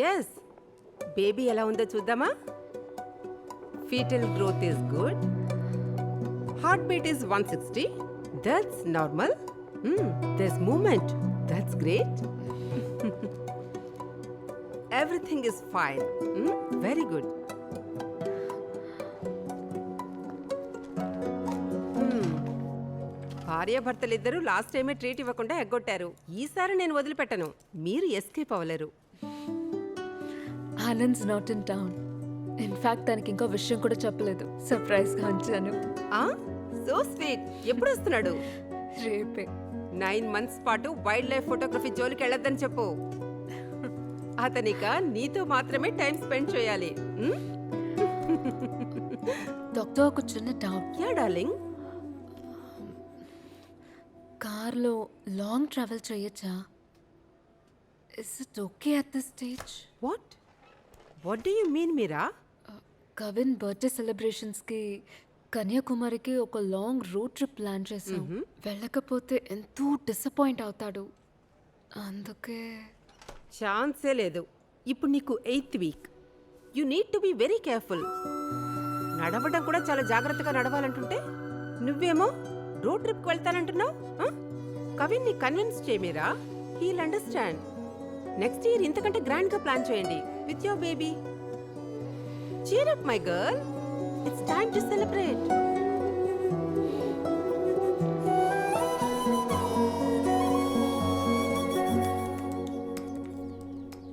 Yes baby ఎలా ఉందో చూద్దామా? Fetal growth is good. Heart beat is 160. That's normal. There's movement. That's great. Everything is fine. Very good. భార్యాభర్తలిద్దరూ last టైమే treat ఇవ్వకుండా ఎగ్గొట్టారు. ఈసారి నేను వదిలిపెట్టను. మీరు ఎస్కేప్ అవ్వలేరు. Anand's not in town. In fact తనకి ఇంకో విషయం కూడా చెప్పలేదు. సర్ప్రైజ్ గా ఉంచాను. So sweet. ఎప్పుడు వస్తున్నాడు? రేపే. 9 months పాటు వైల్డ్ లైఫ్ ఫోటోగ్రఫీ జోలికి వెళ్ళొద్దని చెప్పు. అతనిక నీతో మాత్రమే టైం స్పెండ్ చేయాలి. డాక్టర్ ఒక చిన్న డౌట్. Yeah darling. కార్లో లాంగ్ ట్రావెల్ చేయొచ్చా? Is it okay at this stage? What do you mean Meera? Kavin birthday సెలబ్రేషన్స్కి కన్యాకుమారికి ఒక లాంగ్ రోడ్ ట్రిప్ ప్లాన్ చేసాం. వెళ్ళకపోతే ఎంతో డిసప్పాయింట్ అవుతాడు. అందుకే ఛాన్సే లేదు. ఇప్పుడు నీకు 8th week. You need to be very careful. నడవడం కూడా చాలా జాగ్రత్తగా నడవాలంటుంటే నువ్వేమో రోడ్ ట్రిప్కి వెళ్తానంటున్నావు. కవిన్ ని కన్విన్స్ చేయమీరా. He'll understand. నెక్స్ట్ ఇయర్ ఇంతకంటే గ్రాండ్ గా ప్లాన్ చేయండి with your baby. Cheer up my girl. It's time to celebrate.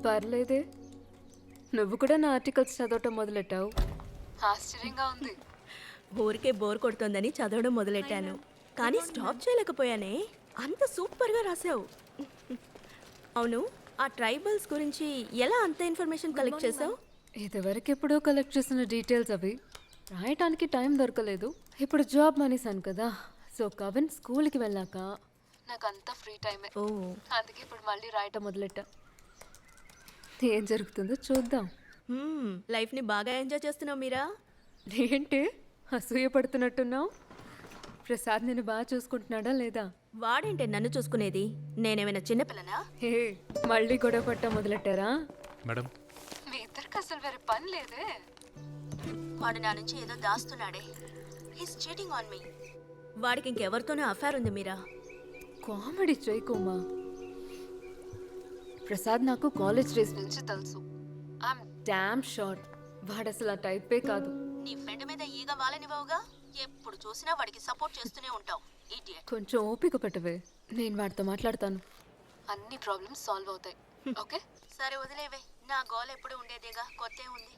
పర్లేదే, నువ్వు కూడా నా ఆర్టికల్స్ చదవటం మొదలెట్టావు. ఆశ్చర్యంగా ఉంది. ఊరికే బోర్ కొడుతోందని చదవడం మొదలెట్టాను, కానీ స్టాప్ చేయలేకపోయానే. అంత సూపర్గా రాసావు. అవును, ఆ ట్రైబల్స్ గురించి ఎలా అంత ఇన్ఫర్మేషన్ కలెక్ట్ చేసావు? ఇదివరకు ఎప్పుడో కలెక్ట్ చేసిన డీటెయిల్స్ అవి. రాయటానికి టైం దొరకలేదు. ఇప్పుడు జాబ్ మానేశాను కదా. సో కవిన్ స్కూల్కి వెళ్ళాక నాకు అంతా ఫ్రీ టైమే. అందుకే ఇప్పుడు మళ్ళీ రాయటం మొదలెట్టా. ఏం జరుగుతుందో చూద్దాం. లైఫ్ని బాగా ఎంజాయ్ చేస్తున్నావు మీరా. ఏంటి అసూయ పడుతున్నట్టున్నావు? ప్రసాద్ నేను బాగా చూసుకుంటున్నాడా లేదా? వాడేంటే నన్ను చూసుకునేది? నేనేమైనా చిన్నపిల్లనా? హే, మళ్ళీ గొడవ పట్ట మొదలెట్టారా? మేడం, మీ ఇద్దరికి అసలు వేరే పని లేదే. వాడు నా నుంచి ఏదో దాస్తున్నాడే. He's cheating on me. వాడికి ఇంకెవరితోనూ అఫైర్ ఉంది మీరా. కామెడీ చేయకోమా. ప్రసాద్ నాకు కాలేజ్ డేస్ నుంచి తెలుసు. ఐఎమ్ డామ్ షూర్ వాడు అసలు ఆ టైపే కాదు. నీ ఫ్రెండ్ మీద ఈగ వాలనివ్వవుగా. ఎప్పుడు చూసినా వాడికి సపోర్ట్ చేస్తూనే ఉంటావు. ఇడియట్. కొంచెం ఓపిక పట్టవే, నేను వాడితో మాట్లాడతాను. అన్ని ప్రాబ్లమ్స్ సాల్వ్ అవుతాయి. ఓకే, సరే వదిలేవే. నా గోల్ ఎప్పుడు ఉండేదేగా, కొత్త ఉంది.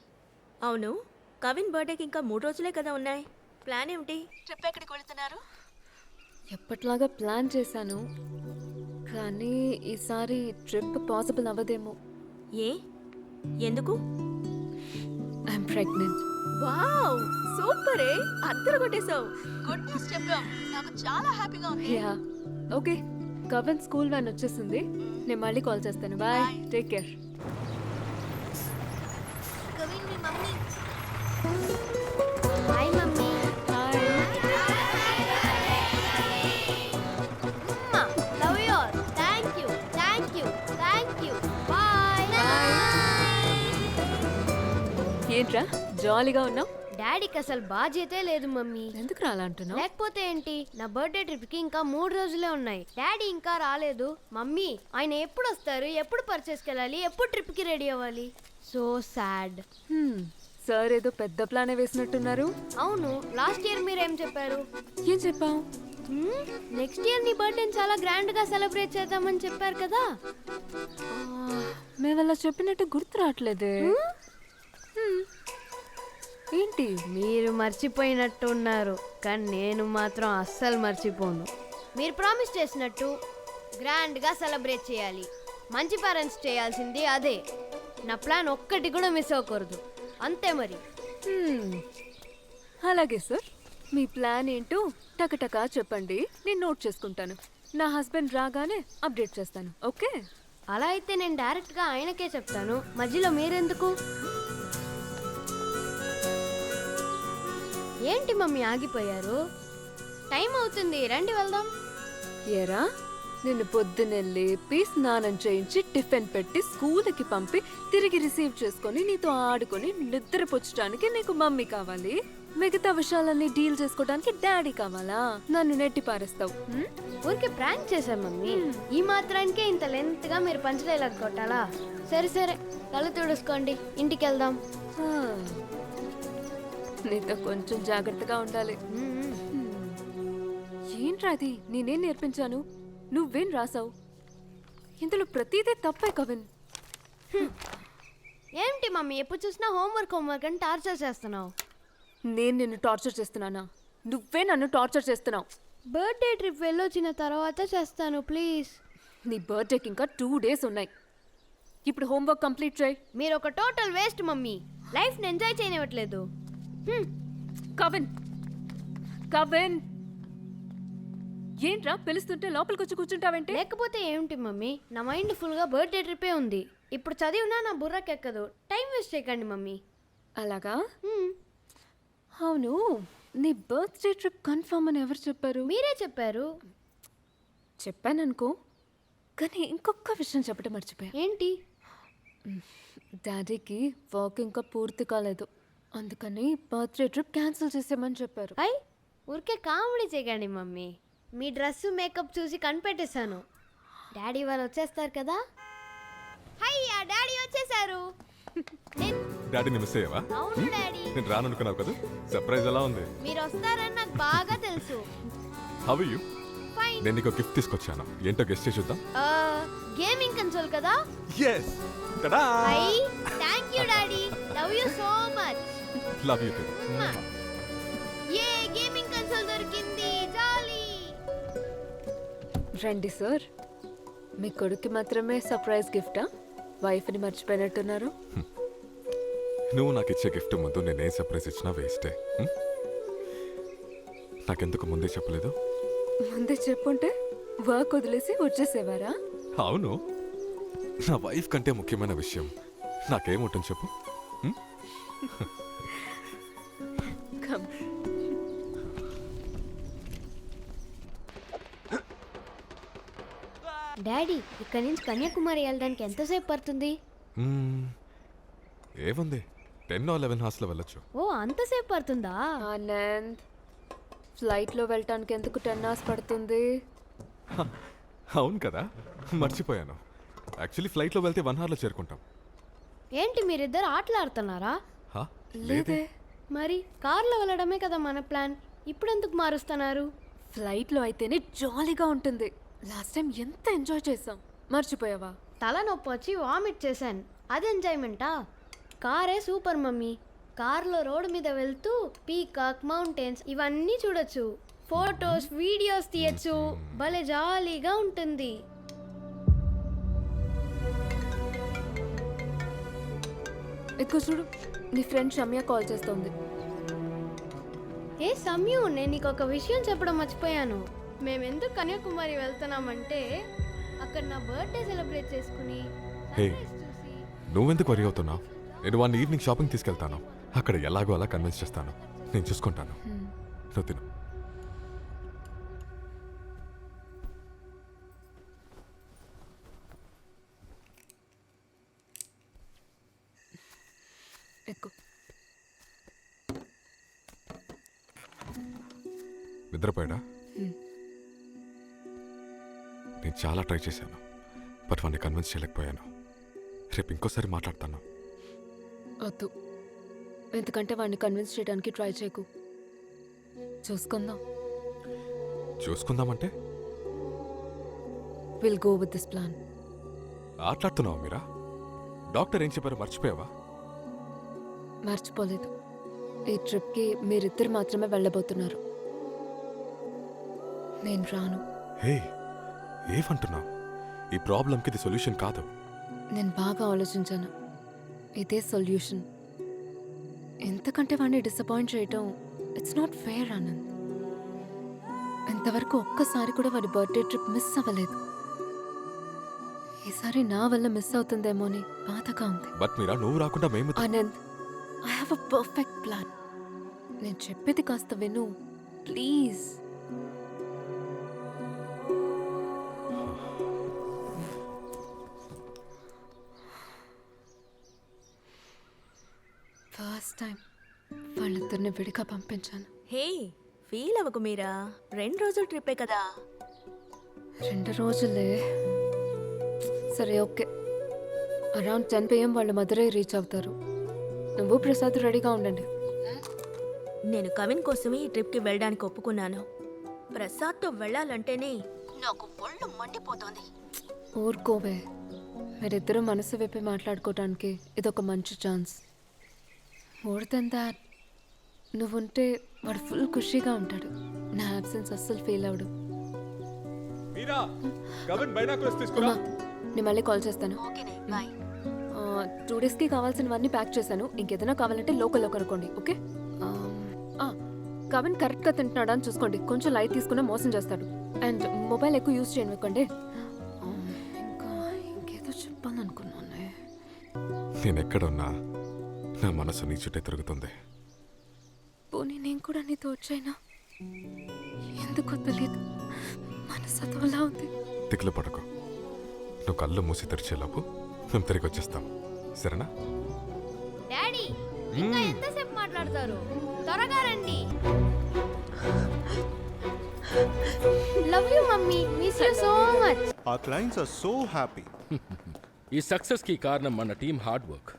అవును, కవిన్ బర్త్డేకి ఇంకా 3 రోజులే కదా ఉన్నాయి. ప్లాన్ ఏమిటి? ట్రిప్ ఎక్కడికి వెళ్తున్నారు? ఎప్పట్లాగా ప్లాన్ చేశాను, కానీ ఈసారి ట్రిప్ పాసిబుల్ అవ్వదేమో. ఏ? ఎందుకు? I'm pregnant. వావ్, సూపరే. అద్దరు కొట్టేశావు. గుడ్ న్యూస్ చెప్పావు. నాకు చాలా హ్యాపీగా ఉంది. Yeah, okay. Kavin school van వచ్చేసింది. నేను మళ్ళీ కాల్ చేస్తాను. Bye, take care. కవిన్ మీ mummy. Hi mummy. Hi. Love you all. Thank you thank you thank you. Bye. ఏంట్రా జాలీగా ఉన్నావు? డాడీకి అసలు బాధ్యతే లేదు మమ్మీ. ఎందుకు రాలంటున్నావు? లేకపోతే ఏంటి, నా బర్త్డే ట్రిప్ కి ఇంకా 3 రోజులే ఉన్నాయి. డాడీ ఇంకా రాలేదు. మమ్మీ ఆయన ఎప్పుడు వస్తారు, ఎప్పుడు పర్చేస్కి వెళ్ళాలి, ఎప్పుడు ట్రిప్ కి రెడీ అవ్వాలి. So sad. సార్ ఏదో పెద్ద ప్లానే వేసినట్టున్నారు. అవును, లాస్ట్ ఇయర్ మీరేం చెప్పారు? ఏం చెప్పావు? నెక్స్ట్ ఇయర్ నీ బర్త్డేని చాలా గ్రాండ్ గా సెలబ్రేట్ చేద్దామని చెప్పారు కదా. మేము అలా చెప్పినట్టు గుర్తు రావట్లేదే. ఏంటి మీరు మర్చిపోయినట్టు ఉన్నారు, కానీ నేను మాత్రం అస్సలు మర్చిపోను. మీరు ప్రామిస్ చేసినట్టు గ్రాండ్గా సెలబ్రేట్ చేయాలి. మంచి పేరెంట్స్ చేయాల్సింది అదే. నా ప్లాన్ ఒక్కటి కూడా మిస్ అవ్వకూడదు. అంతే మరి. అలాగే సార్, మీ ప్లాన్ ఏంటో టకటకా చెప్పండి, నేను నోట్ చేసుకుంటాను. నా హస్బెండ్ రాగానే అప్డేట్ చేస్తాను. ఓకే? అలా అయితే నేను డైరెక్ట్గా ఆయనకే చెప్తాను. మధ్యలో మీరెందుకు? ఏంటి మమ్మీ ఆగిపోయారు? టైం అవుతుంది, రండి వెళ్దాం. ఏరా, నిన్ను పొద్దున్నే లేపి స్నానం చేయించి టిఫిన్ పెట్టి స్కూల్కి పంపి తిరిగి రిసీవ్ చేసుకొని నీతో ఆడుకొని నిద్రపుచ్చడానికి నీకు మమ్మీ కావాలి. మిగతా విషయాలన్నీ డీల్ చేసుకోవడానికి డాడీ కావాలా? నన్ను నెట్టి పారేస్తావు. ఊరికే ప్రాంక్ చేశాం మమ్మీ. ఈ మాత్రానికే ఇంత లెంత్ గా మీరు పంచలేలా కొట్టాలా? సరే సరే, కళ్ళు తుడుచుకోండి, ఇంటికి వెళ్దాం. నీతో కొంచెం జాగ్రత్తగా ఉండాలి. ఏంట్రా అది? నేనేం నేర్పించాను? నువ్వేం రాసావు? ఇందులో ప్రతిదీ తప్పే కవిన్. ఏంటి మమ్మీ ఎప్పుడు చూసినా హోంవర్క్ అని టార్చర్ చేస్తున్నావు? నేను నిన్ను టార్చర్ చేస్తున్నానా? నువ్వే నన్ను టార్చర్ చేస్తున్నావు. బర్త్డే ట్రిప్ వెళ్ళొచ్చిన తర్వాత చేస్తాను ప్లీజ్. నీ బర్త్డేకి ఇంకా 2 days ఉన్నాయి. ఇప్పుడు హోంవర్క్ కంప్లీట్ చేయి. మీరు ఒక టోటల్ వేస్ట్ మమ్మీ. లైఫ్ని ఎంజాయ్ చేయనివ్వట్లేదు. కవిన్, కవిన్, ఏంట్రా పిలుస్తుంటే లోపలికి వచ్చి కూర్చుంటావేంటి? లేకపోతే ఏమిటి మమ్మీ, నా మైండ్ ఫుల్గా బర్త్డే ట్రిప్పే ఉంది. ఇప్పుడు చదివినా నా బుర్రకెక్కదు. టైం వేస్ట్ చేయకండి మమ్మీ. అలాగా? అవును, నీ బర్త్డే ట్రిప్ కన్ఫర్మ్ అని ఎవరు చెప్పారు? మీరే చెప్పారు. చెప్పాననుకో, కానీ ఇంకొక విషయం చెప్పడం మర్చిపోయా. ఏంటి? డాడీకి వర్క్ ఇంకా పూర్తి కాలేదు, అందుకని బర్త్డే ట్రిప్ క్యాన్సిల్ చేసేమని చెప్పారు. అయ్ ఊరికే కామెడీ చేయకండి మమ్మీ. మీ డ్రెస్ మేకప్ చూసి కనిపెట్టేశాను. డాడీ వాళ్ళు వచ్చేస్తారు కదా. హయ్యా డాడీ వచ్చేసారు. డాడీని మిస్ అయ్యావా? అవును డాడీ. నేను రాననుకున్నావు కదా. సర్ప్రైజ్ ఎలా ఉంది? మీరు వస్తారని నాకు బాగా తెలుసు. How are you? ఫైన్. నేను నీకు గిఫ్ట్ తీసుకొచ్చాను. ఏంటో గెస్ట్ చేసి చూద్దాం. గేమింగ్ కన్సోల్ కదా. yes tada hi thank you daddy. Love you so much. Love you too. ఏ గేమింగ్ కన్సోల్ దొరికింది. జాలీ. రండి సార్. మీ కొడుకు మాత్రమే సర్ప్రైజ్ గిఫ్టా? వైఫ్ని మర్చిపోయినట్టున్నారు. నువ్వు నాకు ఇచ్చే గిఫ్ట్ ముందు నేను ఏ సర్ప్రైజ్ ఇచ్చినా వేస్టే. నాకెందుకు ముందే చెప్పలేదు? ముందే చెప్పుంటే వర్క్ వదిలేసి వచ్చేసేవారా? అవును, నా వైఫ్ కంటే ముఖ్యమైన విషయం నాకేముంటుంది చెప్పు. కమ్. డాడీ ఇక్కడ నుంచి కన్యాకుమారి వెళ్ళడానికి ఎంతసేపు పడుతుంది? ఏముంది, 10 or 11 hours లో వెళ్ళొచ్చు. ఓ అంతసేపు పడుతుందా? ఆనంద్, ఫ్లైట్లో వెళ్ళటానికి ఎందుకు 10 hours పడుతుంది? అవును కదా, మర్చిపోయాను. యాక్చువల్లీ ఫ్లైట్లో వెళ్తే 1 hour లో చేరుకుంటాం. ఏంటి మీరిద్దరు ఆటలాడుతున్నారా? హా? లేదే. మరి కార్లో వెళ్ళడమే కదా మన ప్లాన్. ఇప్పుడు ఎందుకు మారుస్తున్నారు? ఫ్లైట్లో అయితేనే జాలీగా ఉంటుంది. లాస్ట్ టైం ఎంత ఎంజాయ్ చేసాం, మర్చిపోయావా? తలనొప్పి వచ్చి వామిట్ చేశాను. అది ఎంజాయ్మెంటా? కారే సూపర్ మమ్మీ. కార్లో రోడ్డు మీద వెళ్తూ పీకాక్, మౌంటైన్స్ ఇవన్నీ చూడొచ్చు. ఫోటోస్, వీడియోస్ తీయచ్చు. భలే జాలీగా ఉంటుంది. ఎక్కువ చూడు, నీ ఫ్రెండ్ షమ్య కాల్ చేస్తోంది. ఏ సమ్యు, నేను నీకు ఒక విషయం చెప్పడం మర్చిపోయాను. మేమెందుకు కన్యాకుమారి వెళ్తున్నామంటే అక్కడ నా బర్త్డే సెలబ్రేట్ చేసుకుని హే, sunrise చూసి. నువ్వెందుకు వరి అవుతున్నావు? నేను 1 evening షాపింగ్ తీసుకెళ్తాను. అక్కడ ఎలాగో అలా కన్విన్స్ చేస్తాను. నేను చూసుకుంటాను. నువ్వు తిను. ఎక్కువ. నిద్రపోయాడా? నేను చాలా ట్రై చేశాను, బట్ వాడిని కన్విన్స్ చేయలేకపోయాను. రేపు ఇంకోసారి మాట్లాడతాను. వద్దు, ఎందుకంటే వాడిని కన్విన్స్ చేయడానికి ట్రై చేయకు. చూసుకుందాం. చూసుకుందామంటే will go with this plan. ఆటలాడుతున్నావా మీరా? డాక్టర్ ఏం చెప్పారో మర్చిపోయావా? మర్చిపోలేదు. ఈ ట్రిప్కి మీరిద్దరు మాత్రమే వెళ్ళబోతున్నారు. నేను రాను. హే, ఏమంటున్నావు? ఈ ప్రాబ్లంకి ఇది సొల్యూషన్ కాదు. నేను బాగా ఆలోచించాను. ఇదే సొల్యూషన్. ఎంతకంటే వాడిని డిసప్పాయింట్ చేయటం ఇట్స్ నాట్ ఫెయిర్ ఆనంద్. ఇంతవరకు ఒక్కసారి కూడా వాడి బర్త్డే ట్రిప్ మిస్ అవ్వలేదు. ఈసారి నా వల్ల మిస్ అవుతుందేమో అని బాధగా ఉంది. బట్ మీరా, నువ్వు రాకుండా మేము. Anand, I have a perfect plan. నేను చెప్పేది కాస్త విను ప్లీజ్. టైం వాళ్ళిద్దరిని విడిగా పంపించాను. హే, ఫీల్ అవ్వకు మీరా, 2 రోజుల ట్రిప్పే కదా. 2 రోజులే. సరే ఓకే, అరౌండ్ 10 PM వాళ్ళు మధురై రీచ్ అవుతారు. నువ్వు ప్రసాద్ రెడీగా ఉండండి. నేను కవిన్ కోసమే ఈ ట్రిప్కి వెళ్ళడానికి ఒప్పుకున్నాను. ప్రసాద్తో వెళ్ళాలంటేనే నాకు ఒళ్ళు మండిపోతోంది. ఊరుకోవే, మీరిద్దరూ మనసు విప్పి మాట్లాడుకోవడానికి ఇదొక మంచి ఛాన్స్. మోర్ దెన్ దాట్, నువ్వుంటే వాడు ఫుల్ ఖుషీగా ఉంటాడు. నా అబ్సెన్స్ అస్సలు ఫీల్ అవడు. మీరా కవిన్ బైనాకులర్స్ తీసుకురా. నేను మళ్ళీ కాల్ చేస్తాను. ఓకేనే, బాయ్. 2 డేస్కి కావాల్సినవన్నీ ప్యాక్ చేశాను. ఇంకేదైనా కావాలంటే లోకల్లో కనుక్కోండి. ఓకే. కవిన్ కరెక్ట్గా తింటున్నాడా అని చూసుకోండి. కొంచెం లైట్ తీసుకున్నా మోసం చేస్తాడు. అండ్ మొబైల్ ఎక్కువ యూజ్ చేయనివ్వకండి. ఇంకా ఇంకేదో చెప్పాలనుకున్నానే. నేను ఎక్కడున్నా నా మనసు నీ చుట్టే తిరుగుతుంది. పోనీ నేను కూడా నీతో వచ్చాయినా? ఎందుకో తెలియదు, మనసు అదోలా ఉంది. తిక్కులు పడకు. నువ్వు కళ్ళు మూసి తెరిచేలోపు మేము తిరిగి వచ్చేస్తాం, సరేనా? డాడీ, ఇంకా ఎంతసేపు మాట్లాడతారు? త్వరగా రండి. Love you mummy, miss you so much. Our clients are so happy. ఈ సక్సెస్ కి కారణం మన team hard work.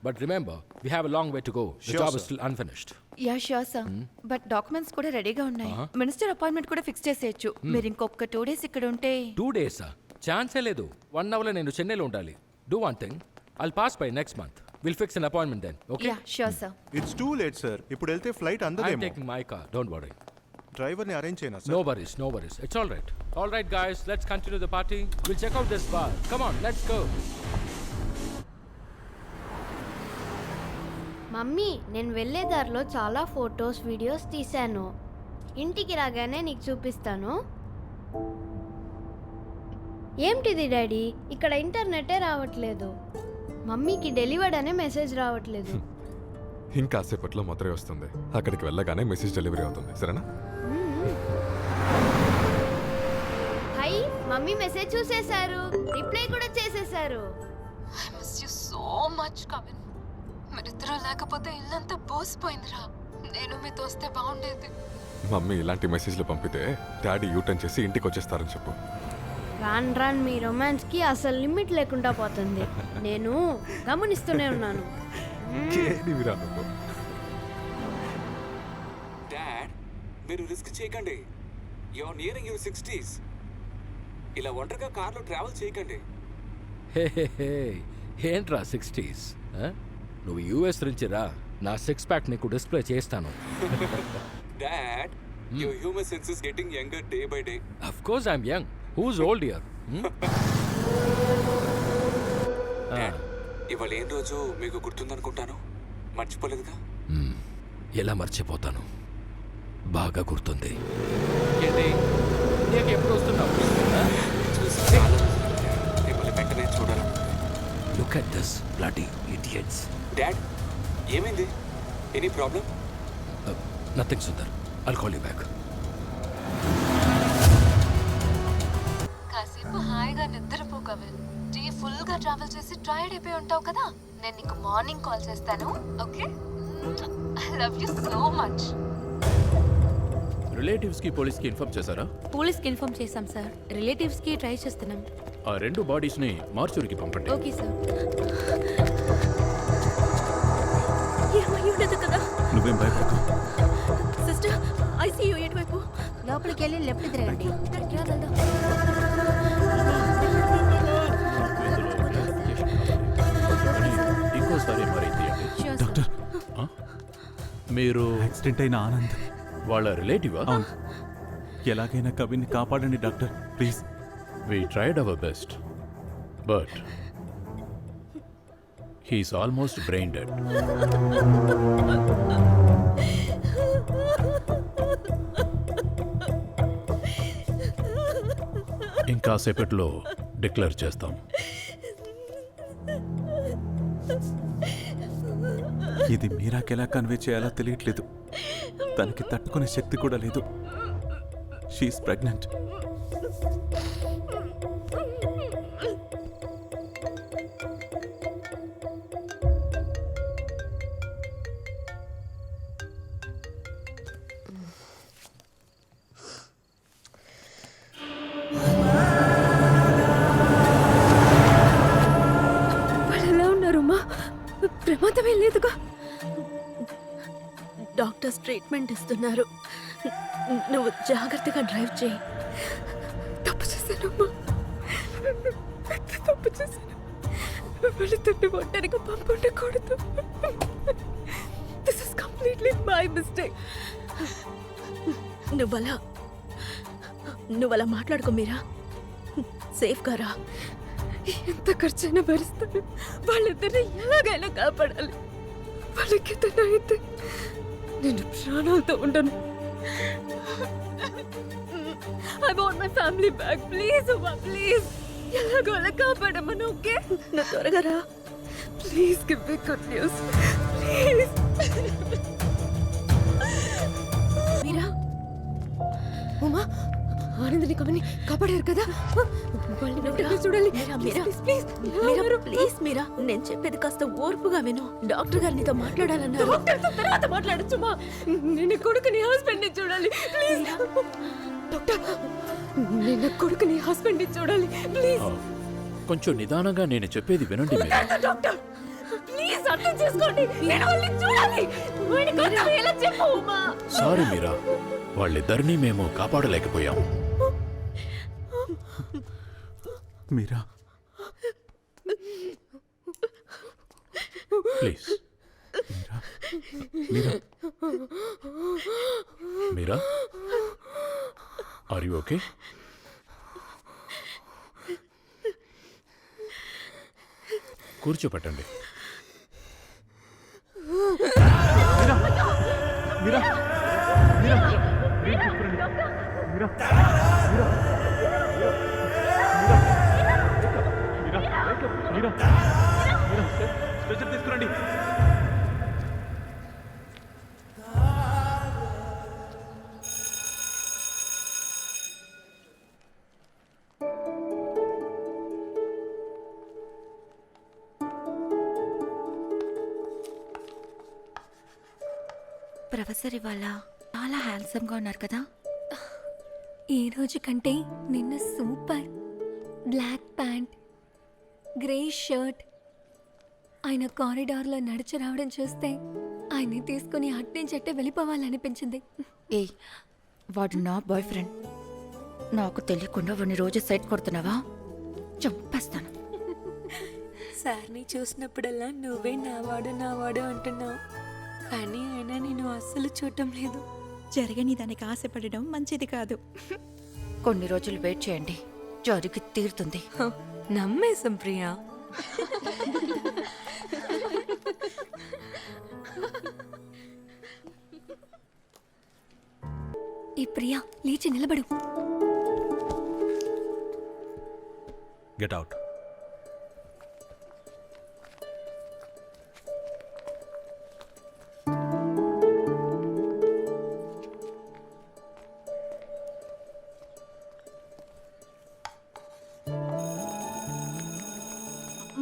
But remember, we have a long way to go. The Sure, job sir. Is still unfinished. Yeah sure sir, but documents కూడా రెడీగా ఉన్నాయి. Minister appointment కూడా fix చేసేయచ్చు. మీరు ఇంకొక 2 days ఇక్కడ ఉంటే. 2 days ఛాన్సే లేదు. 1 hour లో నేను చెన్నైలో ఉండాలి. Do one thing, I'll pass by next month. Will fix an appointment then. Okay? Yeah sure sir. It's too late, sir. ఇప్పుడు వెళ్తే ఫ్లైట్ ఐఎమ్ అందదేమో. Taking my car, don't worry. డ్రైవర్ని అరేంజ్ చేయనా No sir? worries, no worries. It's all right. All right, guys, let's continue the party. We'll check out this bar. Come on, let's go. Mummy, నేను వెళ్ళే దారిలో చాలా photos videos తీశాను. ఇంటికి రాగానే నీకు చూపిస్తాను. ఏంటిది డాడీ, ఇక్కడ ఇంటర్నెటే రావట్లేదు. మమ్మీకి డెలివర్డ్ అనే మెసేజ్ రావట్లేదు. ఇంకాసేపట్లో మధురై వస్తుంది. అక్కడికి వెళ్ళగానే మెసేజ్ డెలివరీ అవుతుంది, సరేనా? హై, మమ్మీ మెసేజ్ చూసేశారు, రిప్లై కూడా చేసేశారు. I miss you so much Kavin. మీరిద్దరూ లేకపోతే ఇల్లంతా బోసిపోయిందిరా. నేను మీతో వస్తే బాగుండేది. మమ్మీ ఇలాంటి మెసేజ్లు పంపితే డాడీ యూటర్న్ చేసి ఇంటికి వచ్చేస్తారని చెప్పు. రాన్ రాన్ మీ రొమాన్స్కి అసలు లిమిట్ లేకుండా పోతుంది. నేను గమనిస్తూనే ఉన్నాను. కేడివిరా నువ్వు. డాడ్, మీరు రిస్క్ చేయకండి. You're nearing your 60s. ఇలా ఒంటరిగా కార్లో ట్రావెల్ చేయకండి. హే హే హే, ఏంట్రా 60s? నువ్వు యూఎస్ నుంచి రా, నా 6 ప్యాక్ నీకు డిస్ప్లే చేస్తాను. Dad, your human sense is getting younger day by day. Of course I'm young. Who's old here? Dad, ఇవాళ ఏం రోజు మీకు గుర్తుందనుకుంటాను. మర్చిపోలేదుగా? ఎలా మర్చిపోతాను, బాగా గుర్తుంది. ఏంటి, నీకు ఎప్పుడు వస్తున్నావు? చూసి చాలా రోజులు డాడ్. మిమ్మల్ని వెంటనే చూడాలి. Look at this bloody idiots. Dad, ఏమైంది? Any problem? Nothing, Sundar. I'll call you back. కాసేపు హాయిగా నిద్రపో కవిన్. డే ఫుల్గా ట్రావెల్ చేసి టైర్డ్ అయిపోయి ఉంటావు కదా. నేను నీకు మార్నింగ్ కాల్ చేస్తాను. Okay? I love you so much. రిలేటివ్స్కి పోలీస్కి ఇన్ఫార్మ్ చేశారా? పోలీస్కి ఇన్ఫార్మ్ చేశాం సార్. రిలేటివ్స్కి ట్రై చేస్తున్నాం. ఆ 2 బాడీస్ని మార్చురికి పంపండి. Okay sir. ఏమై ఉండదు కదా. నువ్వేం భయపడకు. సిస్టర్, ఐసీయూ ఎటువైపు? లోపలికి వెళ్ళి లెఫ్ట్ తిరగండి. ఇంకోసారి మరి డాక్టర్, మీరు యాక్సిడెంట్ అయిన ఆనంద్. వాళ్ళ రిలేటివా? అవును. ఎలాగైనా కవిన్ని కాపాడండి doctor, please. We tried our best, but he's almost brain dead. ఇంకాసేపట్లో డిక్లేర్ చేస్తాం. ఇది మీరాకి ఎలా కన్వే చేయాలో తెలియట్లేదు. తనకి తట్టుకునే శక్తి కూడా లేదు. She's pregnant. ప్రమాదమే లేదుగా. డాక్టర్స్ ట్రీట్మెంట్ ఇస్తున్నారు. నువ్వు జాగ్రత్తగా డ్రైవ్ చేయి. తప్పు చేశానమ్మా, పెద్ద తప్పు చేశాను. వాళ్ళిద్దరిని ఒంటరిగా పంపుండకూడదు. This is completely my mistake. నువ్వలా మాట్లాడుకో మీరా. సేఫ్గా రా. ఎంత ఖర్చైనా భరిస్తాను. వాళ్ళిద్దరిని ఎలాగైనా కాపాడాలి. వాళ్ళకి ఏదైనా అయితే నేను ప్రాణాలతో ఉండను. I want my family back. Please Uma, please ఎలాగో అలా కాపాడమను. ఓకే, నువ్వు త్వరగా రా. Please give me good news please. Meera, Uma, ఆనందని కమని కాపాడారు కదా. వాళ్ళని వెంటనే చూడాలి. ప్లీజ్ మీరా, నేను చెప్పేది కాస్త ఓర్పుగా విను. డాక్టర్ గారు నీతో మాట్లాడాలన్నారు. డాక్టర్తో తర్వాత మాట్లాడచ్చుమా. నేను కొడుకుని హస్బెండ్ని చూడాలి ప్లీజ్. డాక్టర్, నేను కొడుకుని హస్బెండ్ని చూడాలి ప్లీజ్. కొంచెం నిదానంగా నేను చెప్పేది వినండి మీరా. డాక్టర్ ప్లీజ్ అర్థం చేసుకోండి. నేను వాళ్ళని చూడాలి. వాడికి అర్థమయ్యేలా చెప్పు ఉమా. సారీ మీరా, వాళ్ళిద్దరినీ మేము కాపాడలేకపోయాం. Meera, please Meera, Meera, are you okay? కూర్చోపెట్టండి. తీసుకురండి. ప్రొఫెసర్ ఇవాళ చాలా హ్యాండ్సమ్గా ఉన్నారు కదా. ఈ రోజు కంటే నిన్న super. Black pant, grey shirt. ఆయన కారిడార్లో నడిచి రావడం చూస్తే ఆయన్ని తీసుకుని అట్టించట్టే వెళ్ళిపోవాలనిపించింది. ఏ, వాడు నా బాయ్ ఫ్రెండ్. నాకు తెలియకుండా వాడిని రోజు సైట్ కొడుతున్నావా? చంపేస్తాను. సార్ని చూసినప్పుడల్లా నువ్వే నావాడు అంటున్నావు, కానీ ఆయన నేను అస్సలు చూడటం లేదు. జరగని దానికి ఆశపడడం మంచిది కాదు. కొన్ని రోజులు వెయిట్ చేయండి, జరిగి తీరుతుంది. నమ్మేశం ప్రియా. ఈ ప్రియా లేచి నిలబడు. Get out.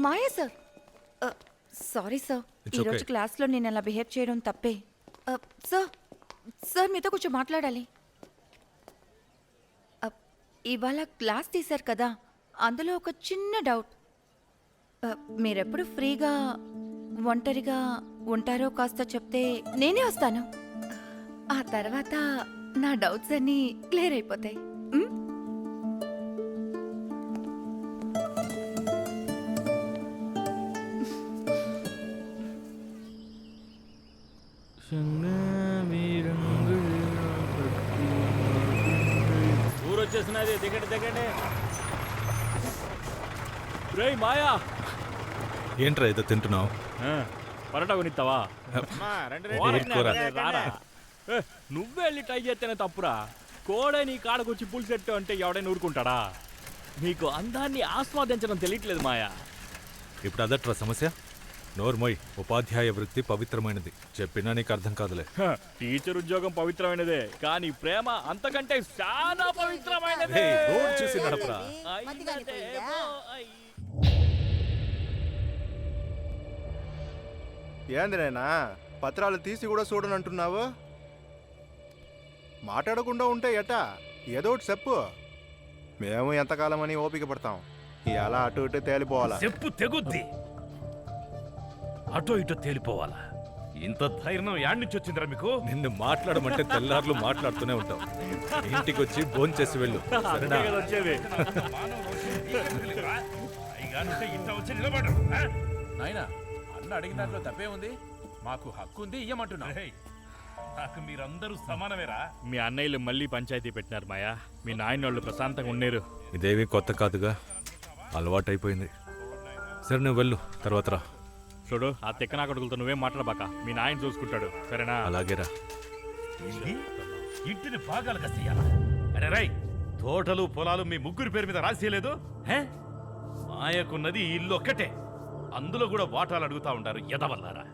Maya sir, sorry sir, ఈరోజు క్లాస్లో నేను అలా బిహేవ్ చేయడం తప్పే. సార్, సార్ మీతో కొంచెం మాట్లాడాలి. ఇవాళ క్లాస్ తీశారు కదా, అందులో ఒక చిన్న డౌట్. మీరెప్పుడు ఫ్రీగా ఒంటరిగా ఉంటారో కాస్త చెప్తే నేనే వస్తాను. ఆ తర్వాత నా డౌట్స్ అన్నీ క్లియర్ అయిపోతాయి. ఊరొచ్చేసినది, దిగండి. రేయ్ మాయా, ఏంట్రా ఏదో తింటున్నావు? పరోటా కొనిస్తావా? నువ్వే వెళ్ళి ట్రై చేస్తేనే తప్పురా. కోడే నీ కాడకొచ్చి పులిసెట్టు అంటే ఎవడైనా ఊరుకుంటాడా? నీకు అందాన్ని ఆస్వాదించడం తెలియట్లేదు మాయా. ఇప్పుడు అదట్రా సమస్య. నోర్మోయ్, ఉపాధ్యాయ వృత్తి పవిత్రమైనది. చెప్పినా నీకు అర్థం కాదులే. టీచర్ ఉద్యోగం పవిత్రమైనదే, కానీ ప్రేమ అంతకంటే చాలా పవిత్రమైనదే. రోడ్ చూసి నడపరా. ఏందినైనా పత్రాలు తీసి కూడా చూడనంటున్నావు? మాట్లాడకుండా ఉంటే ఎటా? ఏదో ఒకటి చెప్పు. మేము ఎంతకాలం అని ఓపిక పడతాం. ఇలా అటు ఇటు తేలిపోవాలా? చెప్పు తెగుద్ది. అటో ఇటో తేలిపోవాలా? ఇంత ధైర్యం యాడ్ నుంచి వచ్చిందిరా మీకు? నిన్ను మాట్లాడమంటే తెల్లార్లు మాట్లాడుతూనే ఉంటావు. ఇంటికి వచ్చి భోంచేసి వెళ్ళు, సరేనా? నాయనా, అన్న అడిగిన దాంట్లో తప్పే ఉంది. మాకు హక్కు ఉంది, ఇయ్యమంటున్నా. నాకు మీరందరూ సమానమేరా? మీ అన్నయ్యలు మళ్ళీ పంచాయతీ పెట్టినారు మాయా. మీ నాయనోళ్ళు ప్రశాంతంగా ఉన్నారు. ఇదేవి కొత్త కాదుగా, అలవాటైపోయింది. సరే నువ్వు వెళ్ళు, తర్వాత రా. చూడు, ఆ తిక్కనా కొడుకులతో నువ్వేం మాట్లాడబాక. మీ నాయన చూసుకుంటాడు, సరేనా? అలాగేరా. ఇంటిని భాగాలుగా చెయ్యాలా? అరే రై, తోటలు పొలాలు మీ ముగ్గురు పేరు మీద రాసేయలేదు? మాయకున్నది ఈ ఇల్లు ఒక్కటే, అందులో కూడా వాటాలు అడుగుతా ఉంటారు ఎదవల్లారా.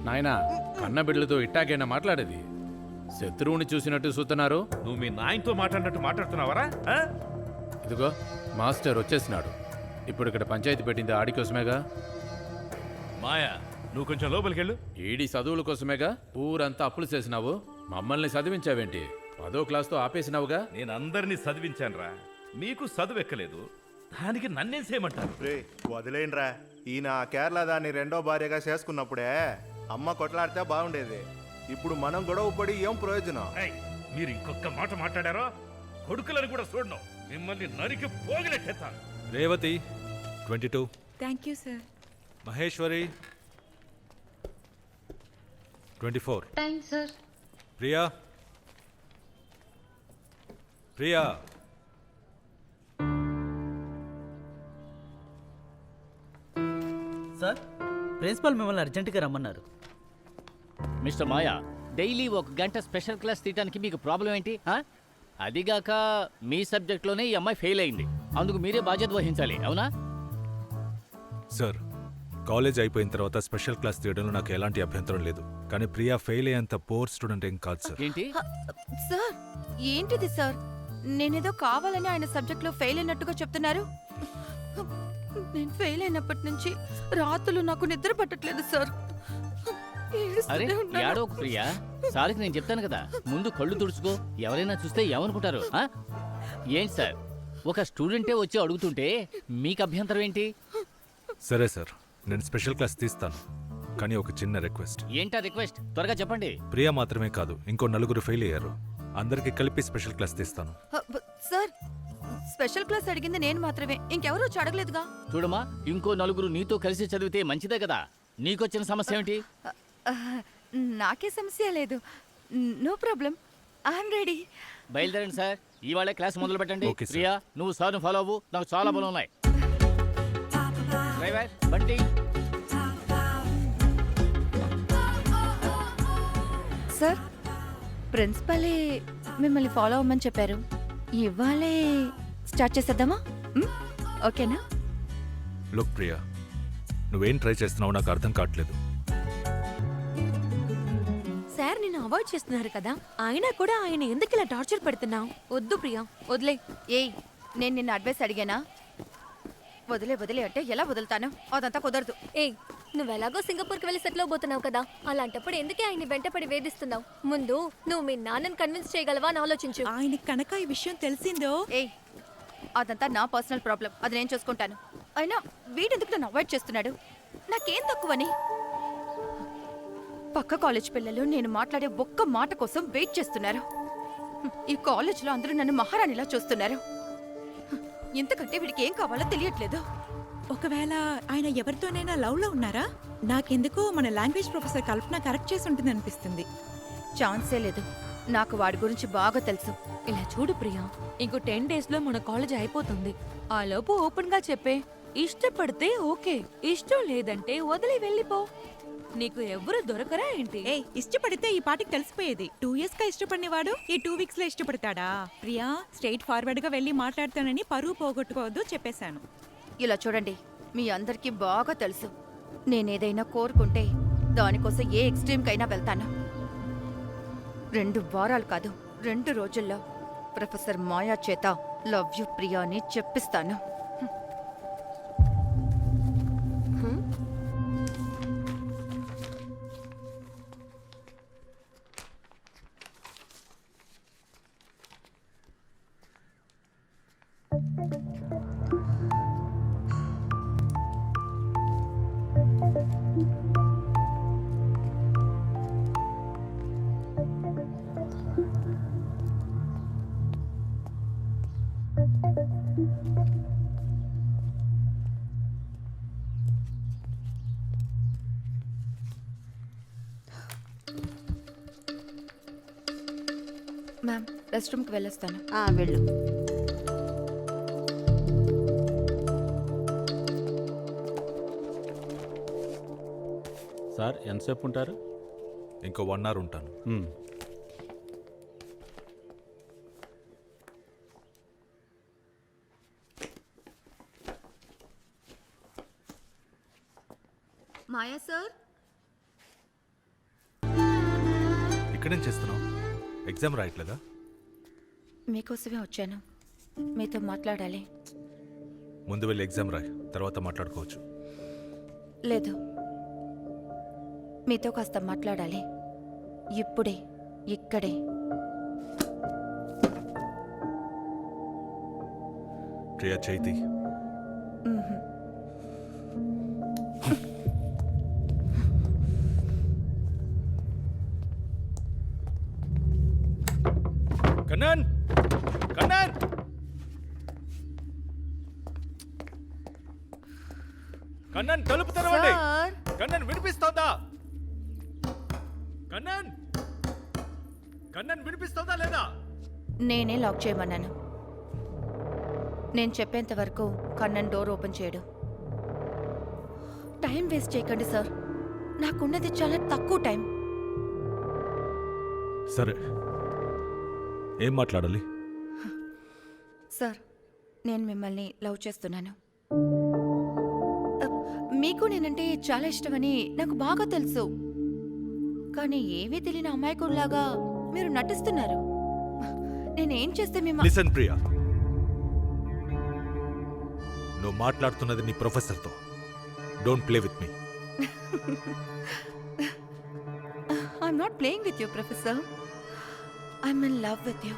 నాయనా, కన్న బిడ్డలతో ఇట్టాగైనా మాట్లాడేది? శత్రువుని చూసినట్టు చూస్తున్నారు. నువ్వు మీ నాయనతో మాట్లాడినట్టు మాట్లాడుతున్నావరా? ఇదిగో మాస్టర్ వచ్చేసినాడు. ఇప్పుడు ఇక్కడ పంచాయతీ పెట్టింది ఆడి కోసమేగా. మాయా, నువ్వు కొంచెం లోపలికి వెళ్ళు. ఈడి చదువుల కోసమేగా ఊరంతా అప్పులు చేసినావు. మమ్మల్ని చదివించావేంటి? 10వ క్లాస్తో ఆపేసినావుగా. నేను అందరినీ చదివించానురా, మీకు చదువు ఎక్కలేదు, దానికి నన్నేం చేయమంటారు? రే వదిలేండ్రా. ఈయన కేరళ దాన్ని రెండో భార్యగా చేసుకున్నప్పుడే అమ్మ కొట్లాడితే బాగుండేది. ఇప్పుడు మనం గొడవ పడి ఏం ప్రయోజనం? మీరు ఇంకొక మాట మాట్లాడారో కొడుకులను కూడా చూడను, మిమ్మల్ని నరికి పోగిలెట్టేస్తాను. Revathi 22. Thank you sir. Maheshwari 24. Thanks sir. Priya Priya sir, principal మిమ్మల్ని అర్జెంటుగా రమ్మన్నారు. మిస్టర్ మాయా, డైలీ 1 గంట స్పెషల్ క్లాస్ తీయడానికి మీకు ప్రాబ్లం ఏంటి? అదిగాక మీ సబ్జెక్ట్లోనే ఈ అమ్మాయి ఫెయిల్ అయింది, అందుకు మీరే బాధ్యత వహించాలి, అవునా? సార్, కాలేజ్ అయిపోయిన తర్వాత స్పెషల్ క్లాస్ తీయడంలో నాకు ఎలాంటి అభ్యంతరం లేదు. కానీ ప్రియా ఫెయిల్ అయ్యేంత పోర్ స్టూడెంట్ ఏం కాదు సార్. ఏంటి సార్, ఏంటిది సార్? నేనేదో కావాలని ఆయన సబ్జెక్ట్లో ఫెయిల్ అయినట్టుగా చెప్తున్నారు. నేను ఫెయిల్ అయినప్పటి నుంచి రాత్రులు నాకు నిద్ర పట్టట్లేదు సార్. అరే యాడో ఒక ప్రియా, సార్కి నేను చెప్తాను కదా, ముందు కళ్ళు తుడుచుకో. ఎవరైనా చూస్తే ఏమనుకుంటారు? ఏంటి సార్, ఒక స్టూడెంటే వచ్చి అడుగుతుంటే మీకు అభ్యంతరం ఏంటి? సరే సార్, నేను స్పెషల్ క్లాస్ తీస్తాను. కానీ ఒక చిన్న రిక్వెస్ట్. ఏంటా రిక్వెస్ట్? త్వరగా చెప్పండి. ప్రియా మాత్రమే కాదు, ఇంకో 4 ఫెయిల్ అయ్యారు. అందరికీ కలిపి స్పెషల్ క్లాస్ తీస్తాను. సార్, స్పెషల్ క్లాస్ అడిగింది నేను మాత్రమే, ఇంకెవరూ వచ్చి అడగలేదుగా. చూడమ్మా, ఇంకో 4 నీతో కలిసి చదివితే మంచిదే కదా. నీకొచ్చిన సమస్య ఏమిటి? నాకే సమస్య లేదు. No problem, I'm ready. బయలుదేరండి సార్, ఇవాళ క్లాస్ మొదలు పెట్టండి. Okay sir. ప్రియా, నువ్వు సార్ను ఫాలో అవ్వు, నాకు చాలా పనులు ఉన్నాయి. డ్రైవర్, బండి. సార్, ప్రిన్సిపలే మిమ్మల్ని ఫాలో అవ్వమని చెప్పారు. ఇవాళే స్టార్ట్ చేసేద్దామా? ఓకేనా? లుక్ ప్రియా, నువ్వేం ట్రై చేస్తున్నావు నాకు అర్థం కావట్లేదు. సార్ నిన్ను అవాయిడ్ చేస్తున్నారు కదా, అయినా కూడా ఆయన ఎందుకు ఇలా టార్చర్ పెడుతున్నావు? వద్దు ప్రియా, వదిలే. ఏయ్, నేను నిన్న అడ్వైస్ అడిగానా? వదిలే వదిలే అంటే ఎలా వదులుతాను? అదంతా కుదరదు. ఏయ్, నువ్వెలాగో సింగపూర్కి వెళ్ళి సెటిల్ అవబోతున్నావు కదా, అలాంటప్పుడు ఎందుకే ఆయన్ని వెంటపడి వేధిస్తున్నావు? ముందు నువ్వు మీ నాన్నని కన్విన్స్ చేయగలవా అని ఆలోచించు. ఆయన కనుక ఈ విషయం తెలిసిందో. ఏయ్, అదంతా నా పర్సనల్ ప్రాబ్లం, అది నేను చూసుకుంటాను. అయినా వీడెందుకు నన్ను అవాయిడ్ చేస్తున్నాడు? నాకేం తక్కువని? పక్క కాలేజ్ పిల్లలు నేను మాట్లాడే ఒక్క మాట కోసం వెయిట్ చేస్తున్నారు. ఈ కాలేజ్లో అందరూ నన్ను మహారాణిలా చూస్తున్నారు. ఇంతకంటే వీడికి ఏం కావాలో తెలియట్లేదు. ఒకవేళ ఆయన ఎవరితోనైనా లవ్లో ఉన్నారా? నాకెందుకో మన లాంగ్వేజ్ ప్రొఫెసర్ కల్పన కరెక్ట్ చేసి ఉంటుంది అనిపిస్తుంది. ఛాన్సే లేదు, నాకు వాడి గురించి బాగా తెలుసు. ఇలా చూడు ప్రియా, ఇంకో 10 days లో మన కాలేజ్ అయిపోతుంది. ఆ లోపు ఓపెన్ గా చెప్పే, ఇష్టపడితే ఓకే, ఇష్టం లేదంటే వదిలి వెళ్ళిపో. నీకు ఎవరు దొరకరా ఏంటి? ఏ, ఇష్టపడితే ఈ పాటికి తెలిసిపోయేది. 2 years గా ఇష్టపడినవాడు ఈ 2 weeks లో ఇష్టపడతాడా? ప్రియా, స్ట్రైట్ ఫార్వర్డ్ గా వెళ్ళి మాట్లాడతానని పరువు పోగొట్టుకోవద్దు చెప్పేశాను. ఇలా చూడండి, మీ అందరికీ బాగా తెలుసు, నేనేదైనా కోరుకుంటే దానికోసం ఏ ఎక్స్ట్రీమ్కైనా వెళ్తాను. 2 వారాలు కాదు, 2 రోజుల్లో ప్రొఫెసర్ మాయా చేత లవ్ యూ ప్రియా అని చెప్పిస్తాను. మ్యామ్ రెస్ట్ రూమ్కి వెళ్ళొస్తాను. వెళ్ళు. సార్ ఎంతసేపు ఉంటారు? ఇంకో 1 hour ఉంటాను. మాయా సార్, ఇక్కడేం చేస్తున్నావు? ఎగ్జామ్ రాయట్లేదా? మీకోసమే వచ్చాను. మీతో మాట్లాడాలి. ముందు వెళ్ళి ఎగ్జామ్ రాయి, తర్వాత మాట్లాడుకోవచ్చు. లేదు, మీతో కాస్త మాట్లాడాలి. ఇప్పుడే, ఇక్కడే. ప్రియా చైతి, కన్నన్, కన్నన్, కన్నన్ తలుపు తెరవండి. కన్నన్ వినిపిస్తోందా? కన్నన్, కన్నన్ వినిపిస్తోందా లేదా? నేనే లాక్ చేయమన్నాను. నేను చెప్పేంత వరకు కన్నన్ డోర్ ఓపెన్ చేయడు. టైం వేస్ట్ చేయకండి సార్, నాకున్నది చాలా తక్కువ టైం. సరే, ఏం మాట్లాడాలి? సార్, నేను మిమ్మల్ని లవ్ చేస్తున్నాను. మీకు నేనంటే చాలా ఇష్టమని నాకు బాగా తెలుసు. కానీ ఏమీ తెలియని అమాయకుడిలాగా మీరు నటిస్తున్నారు. నేనేం చేస్తే లిసన్ ప్రియా, నువ్వు మాట్లాడుతున్నది నీ ప్రొఫెసర్తో. Don't play with me. I'm not playing with you professor. I'm in love with you.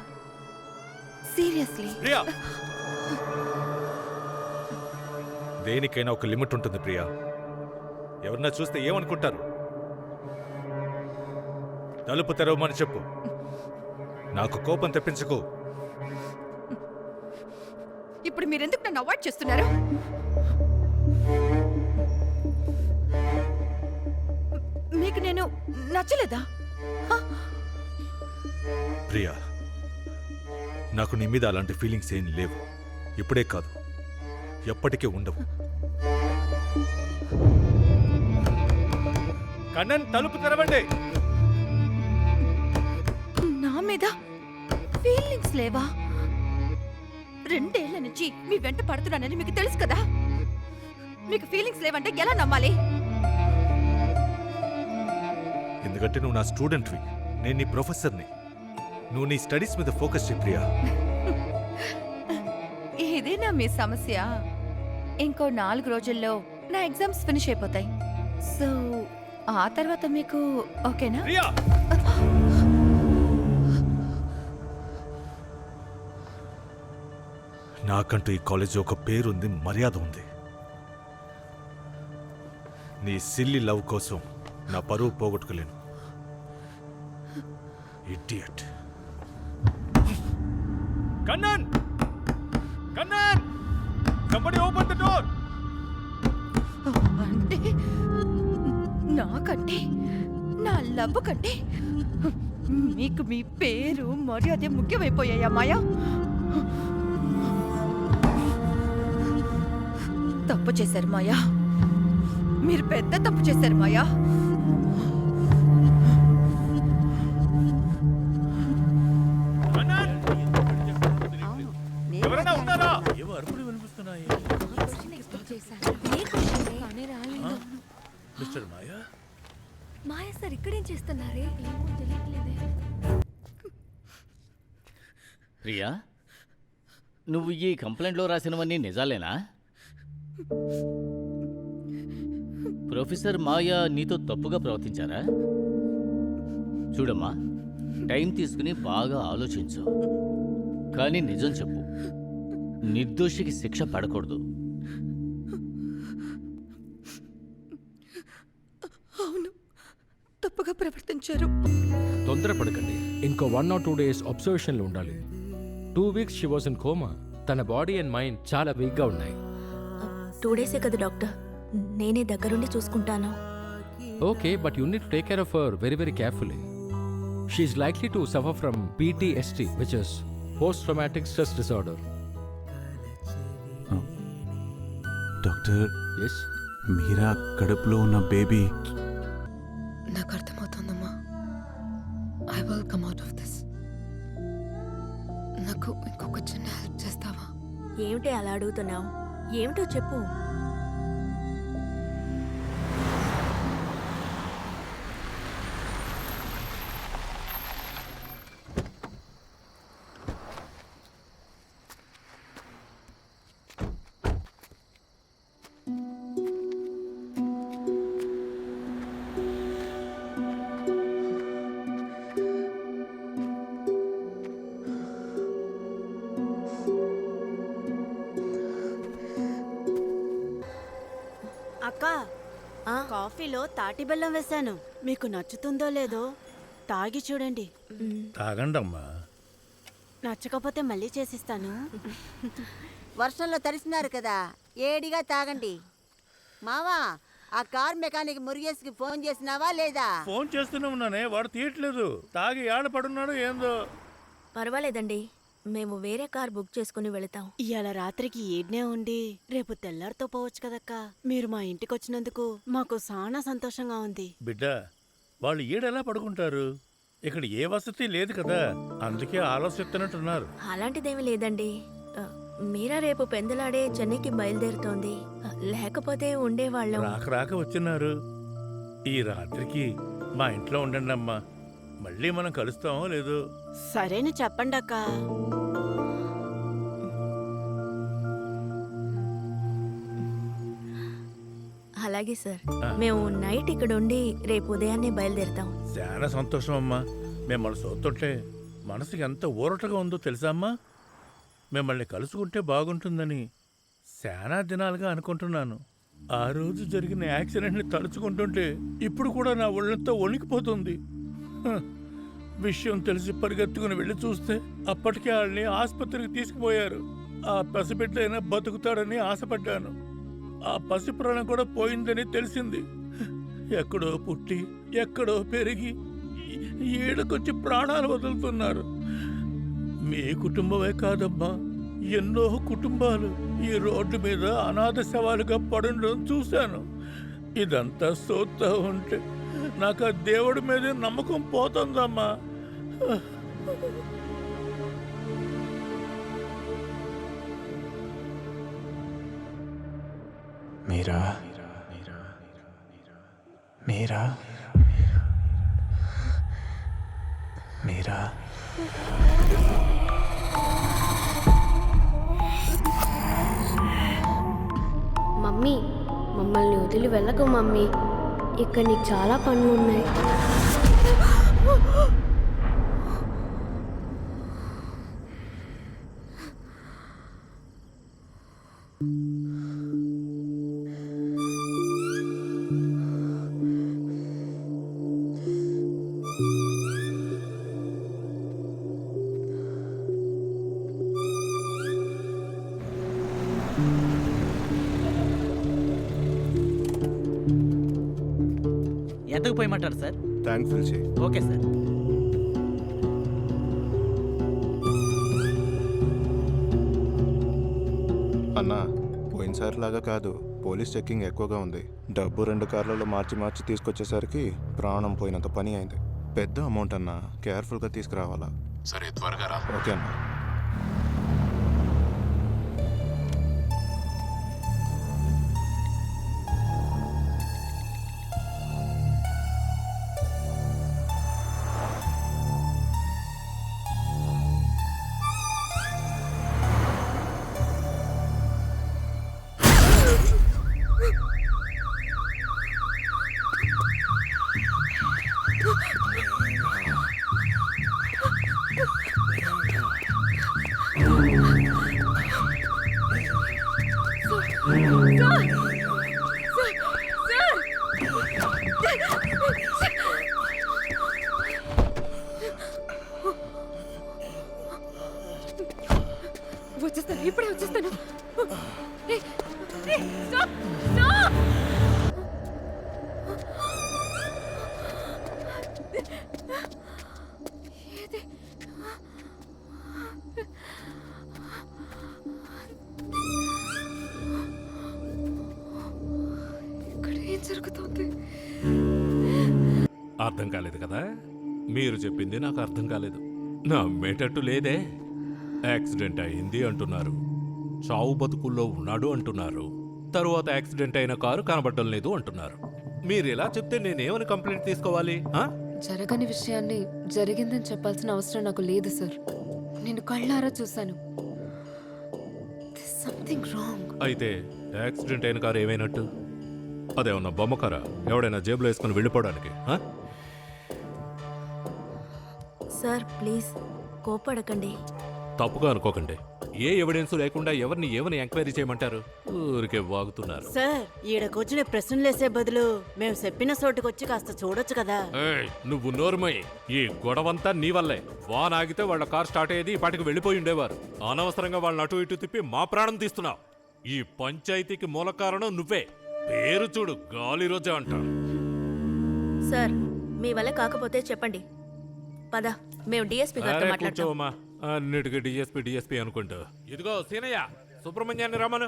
Seriously. Priya, దేనికైనా ఒక లిమిట్ ఉంటుంది ప్రియా. ఎవరన్నా చూస్తే ఏమనుకుంటారు? తలుపు తెరవమని చెప్పు. నాకు కోపం తెప్పించుకో. ఇప్పుడు మీరెందుకు నన్ను అవాయిడ్ చేస్తున్నారు? మీకు నేను నచ్చలేదా? ప్రియా, నాకు నీ మీద అలాంటి ఫీలింగ్స్ ఏం లేవు. ఇప్పుడే కాదు, ఎప్పటికీ ఉండవు. కన్నన్ తలుపు తెరవండి. నా మీద ఫీలింగ్స్ లేవా? 2 ఏళ్ల నుంచి మీ వెంట పడుతున్నానని మీకు తెలుసు కదా. మీకు ఫీలింగ్స్ లేవంటే ఎలా నమ్మాలి? ఎందుకంటే నువ్వు నా స్టూడెంట్వి, నేను నీ ప్రొఫెసర్ని. నువ్వు నీ స్టడీస్ మీద ఫోకస్ చేయి ప్రియా. ఇదేనా మీ సమస్య? ఇంకో 4 రోజుల్లో నా ఎగ్జామ్స్ ఫినిష్ అయిపోతాయి. సో ఆ తర్వాత మీకు ఓకేనా? ప్రియా, నాకంటూ ఈ కాలేజీ ఒక పేరుంది, మర్యాద ఉంది. నీ సిల్లి లవ్ కోసం నా పరువు పోగొట్టుకోలేను. Idiot. Kannan, Kannan, somebody open the door. అంటే నాకంటే, నా లవ్ కంటే మీకు మీ పేరు మర్యాద ముఖ్యమైపోయాయా మాయా? తప్పు చేశారు మాయా, మీరు పెద్ద తప్పు చేశారు మాయా. ఎవరైనా ఉన్నారా? ఏవో అరుపులు వినిపిస్తున్నాయి. మిస్టర్ మాయా, మాయా సార్ ఇక్కడేం చేస్తున్నారే? ప్రియా, నువ్వు ఈ కంప్లైంట్లో రాసినవన్నీ నిజాలేనా? ప్రొఫెసర్ మాయా నీతో తప్పుగా ప్రవర్తించారా? చూడమ్మా, టైం తీసుకుని బాగా ఆలోచించు. కానీ నిజం చెప్పు, నిర్దోషికి శిక్ష పడకూడదు. అవును, తప్పుగా ప్రవర్తించారు. తొందరపడకండి. ఇంకో 1 or 2 days అబ్జర్వేషన్లో ఉండాలి. 2 weeks she was in coma. తన బాడీ అండ్ మైండ్ చాలా వీక్గా ఉన్నాయి. 2 డేసే కదా డాక్టర్, నేనే దగ్గరుండి చూసుకుంటాను. Okay, but you need to take care of her very very carefully. She's likely to suffer from PTSD, which is post traumatic stress disorder. Doctor, yes, Meera కడుపులో ఉన్న బేబీ. నాకు అర్థమవుతుందమ్మా. I will come out of this. నాకు ఇంకొక చిన్న help చేస్తావా? ఏమిటి అలా అడుగుతున్నావు? ఏమిటో చెప్పు. అక్క, కాఫీలో తాటి బెల్లం వేశాను. మీకు నచ్చుతుందో లేదో తాగి చూడండి. తాగండమ్మా. నచ్చకపోతే మళ్ళీ చేసిస్తాను. వర్షంలో తడిసినారు కదా, ఏడిగా తాగండి. మావా, ఆ కార్ మెకానిక్ మురుగేష్కి ఫోన్ చేసినావా లేదా? ఫోన్ చేస్తూనే ఉన్నానే, వాడు తీయట్లేదు. తాగి ఏడ పడున్నాడు ఏందో. పర్వాలేదండి, మేము వేరే కార్ బుక్ చేసుకుని వెళతాం. ఇవాళ రాత్రికి ఈడ్నే ఉండి రేపు తెల్లారితో పోవచ్చు కదక్క. మీరు మా ఇంటికి వచ్చినందుకు మాకు చాలా సంతోషంగా ఉంది. బిడ్డ, వాళ్ళు ఈడెలా పడుకుంటారు? ఇక్కడ ఏ వసతి లేదు కదా, అందుకే ఆలోచిస్తున్నట్టున్నారు. అలాంటిదేమీ లేదండి. మీరా రేపు పెందలాడే చెన్నైకి బయలుదేరుతోంది. లేకపోతే ఉండేవాళ్ళం. రాక వచ్చినారు. ఈ రాత్రికి మా ఇంట్లో ఉండండి అమ్మా. మళ్ళీ మనం కలుస్తామో లేదో. సరేను చెప్పండి అక్క. అలాగే సార్, మేము నైట్ ఇక్కడ ఉండి రేపు ఉదయాన్నే బయలుదేరుతాం. చాలా సంతోషం అమ్మా. మిమ్మల్ని చూస్తుంటే మనసుకి ఎంత ఊరటగా ఉందో తెలుసా అమ్మా. మిమ్మల్ని కలుసుకుంటే బాగుంటుందని చాలా దినాలుగా అనుకుంటున్నాను. ఆ రోజు జరిగిన యాక్సిడెంట్ని తలుచుకుంటుంటే ఇప్పుడు కూడా నా ఒళ్ళంతా వణికిపోతుంది. విషయం తెలిసి పరిగెత్తుకుని వెళ్ళి చూస్తే అప్పటికే వాళ్ళని ఆసుపత్రికి తీసుకుపోయారు. ఆ పసిబిడ్డ అయినా బతుకుతాడని ఆశపడ్డాను. ఆ పసి ప్రాణం కూడా పోయిందని తెలిసింది. ఎక్కడో పుట్టి ఎక్కడో పెరిగి ఏడుకొచ్చి ప్రాణాలు వదులుతున్నారు. మీ కుటుంబమే కాదమ్మా, ఎన్నో కుటుంబాలు ఈ రోడ్డు మీద అనాథ శవాలుగా పడడం చూశాను. ఇదంతా చూస్తూ ఉంటే నాకు ఆ దేవుడి మీదే నమ్మకం పోతుందమ్మా. మీరా, మీరా, మీరా. మమ్మీ, మమ్మల్ని వదిలి వెళ్ళకు మమ్మీ. ఇక్కడ నీకు చాలా పనులు ఉన్నాయి. ఎంతకు పోయమంటారు సార్? థ్యాంక్ఫుల్ చేయి. Okay sir. అన్నా, పోయినసారి లాగా కాదు, పోలీస్ చెక్కింగ్ ఎక్కువగా ఉంది. డబ్బు 2 కార్లలో మార్చి తీసుకొచ్చేసరికి ప్రాణం పోయినంత పని అయింది. పెద్ద అమౌంట్ అన్నా, కేర్ఫుల్గా తీసుకురావాలా. సరే, త్వరగా రా. ఓకే అన్నా. వచ్చేస్తాను, ఇప్పుడే వచ్చేస్తాను. ఏయ్, ఏయ్, స్టాప్, స్టాప్. ఏది? ఇక్కడ ఏం జరుగుతుంది? అర్థం కాలేదు కదా? మీరు చెప్పింది నాకు అర్థం కాలేదు. నమ్మేటట్టు లేదే. యాక్సిడెంట్ అయింది అంటున్నారు, చావు బతుకుల్లో ఉన్నాడు అంటున్నారు, తరువాత యాక్సిడెంట్ అయిన కారు కనబడడం లేదు అంటున్నారు. మీరు ఇలా చెప్తే నేనేమని కంప్లైంట్ తీసుకోవాలి? జరగని విషయాన్ని జరిగిందని చెప్పాల్సిన అవసరం నాకు లేదు సార్. నేను కళ్ళారా చూశాను. Something wrong. అయితే యాక్సిడెంట్ అయిన కారు ఏమైనట్టు? అదేమన్నా బొమ్మ కారా? ఎవడైనా జేబులో వేసుకుని వెళ్ళిపోవడానికి? సార్ ప్లీజ్ కోపడకండి. తప్పుగా అనుకోకండి. ఏ ఎవిడెన్స్ లేకుండా ఎవరిని ఏమని ఎంక్వైరీ చేయమంటారు? ఊరికే వాగుతున్నారు. సార్ ఈడకొచ్చిన ప్రశ్నలేసే బదులు మేము చెప్పిన చోటుకొచ్చి కాస్త చూడొచ్చు కదా. ఏయ్, నువ్వు నోరుమోయ్. ఈ గొడవంతా నీ వల్లే. వాన్ ఆగితే వాళ్ళ కార్ స్టార్ట్ అయ్యేది, పాటికి వెళ్ళిపోయి ఉండేవారు. అనవసరంగా వాళ్ళని అటు ఇటు తిప్పి మా ప్రాణం తీస్తున్నావు. ఈ పంచాయతీకి మూల కారణం నువ్వే. పేరు చూడు, గాలి రోజే అంట. సార్ మీ వల్ల కాకపోతే చెప్పండి. పద, మేము డిఎస్పీ గారితో మాట్లాడతాం. కూర్చోమా. అన్నిటికీ డిఎస్పీ అనుకుంటా. ఇదిగో సీనయ్య, సుబ్రహ్మణ్యాన్ని రమ్మను.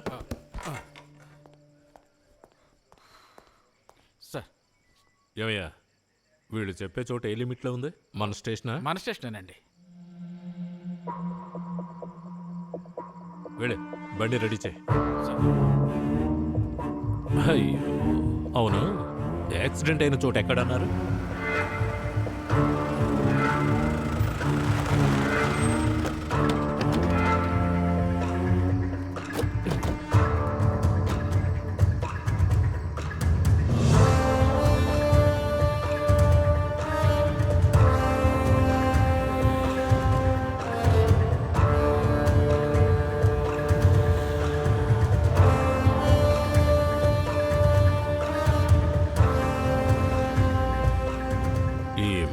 సార్ ఏమయ్యా, వీళ్ళు చెప్పే చోట ఏ లిమిట్లో ఉంది? మన స్టేషనా? మన స్టేషనేనండి. వెళ్ళే బండి రెడీ చేయి. అయ్యో, అవును, యాక్సిడెంట్ అయిన చోట ఎక్కడన్నారు?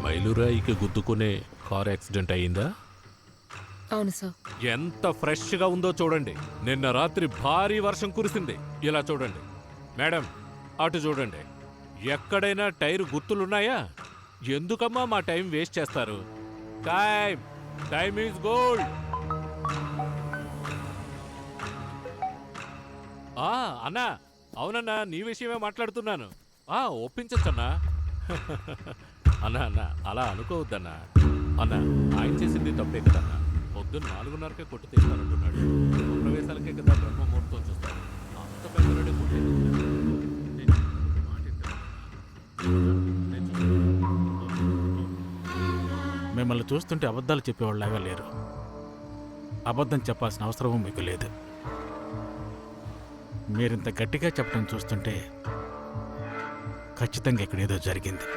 మైలురాయికి గుద్దుకునే కార్ యాక్సిడెంట్ అయ్యిందా? అవును సార్. ఎంత ఫ్రెష్గా ఉందో చూడండి. నిన్న రాత్రి భారీ వర్షం కురిసింది. ఇలా చూడండి మేడం, అటు చూడండి. ఎక్కడైనా టైర్ గుర్తులున్నాయా? ఎందుకమ్మా మా టైం వేస్ట్ చేస్తారు? Time is gold. అన్నా, అవునన్నా, నీ విషయమే మాట్లాడుతున్నాను. ఒప్పించచ్చన్నా. అన్నా అలా అనుకోవద్దన్నా. అన్నా, ఆయన చేసింది తప్పే కదన్నా. పొద్దున్న 4:30కే కొట్టు తీస్తానంటున్నాడు. ప్రవేశాలకే కదా బ్రహ్మముహూర్తం చూస్తాను. అంత పెద్దవాడే మిమ్మల్ని చూస్తుంటే అబద్ధాలు చెప్పేవాళ్ళలాగా లేరు. అబద్ధం చెప్పాల్సిన అవసరమూ మీకు లేదు. మీరింత గట్టిగా చెప్పడం చూస్తుంటే ఖచ్చితంగా ఇక్కడేదో జరిగింది.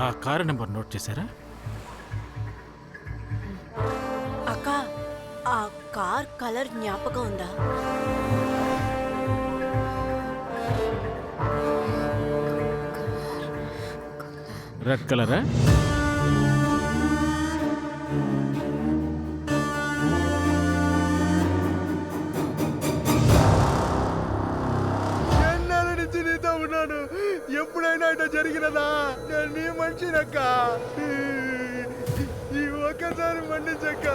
ఆ కారు నెంబర్ నోట్ చేశారా? అక్క, ఆ కార్ కలర్ జ్ఞాపకం ఉందా? రెడ్ కలరా? ఎప్పుడైనా ఇట్లా జరిగినదా? నేను నీ మనిషినక్క. ఈ ఒక్కసారి మన్నించక్క.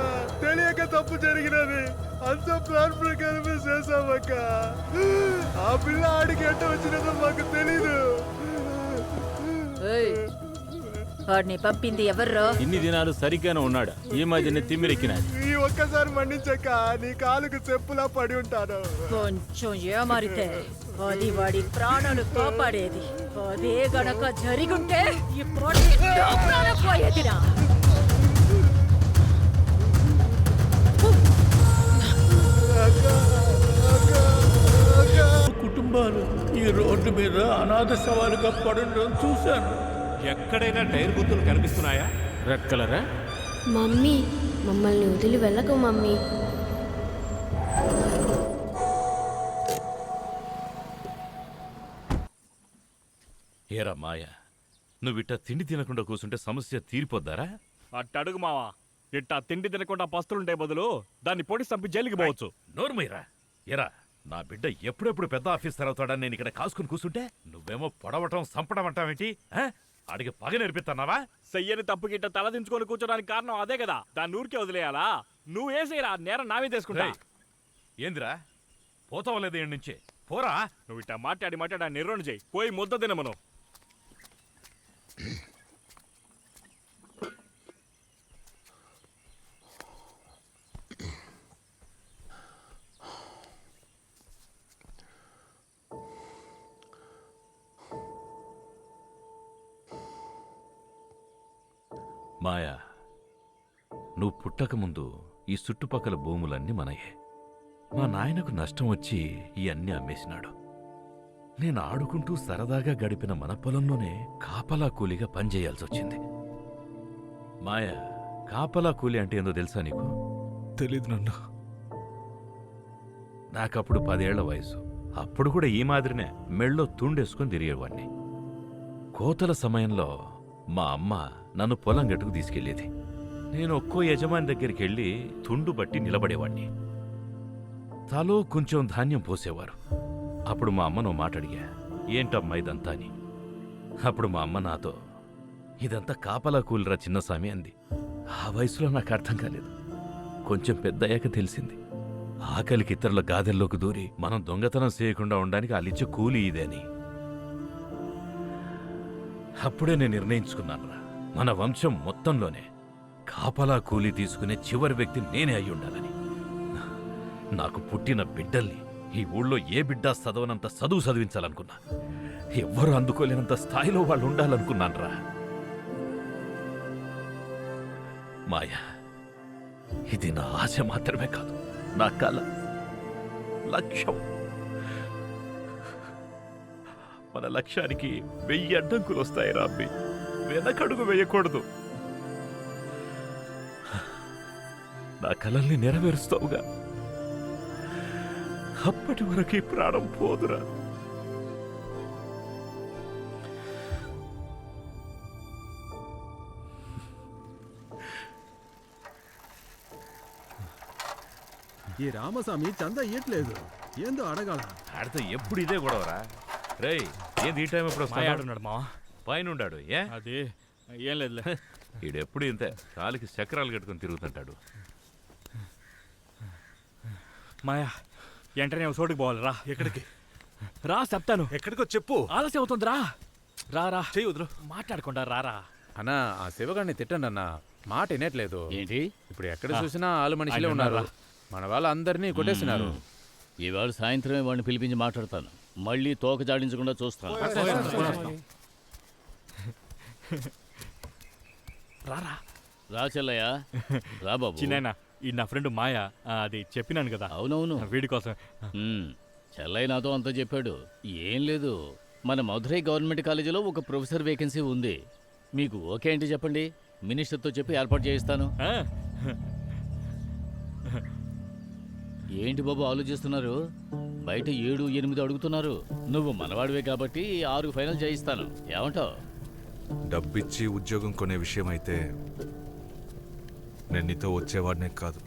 తెలియక తప్పు జరిగినది. అంత ప్లాన్ ప్రకారమే చేసామక్క. ఆ పిల్ల ఆడికి ఎట్ట వచ్చినదో మాకు తెలీదు. వాడిని పంపింది ఎవర్రో? ఇన్ని దినాలు సరిగ్గానే ఉన్నాడు, ఈ మధ్యనే తిమ్మిరెక్కినాడు. ఈ ఒక్కసారి మన్నించక్క. నీ కాలుకు చెప్పులా పడి ఉంటాను. కొంచెం ఏమరితే అది వాడి ప్రాణాలు కాపాడేది. అదే గనక జరిగుంటే ఇప్పుడు ప్రాణం పోయేదిరా. కుటుంబాలు ఈ రోడ్డు మీద అనాథ సవాలుగా పడడం చూశాను. ఎక్కడైనా టైర్ గుర్తులు కనిపిస్తున్నాయా? రెడ్ కలరా? మమ్మీ, మమ్మల్ని వదిలి వెళ్ళకు మమ్మీ. ఏరా మాయ, నువ్విట్ట తిండి తినకుండా కూర్చుంటే సమస్య తీరిపోద్దారా? అట్టడుగు మావా. ఇట్టా తిండి తినకుండా పస్తులుంటే బదులు దాన్ని పొడి చంపి జైలుకి పోవచ్చు. నోర్మయ్యరా ఎరా, నా బిడ్డ ఎప్పుడెప్పుడు పెద్ద ఆఫీసర్ అవుతాడని నేను ఇక్కడ కాసుకుని కూర్చుంటే నువ్వేమో పొడవటం సంపడం అంటావేంటి? అడిగి పగ నేర్పిస్తున్నావా? చెయ్యని తప్పు గిట్ట తల దించుకొని కూర్చోడానికి కారణం అదే కదా. దాన్ని ఊరికే వదిలేయాలా? నువ్వు వేసేయరా, నేరం నావే తీసుకుంటా. ఏందిరా పోతావు లేదు ఏడు నుంచి పోరా. నువ్వు ఇట్టా మాట్లాడి నిర్వహణ చేయి. పోయి ముద్ద తినమను. మాయా, నువ్వు పుట్టకముందు ఈ చుట్టుపక్కల భూములన్నీ మనయే. మా నాయనకు నష్టం వచ్చి ఇవన్నీ అమ్మేసినాడు. నేను ఆడుకుంటూ సరదాగా గడిపిన మన పొలంలోనే కాపలా కూలిగా పనిచేయాల్సి వచ్చింది. మాయా, కాపలా కూలి అంటే ఏందో తెలుసా నీకు? తెలీదు నాన్న. నాకప్పుడు 10 ఏళ్ల వయసు. అప్పుడు కూడా ఈ మాదిరినే మెళ్ళో తుండేసుకొని తిరిగేవాణ్ణి. కోతల సమయంలో మా అమ్మ నన్ను పొలం గట్టుకు తీసుకెళ్లేది. నేను ఒక్కో యజమాని దగ్గరికి వెళ్ళి తుండు బట్టి నిలబడేవాణ్ణి. తలో కొంచెం ధాన్యం పోసేవారు. అప్పుడు మా అమ్మను మాట అడిగా, ఏంటమ్మా ఇదంతా అని. అప్పుడు మా అమ్మ నాతో, ఇదంతా కాపలా కూలిరా చిన్నస్వామి అంది. ఆ వయసులో నాకు అర్థం కాలేదు. కొంచెం పెద్దయ్యాక తెలిసింది. ఆకలికి ఇతరుల గాదెల్లోకి దూరి మనం దొంగతనం చేయకుండా ఉండడానికి వాళ్ళిచ్చే కూలి ఇదే అని. అప్పుడే నేను నిర్ణయించుకున్నానురా, మన వంశం మొత్తంలోనే కాపలా కూలి తీసుకునే చివరి వ్యక్తి నేనే అయి ఉండాలని. నాకు పుట్టిన బిడ్డల్ని ఈ ఊళ్ళో ఏ బిడ్డ చదవనంత చదువు చదివించాలనుకున్నా. ఎవ్వరూ అందుకోలేనంత స్థాయిలో వాళ్ళు ఉండాలనుకున్నానురా. మాయా, ఇది నా ఆశ మాత్రమే కాదు, నా కల, లక్ష్యం. మన లక్ష్యానికి 1000 అడ్డంకులు వస్తాయి రాబ్బి. వెనకడుగు వేయకూడదు. నా కలల్ని నెరవేరుస్తావుగా. అప్పటి వరకు ప్రాణం పోదురా. ఈ రామస్వామి చందా ఇయ్యట్లేదు. ఏందో అడగాల. ఆడితే ఎప్పుడు ఇదే గొడవరా. రేయ్, ఏంది ఈ టైం ఎప్పుడు మాయాడున్నాడు మావా. పైన ఉండాడు. ఏ అది ఏం లేదులే. ఈడెప్పుడు ఇంతే, కాలికి చక్రాలు కట్టుకుని తిరుగుతుంటాడు. మాయా, వెంటనే చోటుకు పోవాలి. రా. ఎక్కడికి రా చెప్తాను. ఎక్కడికో చెప్పు. ఆలస్యం అవుతుంది. రా రా రా. చెయ్యి వదులు. మాట్లాడకుండా రారా. అన్నా, ఆ శివగాడిని తిట్టండి అన్న, మాట వినట్లేదు. ఏంటి ఇప్పుడు ఎక్కడ చూసినా ఆలు మనుషులే ఉన్నారు. మన వాళ్ళందరినీ కొట్టేసినారు. ఇవాళ సాయంత్రమే వాడిని పిలిపించి మాట్లాడతాను. మళ్ళీ తోక జాడించకుండా చూస్తాను. రారా. రా చెల్లయ్య, రా బాబు. చిన్న ఈ నా ఫ్రెండ్ మాయా, అది చెప్పినాను కదా. అవునవును, వీడి కోసం. చెల్లయ్య నాతో అంతా చెప్పాడు. ఏం లేదు, మన మధురై గవర్నమెంట్ కాలేజీలో ఒక ప్రొఫెసర్ వేకెన్సీ ఉంది. మీకు ఓకే ఏంటి చెప్పండి, మినిస్టర్తో చెప్పి ఏర్పాటు చేయిస్తాను. ఏంటి బాబు ఆలోచిస్తున్నారు? బయట 7, 8 అడుగుతున్నారు. నువ్వు మనవాడివే కాబట్టి 6 ఫైనల్ చేయిస్తాను. ఏమంటావు? డబ్బిచ్చి ఉద్యోగం కొనే విషయం అయితే నేను నీతో వచ్చేవాడినే కాదు.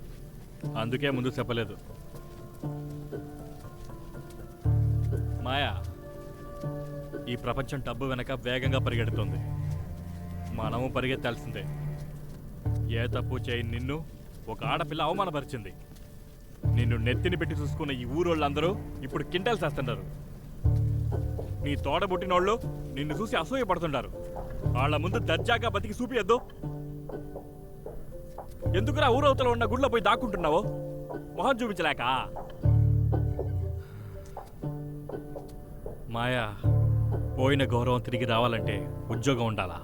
అందుకే ముందు చెప్పలేదు. మాయా, ఈ ప్రపంచం డబ్బు వెనక వేగంగా పరిగెడుతుంది. మనము పరిగెత్తాల్సిందే. ఏ తప్పు చేయని నిన్ను ఒక ఆడపిల్ల అవమానపరిచింది. నిన్ను నెత్తిని పెట్టి చూసుకున్న ఈ ఊరోళ్ళందరూ ఇప్పుడు కింటలు చేస్తున్నారు. నీ తోడబుట్టినోళ్ళు నిన్ను చూసి అసూయపడుతుంటారు. వాళ్ళ ముందు దర్జాగా బతికి చూపియద్దు. ఎందుకురా ఊరవతలో ఉన్న గుళ్ళో పోయి దాక్కుంటున్నావు? మొహం చూపించలేక. మాయా, పోయిన గౌరవం తిరిగి రావాలంటే ఉద్యోగం ఉండాలా.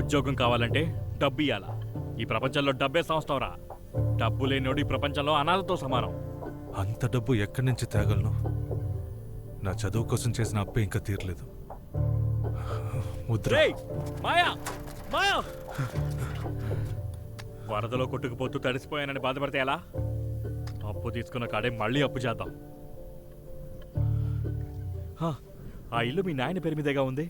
ఉద్యోగం కావాలంటే డబ్బు ఇయ్యాలా. ఈ ప్రపంచంలో డబ్బే సంవత్సరంరా. డబ్బు లేనోడు ఈ ప్రపంచంలో అనాథతో సమానం. అంత డబ్బు ఎక్కడి నుంచి తేగలను? నా చదువు కోసం చేసిన అప్పే ఇంకా తీరలేదు. మాయా, మాయా, వరదలో కొట్టుకుపోతూ తడిసిపోయానని బాధపడితే ఎలా? అప్పు తీసుకున్న కాడే మళ్ళీ అప్పు చేద్దాం. ఆ ఇల్లు మీ నాయన పేరు మీదేగా ఉంది.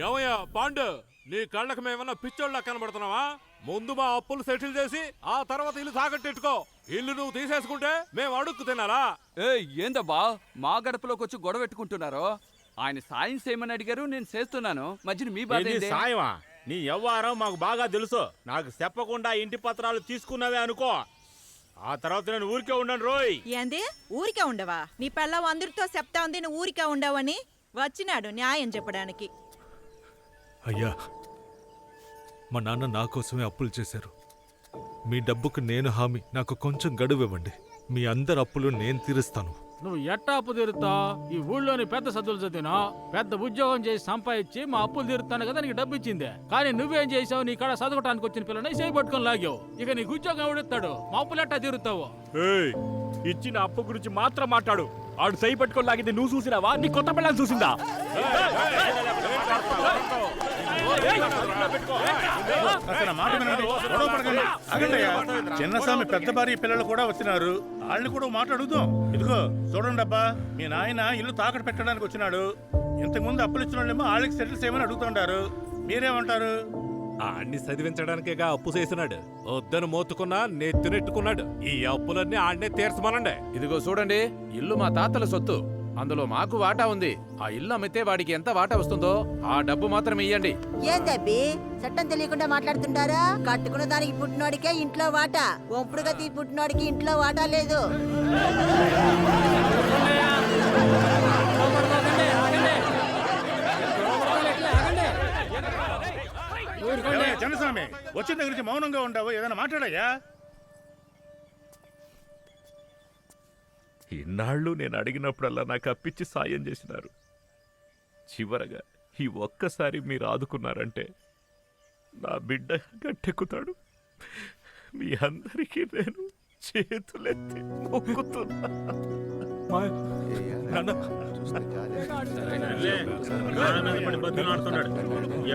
ఏమయ్యా పాండు, నీ కళ్ళకు మేమన్నా పిచ్చోళ్ళ కనబడుతున్నావా? ముందు మా అప్పులు సెటిల్ చేసి ఆ తర్వాత ఇల్లు తాకట్టెట్టుకో. ఇల్లు నువ్వు తీసేసుకుంటే మేము అడుక్కు తినాలా? ఏందబ్బా మా గడపలోకి వచ్చి గొడవ పెట్టుకుంటున్నారో? ఆయన సాయం చేయమని అడిగారు, నేను చేస్తున్నాను. మధ్యన మీ బాధ ఏంది? సాయమా? నీ వ్యవహారం మాకు బాగా తెలుసు. నాకు చెప్పకుండా ఇంటి పత్రాలు తీసుకున్నావే అనుకో, ఆ తర్వాత నేను ఊరికే ఉండను రోయ్. ఏంది ఊరికే ఉండవా? నీ పెళ్ళం అందరితో చెప్తా ఉంది నువ్వు ఊరికే ఉండవని. వచ్చినాడు న్యాయం చెప్పడానికి. అయ్యా, మా నాన్న నా కోసమే అప్పులు చేశారు. మీ డబ్బుకు నేను హామీ. నాకు కొంచెం గడువు ఇవ్వండి. మీ అందరి అప్పులు నేను తీరుస్తాను. నువ్వు ఎట్టా అప్పు తీరుతా? ఈ ఊళ్ళోని పెద్ద చదువులు చదివినా, పెద్ద ఉద్యోగం చేసి సంపాదించి మా అప్పులు తీరుతాను కదా నీకు డబ్బు ఇచ్చిందే. కానీ నువ్వేం చేసావు? నీ కాడ చదవటానికి వచ్చిన పిల్లని చేయి పట్టుకొని లాగావు. ఇక నీకు ఉద్యోగం ఎవడిస్తాడు? మా అప్పులు ఎట్టా తీరుతావు? ఇచ్చిన అప్పు గురించి మాత్రం మాట్లాడు. ఆడు సై పట్టుకొని లాగింది నువ్వు చూసినావా? నీ కొత్త పిల్లలు చూసిందా? చిన్నస్వామి పెద్ద భార్య పిల్లలు కూడా వచ్చినారు. వాళ్ళని కూడా మాట అడుగుదాం. ఇదిగో చూడండి అబ్బా, మీ నాయన ఇల్లు తాకట్టు పెట్టడానికి వచ్చినాడు. ఇంతకుముందు అప్పులు ఇచ్చిన వాళ్ళేమో వాళ్ళకి సెటిల్ చేయమని అడుగుతుంటారు. మీరేమంటారు? ఆడిని చదివించడానికేగా అప్పు చేసినాడు. వద్దని మోతుకున్నా నెత్తినెట్టుకున్నాడు. ఈ అప్పులన్నీ ఆడనే తీర్చమనండి. ఇదిగో చూడండి, ఇల్లు మా తాతల సొత్తు. అందులో మాకు వాటా ఉంది. ఆ ఇల్లు అమ్మితే వాడికి ఎంత వాటా వస్తుందో ఆ డబ్బు మాత్రం ఇయ్యండి. ఏందబ్బి చట్టం తెలియకుండా మాట్లాడుతుంటారా? కట్టుకున్న దానికి పుట్టినోడికే ఇంట్లో వాటా, ఒప్పుడుగా తీ పుట్టినోడికి ఇంట్లో వాటా లేదు. చిన్నస్వామి వచ్చిన దగ్గర నుంచి మౌనంగా ఉండవు. ఏదైనా మాట్లాడయ్యా. ఇన్నాళ్ళు నేను అడిగినప్పుడల్లా నాకు అప్పిచ్చి సాయం చేసినారు. చివరగా ఈ ఒక్కసారి మీరు ఆదుకున్నారంటే నా బిడ్డ గట్టెక్కుతాడు. మీ అందరికీ నేను చేతులెత్తి మొక్కుతున్నా.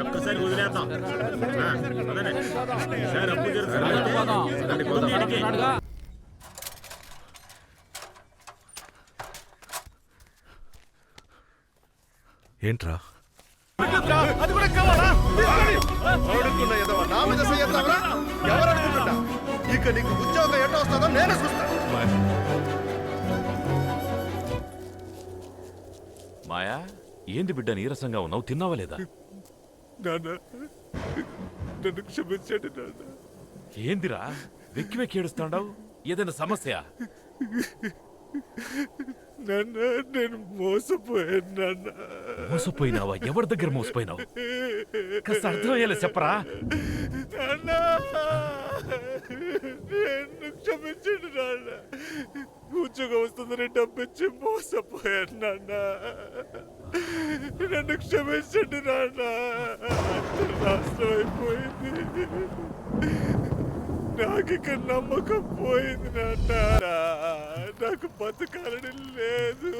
ఒక్కసారి వదిలేద్దాం. ఏంట్రా? అది కూడా కావాలా? అడుక్కున్న ఎదవ నా మీద సయ్యద్దావరా? ఎవరు అనుకుంటున్నా? ఇక నీకు ఉద్యోగం ఎట్లా వస్తుందో నేను చూస్తాను. మాయా, ఏంది బిడ్డ నీరసంగా ఉన్నావు? తిన్నావా లేదా? నన్ను క్షమించండి నాన్న. ఏందిరా వెక్కి వెక్కి ఏడుస్తాండావు? ఏదైనా సమస్య? నేను మోసపోయాను నాన్న. మోసపోయినావా? ఎవరి దగ్గర మోసపోయినావు? కాస్త అర్థమయ్యేలా చెప్పరా? నన్ను క్షమించండి నాన్న. ఉద్యోగం వస్తుందని డబ్బిచ్చి మోసపోయాను నాన్న. నన్ను క్షమించండి నాన్న. నాశనం అయిపోయింది. నాకు ఇక నమ్మకం పోయింది నాన్న. నాకు బతకాలని లేదు.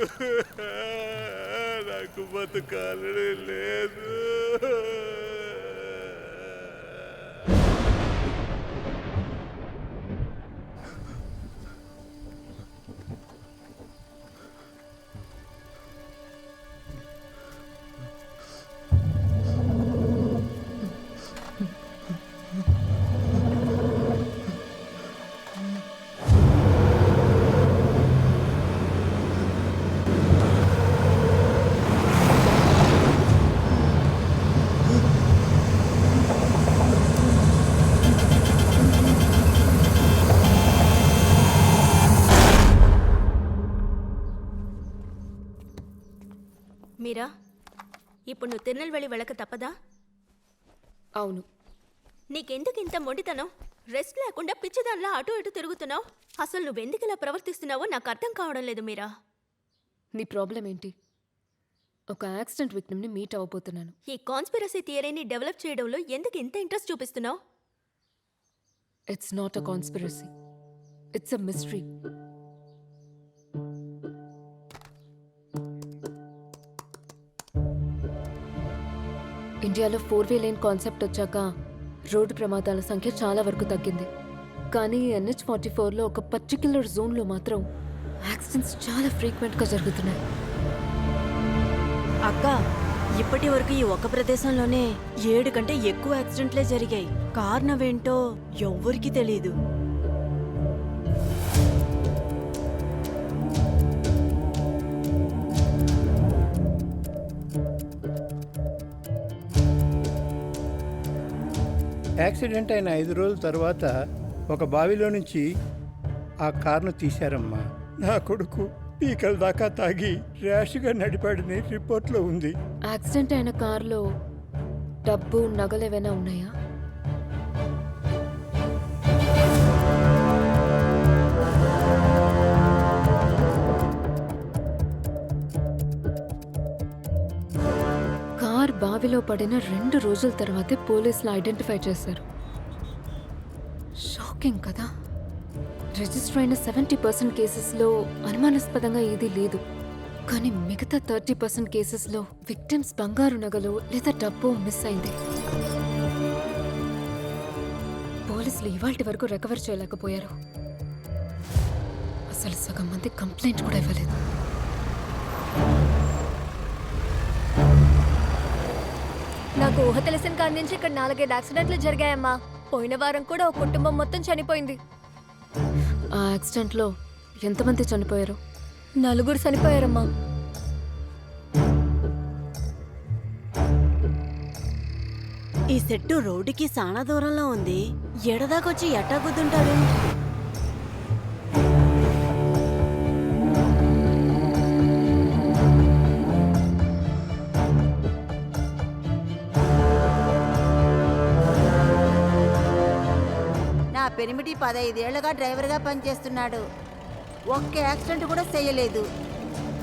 నాకు బతకాలని లేదు. మీరా, ఇప్పుడు నువ్వు తిరునెల్వేలి వెళ్ళక తప్పదా? అవును. నీకెందుకు ఇంత మొండితనం? రెస్ట్ లేకుండా పిచ్చిదానిలా అటు ఇటు తిరుగుతున్నావు. అసలు నువ్వెందుకు ఇలా ప్రవర్తిస్తున్నావో నాకు అర్థం కావడం లేదు మీరా. నీ ప్రాబ్లం ఏంటి? ఒక యాక్సిడెంట్ విక్టిమ్ని మీట్ అవ్వబోతున్నాను. ఈ కాన్స్పిరసీ థియరీని డెవలప్ చేయడంలో ఎందుకు ఇంత ఇంట్రెస్ట్ చూపిస్తున్నావు? It's not a conspiracy, it's a mystery. ఇండియాలో 4-way లేన్ కాన్సెప్ట్ వచ్చాక రోడ్డు ప్రమాదాల సంఖ్య చాలా వరకు తగ్గింది. కానీ NH44లో ఒక పర్టిక్యులర్ జోన్లో మాత్రం యాక్సిడెంట్స్ చాలా ఫ్రీక్వెంట్గా జరుగుతున్నాయి. అక్క ఇప్పటి వరకు ఈ ఒక్క ప్రదేశంలోనే 7 కంటే ఎక్కువ యాక్సిడెంట్లే జరిగాయి. కారణం ఏంటో ఎవ్వరికీ తెలీదు. యాక్సిడెంట్ అయిన 5 రోజుల తర్వాత ఒక బావిలో నుంచి ఆ కార్ను తీశారమ్మా. నా కొడుకు పీకల దాకా తాగి ర్యాష్గా నడిపాడని రిపోర్ట్లో ఉంది. యాక్సిడెంట్ అయిన కారులో డబ్బు నగలు ఏమైనా ఉన్నాయా? కార్ బావిలో పడిన 2 రోజుల తర్వాతే పోలీసులు ఐడెంటిఫై చేశారు. షాకింగ్ కదా. రిజిస్టర్ అయిన 70% కేసెస్లో అనుమానాస్పదంగా ఏదీ లేదు. కానీ మిగతా 30% కేసెస్లో విక్టిమ్స్ బంగారు నగలు లేదా డబ్బు మిస్ అయింది. పోలీసులు ఇవాల్టి వరకు రికవర్ చేయలేకపోయారు. అసలు సగం మంది కంప్లైంట్ కూడా ఇవ్వలేదు. నాకు ఊహ తెలిసిన కాడి నుంచి ఇక్కడ 4-5 యాక్సిడెంట్లు జరిగాయమ్మా. పోయిన వారం కూడా ఒక కుటుంబం మొత్తం చనిపోయింది. ఆ యాక్సిడెంట్లో ఎంతమంది చనిపోయారు? 4 చనిపోయారమ్మా. ఈ సెట్టు రోడ్డుకి చాలా దూరంలో ఉంది. ఎడదాకొచ్చి ఎట్టా గుద్దుంటారు? నా పెనిమిటి 15 ఏళ్లుగా డ్రైవర్గా పనిచేస్తున్నాడు. ఒక్క యాక్సిడెంట్ కూడా చేయలేదు.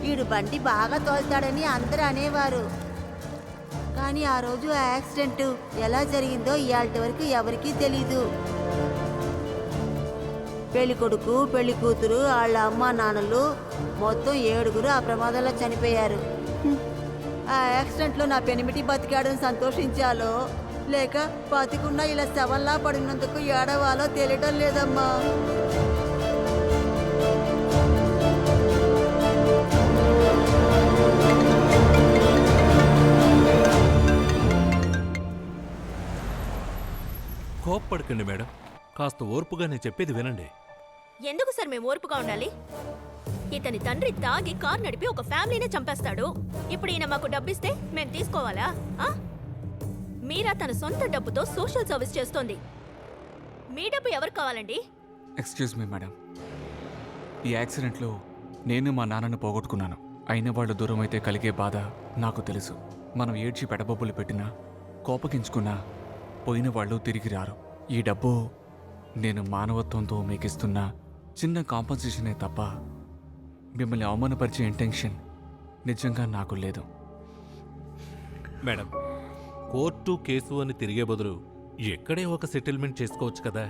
వీడు బండి బాగా తోలుతాడని అందరూ అనేవారు. కానీ ఆ రోజు ఆ యాక్సిడెంట్ ఎలా జరిగిందో ఇవాల్టి వరకు ఎవరికీ తెలీదు. పెళ్లి కొడుకు, పెళ్లి కూతురు, వాళ్ళ అమ్మ నాన్నలు మొత్తం 7 ఆ ప్రమాదంలో చనిపోయారు. ఆ యాక్సిడెంట్లో నా పెనిమిటి బతికాడని సంతోషించాలో లేక బతికున్నా ఇలా శవల్లా పడినందుకు ఏడవాలో తెలియటం లేదమ్మా. కోప్పడకండి మేడం, కాస్త ఓర్పుగా నేను చెప్పేది వినండి. ఎందుకు సార్ మేము ఓర్పుగా ఉండాలి? ఇతని తండ్రి తాగి కార్ నడిపి ఒక ఫ్యామిలీనే చంపేస్తాడు. ఇప్పుడు ఈయన మాకు డబ్బిస్తే మేము తీసుకోవాలా? మీరా తన సొంత డబ్బుతో సోషల్ సర్వీస్ చేస్తోంది. మీ డబ్బు ఎవరు కావాలండి? ఎక్స్క్యూజ్ మీ మేడం, ఈ యాక్సిడెంట్లో నేను మా నాన్నను పోగొట్టుకున్నాను. అయిన వాళ్ళు దూరం అయితే కలిగే బాధ నాకు తెలుసు. మనం ఏడ్చి పెడబొబ్బులు పెట్టినా, కోపగించుకున్నా పోయిన వాళ్ళు తిరిగి రారు. ఈ డబ్బు నేను మానవత్వంతో మీకిస్తున్న చిన్న కాంపన్సేషనే తప్ప మిమ్మల్ని అవమానపరిచే ఇంటెన్షన్ నిజంగా నాకు లేదు. మేడం, కోర్టు కేసు అని తిరిగే బదులు ఎక్కడే ఒక సెటిల్మెంట్ చేసుకోవచ్చు కదా.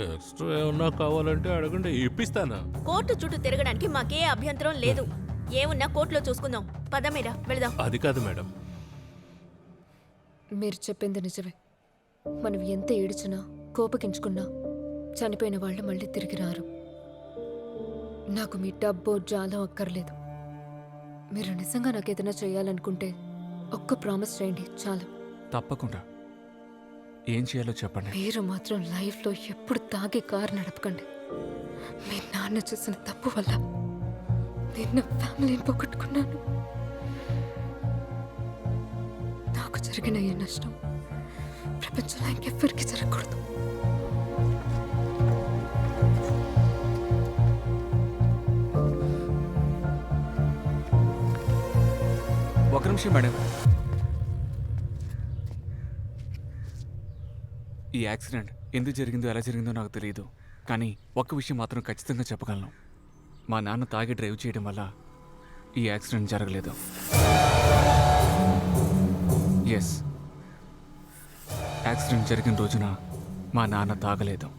ఎక్స్ట్రా ఏమన్నా కావాలంటే అడగండి, ఇప్పిస్తాను. కోర్టు చుట్టూ తిరగడానికి మాకే అభ్యంతరం లేదు. ఏమున్నా కోర్టులో చూసుకుందాం. పద మీరా వెళదాం. అది కాదు మేడం. మీరు చెప్పింది నిజమే. మనం ఎంత ఏడ్చినా, కోపగించుకున్నా చనిపోయిన వాళ్ళు మళ్ళీ తిరిగి రారు. నాకు మీ డబ్బో జాలో అక్కర్లేదు. మీరు నిజంగా నాకేదైనా చేయాలనుకుంటే ఒక్క ప్రామిస్ చేయండి చాలు. తప్పకుండా. ఏం చేయాలో చెప్పండి. మీరు మాత్రం లైఫ్లో ఎప్పుడు తాగి కారు నడపకండి. మీ నాన్న చేసిన తప్పు వల్ల నేను నా ఫ్యామిలీని పోగొట్టుకున్నాను. నాకు జరిగిన ఈ నష్టం ప్రపంచంలో ఇంకెవ్వరికి జరగకూడదు. ఒక నిమిషం మేడం. ఈ యాక్సిడెంట్ ఎందుకు జరిగిందో ఎలా జరిగిందో నాకు తెలియదు. కానీ ఒక్క విషయం మాత్రం ఖచ్చితంగా చెప్పగలను. మా నాన్న తాగి డ్రైవ్ చేయడం వల్ల ఈ యాక్సిడెంట్ జరగలేదు. ఎస్, యాక్సిడెంట్ జరిగిన రోజున మా నాన్న తాగలేదు.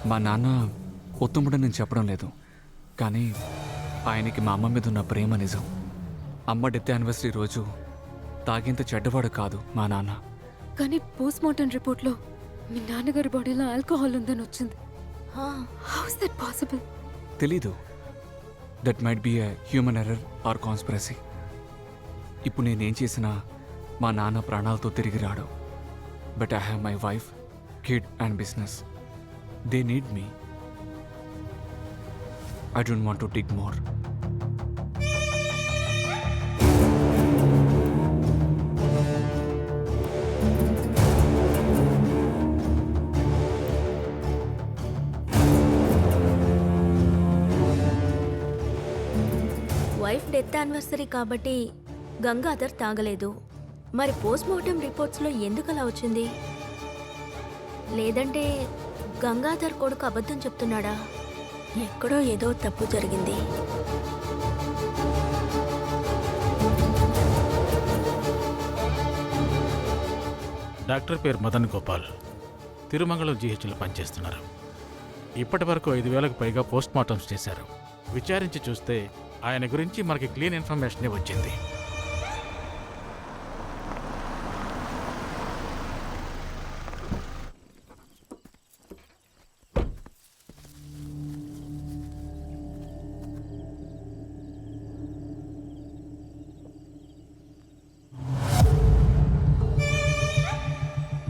మా నాన్న ఉత్తముడని నేను చెప్పడం లేదు, కానీ ఆయనకి మా అమ్మ మీద ఉన్న ప్రేమ నిజం. అమ్మ డెత్ యానివర్సరీ రోజు తాగేంత చెడ్డవాడు కాదు మా నాన్న. కానీ పోస్ట్మార్టం రిపోర్ట్లో మీ నాన్నగారి బాడీలో ఆల్కహాల్ ఉందని వచ్చింది. How is that possible? తెలీదు. That might be a human error or conspiracy. ఇప్పుడు నేనేం చేసినా మా నాన్న ప్రాణాలతో తిరిగి రాడు. But I have my wife, kid and business. They need me. I don't want to dig more. Wife death anniversary కాబట్టి గంగాధర్ తాగలేదు. మరి పోస్ట్ మార్టం రిపోర్ట్స్లో ఎందుకు అలా వచ్చింది? లేదంటే గంగాధర్ కొడుకు అబద్ధం చెప్తున్నాడా? ఎక్కడో ఏదో తప్పు జరిగింది. డాక్టర్ పేరు మదన్ గోపాల్, తిరుమంగళం జీహెచ్లో పనిచేస్తున్నారు. ఇప్పటి వరకు 5,000కు పైగా పోస్ట్ మార్టమ్స్ చేశారు. విచారించి చూస్తే ఆయన గురించి మనకి క్లీన్ ఇన్ఫర్మేషనే వచ్చింది.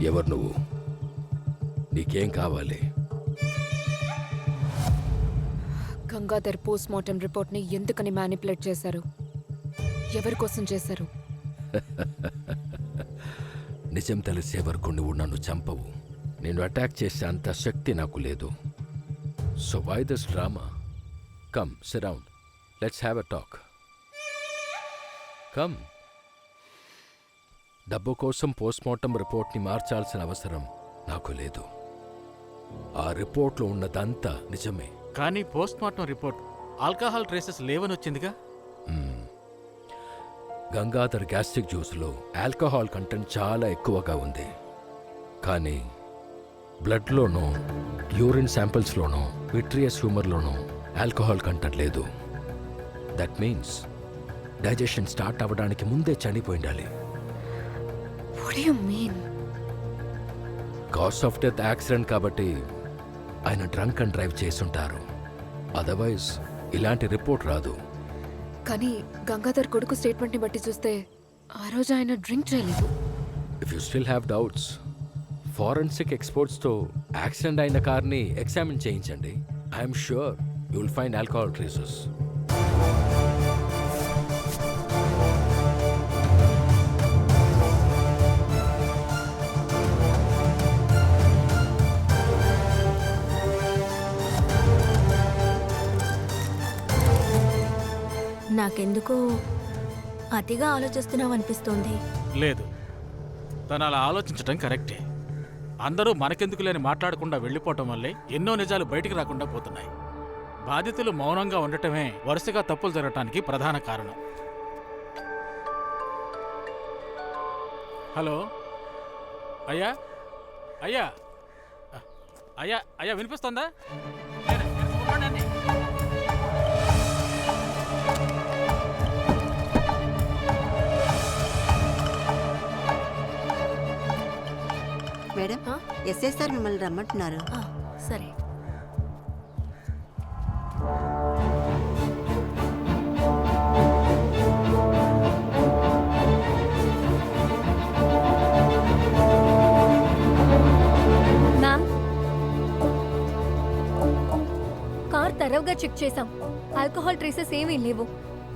ఎవరు నువ్వు? నీకేం కావాలి? గంగాధర్ పోస్ట్ మార్టం రిపోర్ట్ని ఎందుకని మ్యానిపులేట్ చేశారు? ఎవరి కోసం చేశారు? నిజం తెలిసే వరకు నువ్వు నన్ను చంపవు. నేను అటాక్ చేసే అంత శక్తి నాకు లేదు. So why this drama? Come sit down, let's have a talk. Come. డబ్బు కోసం పోస్ట్ మార్టం రిపోర్ట్ని మార్చాల్సిన అవసరం నాకు లేదు. ఆ రిపోర్ట్లో ఉన్నదంతా నిజమే. కానీ post mortem report alcohol traces లేవని వచ్చిందిగా. గంగాధర్ గ్యాస్ట్రిక్ జ్యూస్లో ఆల్కహాల్ కంటెంట్ చాలా ఎక్కువగా ఉంది. కానీ బ్లడ్లోనూ యూరిన్ శాంపిల్స్లోనూ విట్రియస్ హ్యూమర్లోనూ ఆల్కహాల్ కంటెంట్ లేదు. దట్ మీన్స్ డైజెషన్ స్టార్ట్ అవ్వడానికి ముందే చనిపోయి ఉండాలి. What do you mean? Cause of death accident కాబట్టి ఆయన డ్రంక్ అండ్ డ్రైవ్ చేసుంటారు. అదర్వైజ్ ఇలాంటి రిపోర్ట్ రాదు. కానీ గంగాధర్ కొడుకు స్టేట్మెంట్ని బట్టి చూస్తే ఆ రోజు ఆయన డ్రింక్ చేయలేదు. If you still have doubts, forensic ఎక్స్పర్ట్స్తో యాక్సిడెంట్ అయిన కార్ని ఎగ్జామిన్ చేయించండి. I'm sure you will find alcohol traces. నాకెందుకో అతిగా ఆలోచిస్తున్నావు అనిపిస్తోంది. లేదు, తను అలా ఆలోచించటం కరెక్టే. అందరూ మనకెందుకు లేని మాట్లాడకుండా వెళ్ళిపోవటం వల్లే ఎన్నో నిజాలు బయటికి రాకుండా పోతున్నాయి. బాధితులు మౌనంగా ఉండటమే వరుసగా తప్పులు జరగటానికి ప్రధాన కారణం. హలో అయ్యా, అయ్యా, అయ్యా, అయ్యా వినిపిస్తోందా? మేడం, ఎస్ఐ సార్ మిమ్మల్ని రమ్మంటున్నారు. సరే. మ్యామ్, కార్ తరవుగా చెక్ చేశాం. ఆల్కహాల్ ట్రేసెస్ ఏమీ లేవు.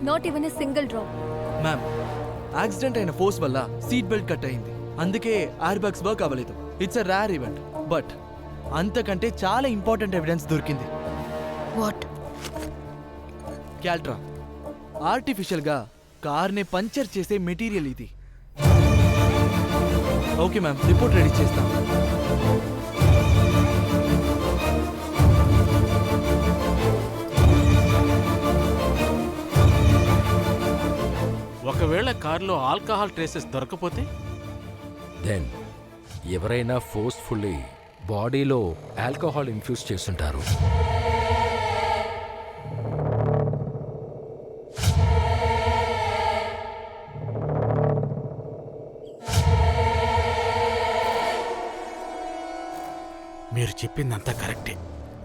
Not even a single drop. Ma'am, accident అయిన ఫోర్స్ వల్ల సీట్ బెల్ట్ కట్ అయింది. అందుకే ఎయిర్ బ్యాగ్స్ వర్క్ అవ్వలేదు. It's a rare event. But అంతకంటే చాలా ఇంపార్టెంట్ ఎవిడెన్స్ దొరికింది. వాట్? క్యాల్ట్రా ఆర్టిఫిషియల్గా కార్ని పంచర్ చేసే మెటీరియల్ ఇది. ఓకే మ్యామ్, రిపోర్ట్ రెడీ చేస్తాం. ఒకవేళ కారులో ఆల్కహాల్ ట్రేసెస్ దొరకపోతే దెన్ ఎవరైనా ఫోర్స్ఫుల్లీ బాడీలో ఆల్కహాల్ ఇన్ఫ్యూజ్ చేస్తుంటారు. మీరు చెప్పిందంతా కరెక్టే.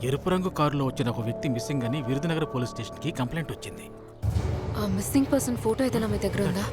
ఎరుపు రంగు కారులో వచ్చిన ఒక వ్యక్తి మిస్సింగ్ అని విరుదునగర్ పోలీస్ స్టేషన్కి కంప్లైంట్ వచ్చింది. ఆ మిస్సింగ్ పర్సన్ ఫోటో ఏదైనా మీ దగ్గర ఉందా?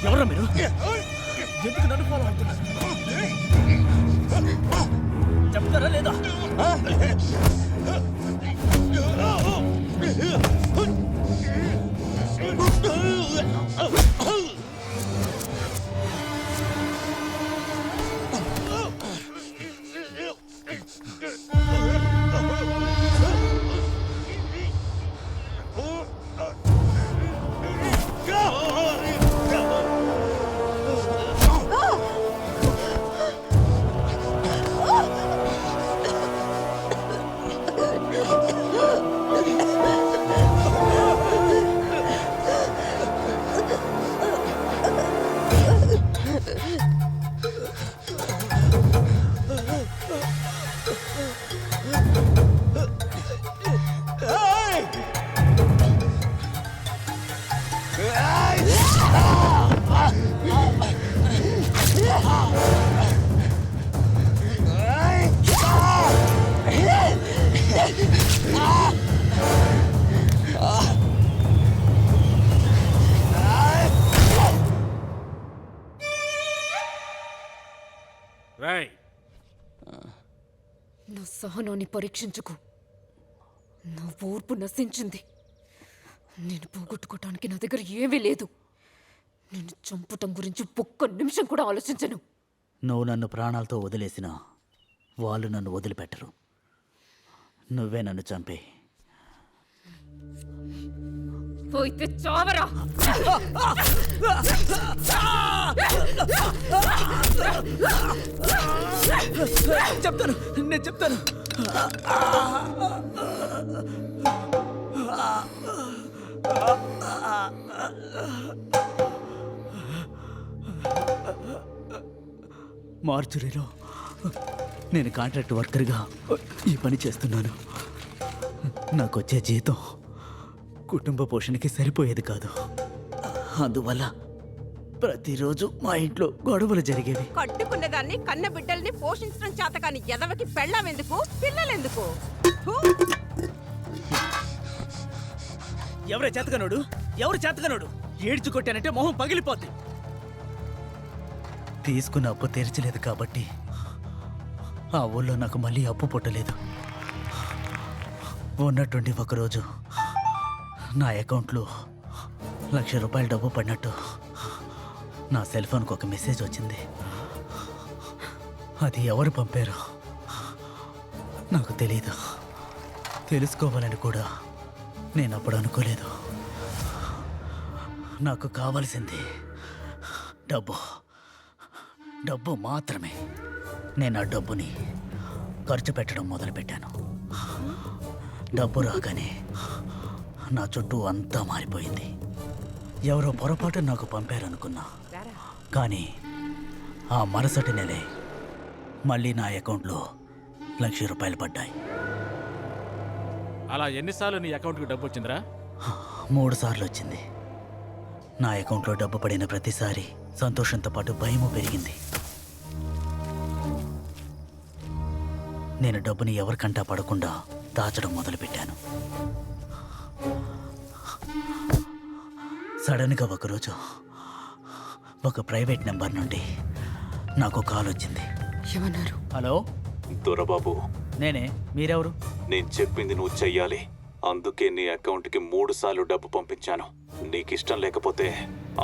ఎవరా మీరు? ఎందుకు నన్ను ఫాలో అవుతున్నారు? చెప్తారా లేదా? నా సహనాన్ని పరీక్షించుకు. నా ఓర్పు నశించింది. నేను పోగొట్టుకోవటానికి నా దగ్గర ఏమీ లేదు. నేను చంపటం గురించి ఒక్క నిమిషం కూడా ఆలోచించను. నువ్వు నన్ను ప్రాణాలతో వదిలేసినా వాళ్ళు నన్ను వదిలిపెట్టరు. నువ్వే నన్ను చంపే. పోయితే చావరా. చెప్తాను, నేను చెప్తాను. మార్చురీలో నేను కాంట్రాక్ట్ వర్కర్గా ఈ పని చేస్తున్నాను. నాకు వచ్చే జీతం కుటుంబ పోషణకి సరిపోయేది కాదు. అందువల్ల ప్రతిరోజు మా ఇంట్లో గొడవలు జరిగేవి. కట్టుకున్న దాన్ని కన్న బిడ్డల్ని పోషించడం చేత కాని ఎదవకి పెళ్ళామెందుకు, పిల్లలెందుకు? ఎవరే చేతకనోడు? ఎవరు చేతకనోడు? ఏడ్చి కొట్టానంటే మొహం పగిలిపోద్ది. తీసుకున్న అప్పు తీర్చలేదు కాబట్టి ఆ ఊళ్ళో నాకు మళ్ళీ అప్పు పుట్టలేదు. ఉన్నట్టుండి ఒకరోజు నా అకౌంట్లో ₹1,00,000 డబ్బు పడినట్టు నా సెల్ ఫోన్కి ఒక మెసేజ్ వచ్చింది. అది ఎవరు పంపారో నాకు తెలీదు. తెలుసుకోవాలని కూడా నేను అప్పుడు అనుకోలేదు. నాకు కావాల్సింది డబ్బు, డబ్బు మాత్రమే. నేను ఆ డబ్బుని ఖర్చు పెట్టడం మొదలుపెట్టాను. డబ్బు రాగానే నా చుట్టూ అంతా మారిపోయింది. ఎవరో పొరపాటు నాకు పంపారనుకున్నా, కానీ ఆ మరుసటి నెలే మళ్ళీ నా అకౌంట్లో ₹1,00,000 పడ్డాయి. అలా ఎన్నిసార్లు నీ అకౌంట్కి డబ్బు వచ్చిందిరా? 3 సార్లు వచ్చింది. నా అకౌంట్లో డబ్బు పడిన ప్రతిసారి సంతోషంతో పాటు భయము పెరిగింది. నేను డబ్బుని ఎవరికంటా పడకుండా దాచడం మొదలుపెట్టాను. సడన్గా ఒకరోజు ఒక ప్రైవేట్ నెంబర్ నుండి నాకు కాల్ వచ్చింది. ఏమన్నారు? హలో దొరబాబు, నేనే. మీరెవరు? నేను చెప్పింది నువ్వు చెయ్యాలి. అందుకే నీ అకౌంట్కి 3 సార్లు డబ్బు పంపించాను. నీకిష్టం లేకపోతే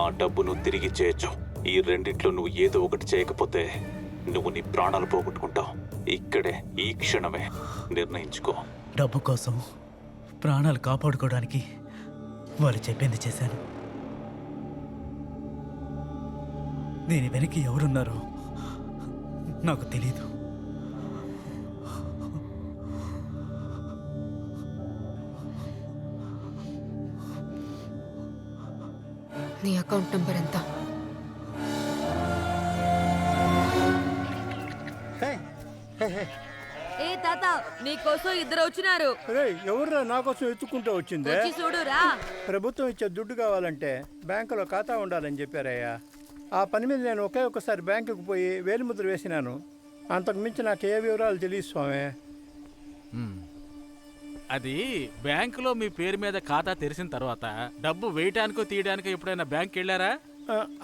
ఆ డబ్బు నువ్వు తిరిగి చేయొచ్చు. ఈ రెండిట్లో నువ్వు ఏదో ఒకటి చేయకపోతే నువ్వు నీ ప్రాణాలు పోగొట్టుకుంటావు. ఇక్కడే ఈ క్షణమే నిర్ణయించుకో. డబ్బు కోసం ప్రాణాలు కాపాడుకోవడానికి వాళ్ళు చెప్పింది చేశాను. దీని వెనక ఎవరున్నారో నాకు తెలీదు. నీ అకౌంట్ నంబర్ ఎంత? ఏ తాత, నీకోసం 2 వచ్చినారు. ఎవర్రా నా కోసం ఎత్తుకుంటూ వచ్చిందే? వచ్చి చూడురా. ప్రభుత్వం ఇచ్చే దుడ్డు కావాలంటే బ్యాంకులో ఖాతా ఉండాలని చెప్పారయ్యా. ఆ పని మీద నేను ఒకసారి బ్యాంకుకు పోయి వేలిముద్ర వేసినాను. అంతకు మించి నాకు ఏ వివరాలు తెలియదు స్వామి. అది బ్యాంకులో మీ పేరు మీద ఖాతా తెరిచిన తర్వాత డబ్బు వేయటానికో తీయడానికో ఎప్పుడైనా బ్యాంక్ వెళ్ళారా?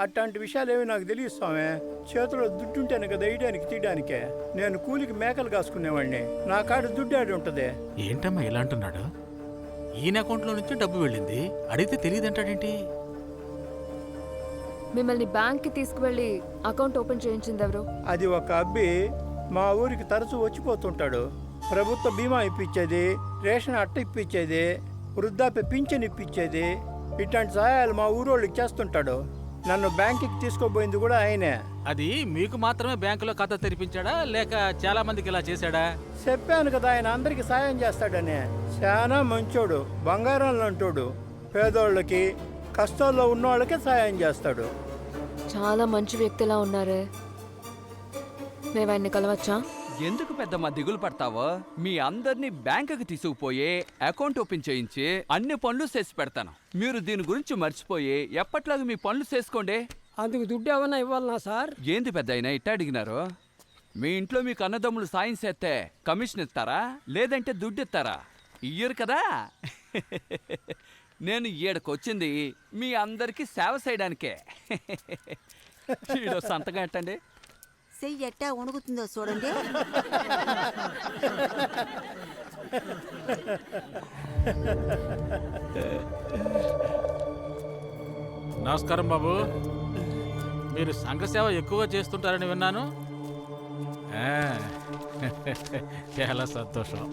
అట్లాంటి విషయాలు ఏవి నాకు తెలియదు స్వామి. చేతిలో దుడ్డు ఉంటేనే కదా వేయడానికి తీయడానికే. నేను కూలికి మేకలు కాసుకునేవాడిని. నా కాడ దుడ్డు ఆడి ఉంటుంది. ఏంటమ్మా ఇలా అంటున్నాడు? ఈయన అకౌంట్లో నుంచి డబ్బు వెళ్ళింది, అడిగితే తెలియదంటాడేంటి? మిమ్మల్ని బ్యాంక్కి తీసుకువెళ్ళి అకౌంట్ ఓపెన్ చేయించింది ఎవరు? అది ఒక అబ్బి మా ఊరికి తరచూ వచ్చిపోతుంటాడు. ప్రభుత్వ బీమా ఇప్పించేది, రేషన్ అట్ట ఇప్పించేది, వృద్ధాప్య పింఛన్ ఇప్పించేది, ఇట్లాంటి సహాయాలు మా ఊరోళ్ళకి చేస్తుంటాడు. నన్ను బ్యాంకుకి తీసుకోబోయింది కూడా ఆయనే. అది మీకు మాత్రమే బ్యాంకులో ఖాతా తెరిపించాడా లేక చాలా మందికి ఇలా చేశాడా? చెప్పాను కదా ఆయన అందరికి సాయం చేస్తాడని. చాలా మంచోడు, బంగారం లాంటోడు. పేదోళ్ళకి, కష్టాల్లో ఉన్నోళ్ళకే సాయం చేస్తాడు. చాలా మంచి వ్యక్తిలా ఉన్నారే. మేము ఆయన్ని కలవచ్చా? ఎందుకు పెద్దమ్మ దిగులు పడతావో? మీ అందరినీ బ్యాంకుకి తీసుకుపోయి అకౌంట్ ఓపెన్ చేయించి అన్ని పనులు చేసి పెడతాను. మీరు దీని గురించి మర్చిపోయి ఎప్పట్లాగా మీ పనులు చేసుకోండి. అందుకు దుడ్డు ఏమన్నా ఇవ్వాలనా సార్? ఏంది పెద్ద అయినా ఇట్ట అడిగినారు? మీ ఇంట్లో మీకు అన్నదమ్ములు సాయం చేస్తే కమిషన్ ఇస్తారా లేదంటే దుడ్డు ఇస్తారా? ఇయ్యరు కదా. నేను ఈడకొచ్చింది మీ అందరికీ సేవ చేయడానికే. ఈడో సంతకం ఎట్టండి. చెయ్యి ఎట్టా వణుకుతుందో చూడండి. నమస్కారం బాబు. మీరు సంఘ సేవ ఎక్కువగా చేస్తుంటారని విన్నాను. చాలా సంతోషం.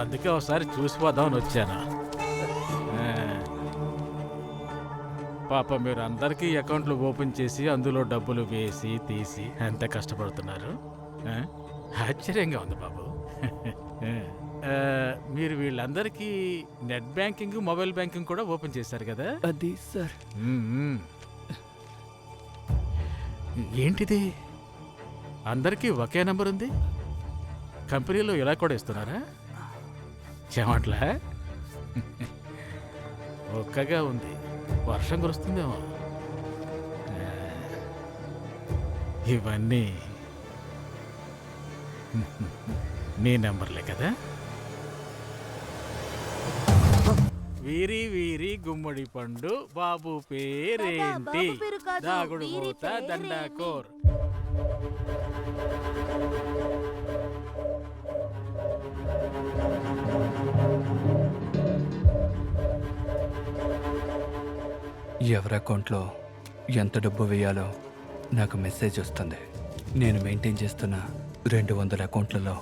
అందుకే ఒకసారి చూసిపోదామని వచ్చాను. పాప మీరు అందరికీ అకౌంట్లు ఓపెన్ చేసి అందులో డబ్బులు వేసి తీసి ఎంత కష్టపడుతున్నారు. ఆశ్చర్యంగా ఉంది బాబు. మీరు వీళ్ళందరికీ నెట్ బ్యాంకింగ్, మొబైల్ బ్యాంకింగ్ కూడా ఓపెన్ చేశారు కదా? అది సార్. ఏంటిది? అందరికీ ఒకే నెంబర్ ఉంది. కంపెనీలో ఇలా కూడా ఇస్తున్నారా? చెమట్లా ఒక్కగా ఉంది. వర్షం కురుస్తుందేమో. ఇవన్నీ నీ నెంబర్లే కదా? వీరి వీరి గుమ్మడి పండు బాబు పేరేంటి? దాగుడు మూత దండాకోర్. ఎవరి అకౌంట్లో ఎంత డబ్బు వేయాలో నాకు మెసేజ్ వస్తుంది. నేను మెయింటైన్ చేస్తున్న 200 అకౌంట్లలో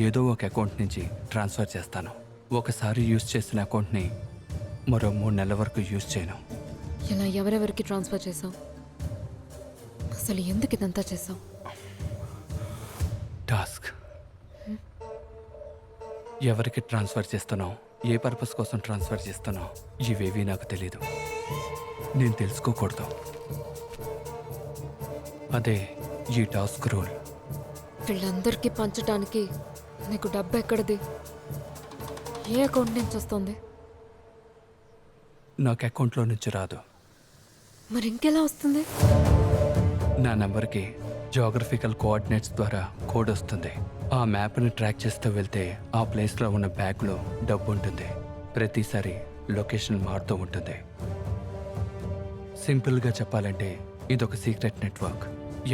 ఏదో ఒక అకౌంట్ నుంచి ట్రాన్స్ఫర్ చేస్తాను. ఒకసారి యూజ్ చేసిన అకౌంట్ని మరో 3 నెలల వరకు యూజ్ చేయను. ఇలా ఎవరెవరికి ట్రాన్స్ఫర్ చేసావు? అసలు ఎందుకు ఇదంతా చేసావు? టాస్క్. ఎవరికి ట్రాన్స్ఫర్ చేస్తున్నావు, ఏ పర్పస్ కోసం ట్రాన్స్ఫర్ చేస్తున్నావు, ఇవేవి నాకు తెలీదు. నేను తెలుసుకోకూడదు. అదే ఈ టాస్క్ రూల్. వీళ్ళందరికీ పంచడానికి నీకు డబ్బు ఎక్కడిది? ఏ అకౌంట్ నుంచి వస్తుంది? నాకు అకౌంట్లో నుంచి రాదు. మరి ఇంకెలా వస్తుంది? నా నెంబర్కి జాగ్రఫికల్ కోఆర్డినేట్స్ ద్వారా కోడ్ వస్తుంది. ఆ మ్యాప్ని ట్రాక్ చేస్తూ వెళ్తే ఆ ప్లేస్లో ఉన్న బ్యాగ్లో డబ్బు ఉంటుంది. ప్రతిసారి లొకేషన్ మారుతూ ఉంటుంది. సింపుల్గా చెప్పాలంటే ఇదొక సీక్రెట్ నెట్వర్క్.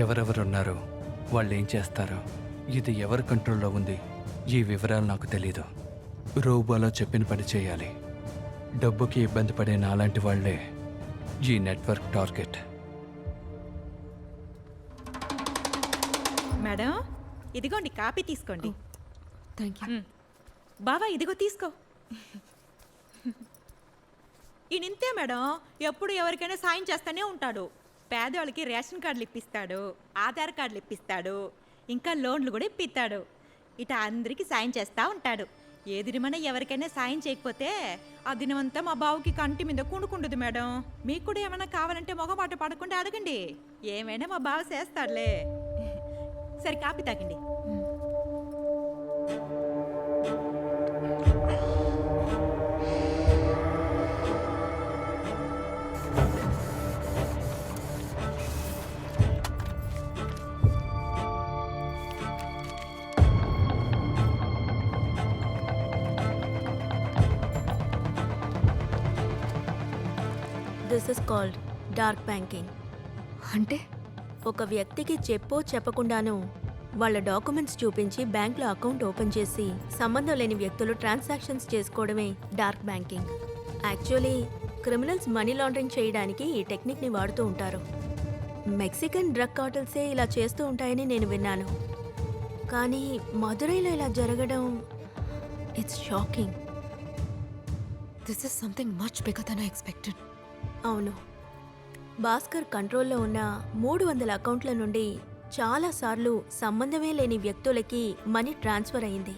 ఎవరెవరు ఉన్నారో, వాళ్ళు ఏం చేస్తారో, ఇది ఎవరి కంట్రోల్లో ఉంది, ఈ వివరాలు నాకు తెలీదు. రోబోలో చెప్పిన పని చేయాలి. డబ్బుకి ఇబ్బంది పడే నాలాంటి వాళ్లే ఈ నెట్వర్క్ టార్గెట్. మేడం ఇదిగోండి కాపీ తీసుకోండి. Thank you. బావా ఇదిగో తీసుకో. ఈయనింతే మేడం, ఎప్పుడు ఎవరికైనా సాయం చేస్తూనే ఉంటాడు. పేదవాళ్ళకి రేషన్ కార్డులు ఇప్పిస్తాడు, ఆధార్ కార్డులు ఇప్పిస్తాడు, ఇంకా లోన్లు కూడా ఇప్పిస్తాడు. ఇట అందరికీ సాయం చేస్తూ ఉంటాడు. ఏ దినమైనా ఎవరికైనా సాయం చేయకపోతే ఆ దినమంతా మా బావుకి కంటి మీద కుండుకుంటుంది మేడం. మీకు కూడా ఏమైనా కావాలంటే మొగమాట పడకుండా అడగండి, ఏమైనా మా బావ చేస్తాడులే. సరే కాపీ తాగండి. This is called dark banking. అంటే ఒక వ్యక్తికి చెప్పకుండాను వాళ్ళ డాక్యుమెంట్స్ చూపించి బ్యాంక్లో అకౌంట్ ఓపెన్ చేసి సంబంధం లేని వ్యక్తులు ట్రాన్సాక్షన్స్ చేసుకోవడమే dark banking. Actually criminals money laundering చేయడానికి ఈ టెక్నిక్ని వాడుతూ ఉంటారు. మెక్సికన్ డ్రగ్ కార్టల్సే ఇలా చేస్తూ ఉంటాయని నేను విన్నాను. కానీ మదురైలో ఇలా జరగడం it's shocking. This is something much bigger than I expected. అవును, భాస్కర్ కంట్రోల్లో ఉన్న 300 అకౌంట్ల నుండి చాలాసార్లు సంబంధమే లేని వ్యక్తులకి మనీ ట్రాన్స్ఫర్ అయింది.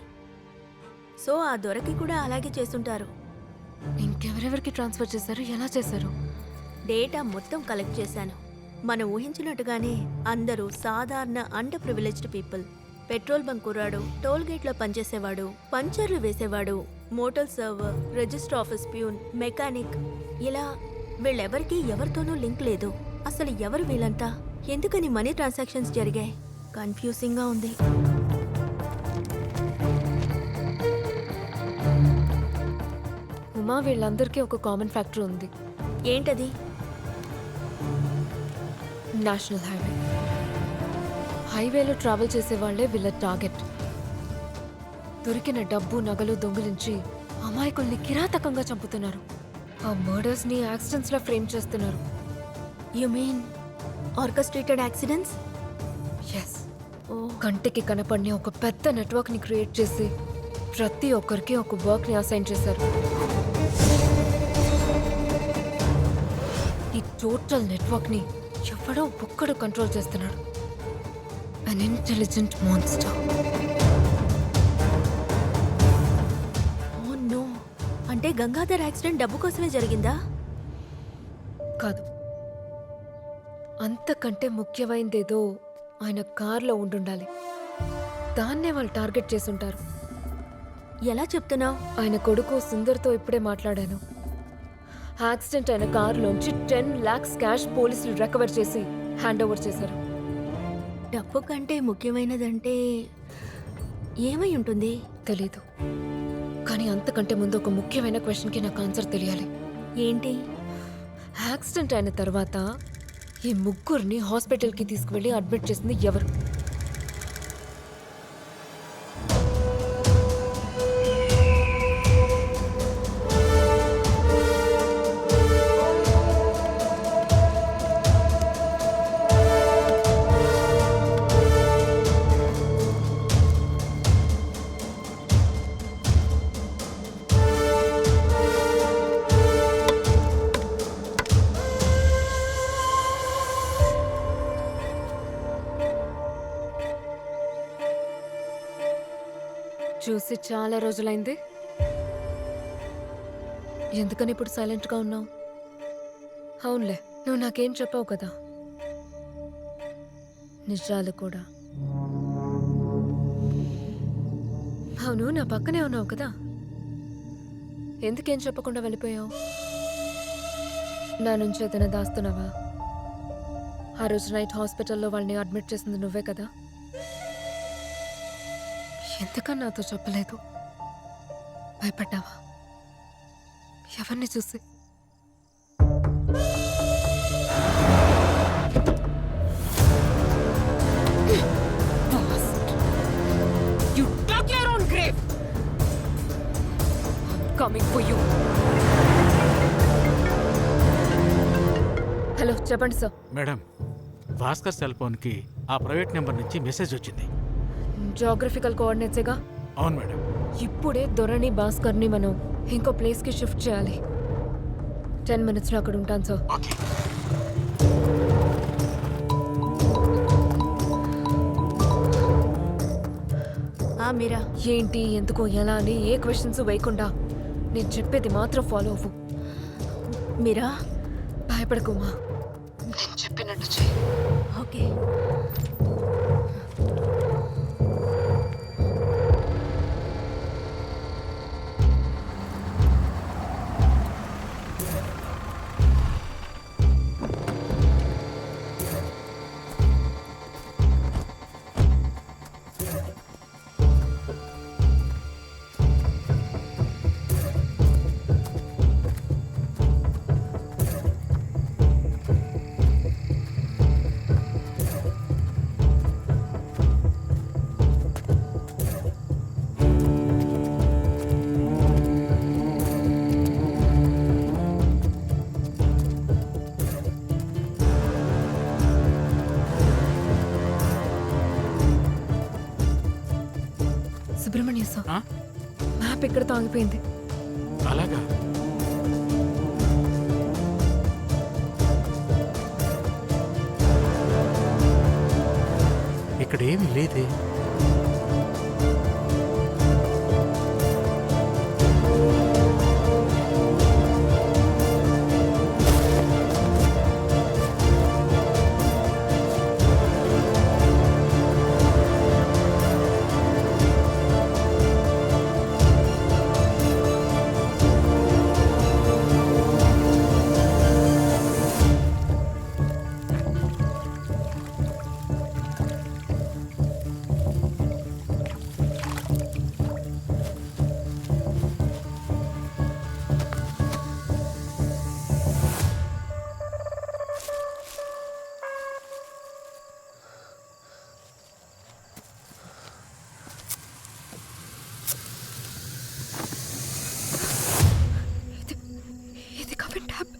సో ఆ దొరకి కూడా అలాగే చేస్తుంటారు. ఇంకెవరెవరికి ట్రాన్స్ఫర్ చేశారు, ఎలా చేశారు? డేటా మొత్తం కలెక్ట్ చేశాను. మనం ఊహించినట్టుగానే అందరూ సాధారణ under privileged people. Petrol bunk కుర్రాడు, టోల్ గేట్లో పనిచేసేవాడు, పంచర్లు వేసేవాడు, motor server, register office peon, mechanic, ఇలా వీళ్ళెవరికి ఎవరితోనూ లింక్ లేదు. అసలు ఎవరు వీళ్ళంతా? ఎందుకని మనీ ట్రాన్సాక్షన్స్ జరిగాయి? కన్ఫ్యూజింగ్గా ఉంది. ఉమా, వీళ్ళందరికీ ఒక కామన్ ఫ్యాక్టర్ ఉంది. ఏంటది? National highway. హైవేలో ట్రావెల్ చేసే వాళ్ళే వీళ్ళ టార్గెట్. దొరికిన డబ్బు నగలు దొంగిలించి అమాయకుల్ని కిరాతకంగా చంపుతున్నారు. ఆ మర్డర్స్ని యాక్సిడెంట్స్లా ఫ్రేమ్ చేస్తున్నారు. You mean orchestrated accidents? Yes. కంటికి కనపడిన ఒక పెద్ద నెట్వర్క్ని క్రియేట్ చేసి ప్రతి ఒక్కరికి ఒక వర్క్ని అసైన్ చేశారు. ఈ టోటల్ నెట్వర్క్ని ఎవడో ఒక్కడు కంట్రోల్ చేస్తున్నాడు. Unintelligent monster. Oh no, అంటే గంగాధర్ యాక్సిడెంట్ డబ్బు కోసమే జరిగిందా? కాదు, అంతకంటే ముఖ్యమైనదేదో ఆయన కార్లో ఉండుండాలి. దాన్నే వాళ్ళు టార్గెట్ చేసుంటారు. ఎలా చెప్తున్నావు? ఆయన కొడుకు సుందర్తో ఇప్పుడే మాట్లాడాను. యాక్సిడెంట్ అయిన కారులోంచి 10 lakhs క్యాష్ పోలీసులు రికవర్ చేసి హ్యాండ్ ఓవర్ చేశారు. డబ్బు కంటే ముఖ్యమైనదంటే ఏమై ఉంటుంది? తెలీదు, కానీ అంతకంటే ముందు ఒక ముఖ్యమైన క్వశ్చన్కి నాకు ఆన్సర్ తెలియాలి. ఏంటి? యాక్సిడెంట్ అయిన తర్వాత ఈ ముగ్గురిని హాస్పిటల్కి తీసుకువెళ్ళి అడ్మిట్ చేసింది ఎవరు? చూసి చాలా రోజులైంది. ఎందుకని ఇప్పుడు సైలెంట్గా ఉన్నావు? అవునులే, నువ్వు నాకేం చెప్పావు కదా, నిజాలు కూడా. అవును, నా పక్కనే ఉన్నావు కదా, ఎందుకేం చెప్పకుండా వెళ్ళిపోయావు? నా నుంచి ఏదైనా దాస్తున్నావా? ఆ రోజు నైట్ హాస్పిటల్లో వాళ్ళని అడ్మిట్ చేసింది నువ్వే కదా? ఎందుకని నాతో చెప్పలేదు? భయపడ్డావా? ఎవరిని చూసి? You dug your own grave. Coming for you. Hello, చెప్పండి సార్. మేడం, భాస్కర్ సెల్ ఫోన్కి ఆ ప్రైవేట్ నెంబర్ నుంచి మెసేజ్ వచ్చింది. జోగ్రఫికల్ కోఆర్డినేట్సేగా? అవును మేడం. ఇప్పుడే దొరని భాస్కర్ని మనం ఇంకో ప్లేస్కి షిఫ్ట్ చేయాలి. 10 minutesలో అక్కడ ఉంటాను సార్. మీరా ఏంటి, ఎందుకో, ఎలా అని ఏ క్వశ్చన్స్ వేయకుండా నేను చెప్పేది మాత్రం ఫాలో అవ్వు. మీరా భయపడకుమా, నేను చెప్పినట్టు చెయ్యి. ఓకే. సుబ్రహ్మణ్య సార్, మ్యాప్ ఇక్కడ ఆగిపోయింది. అలాగా? ఇక్కడ ఏమీ లేదే. ఇది Kavin tap.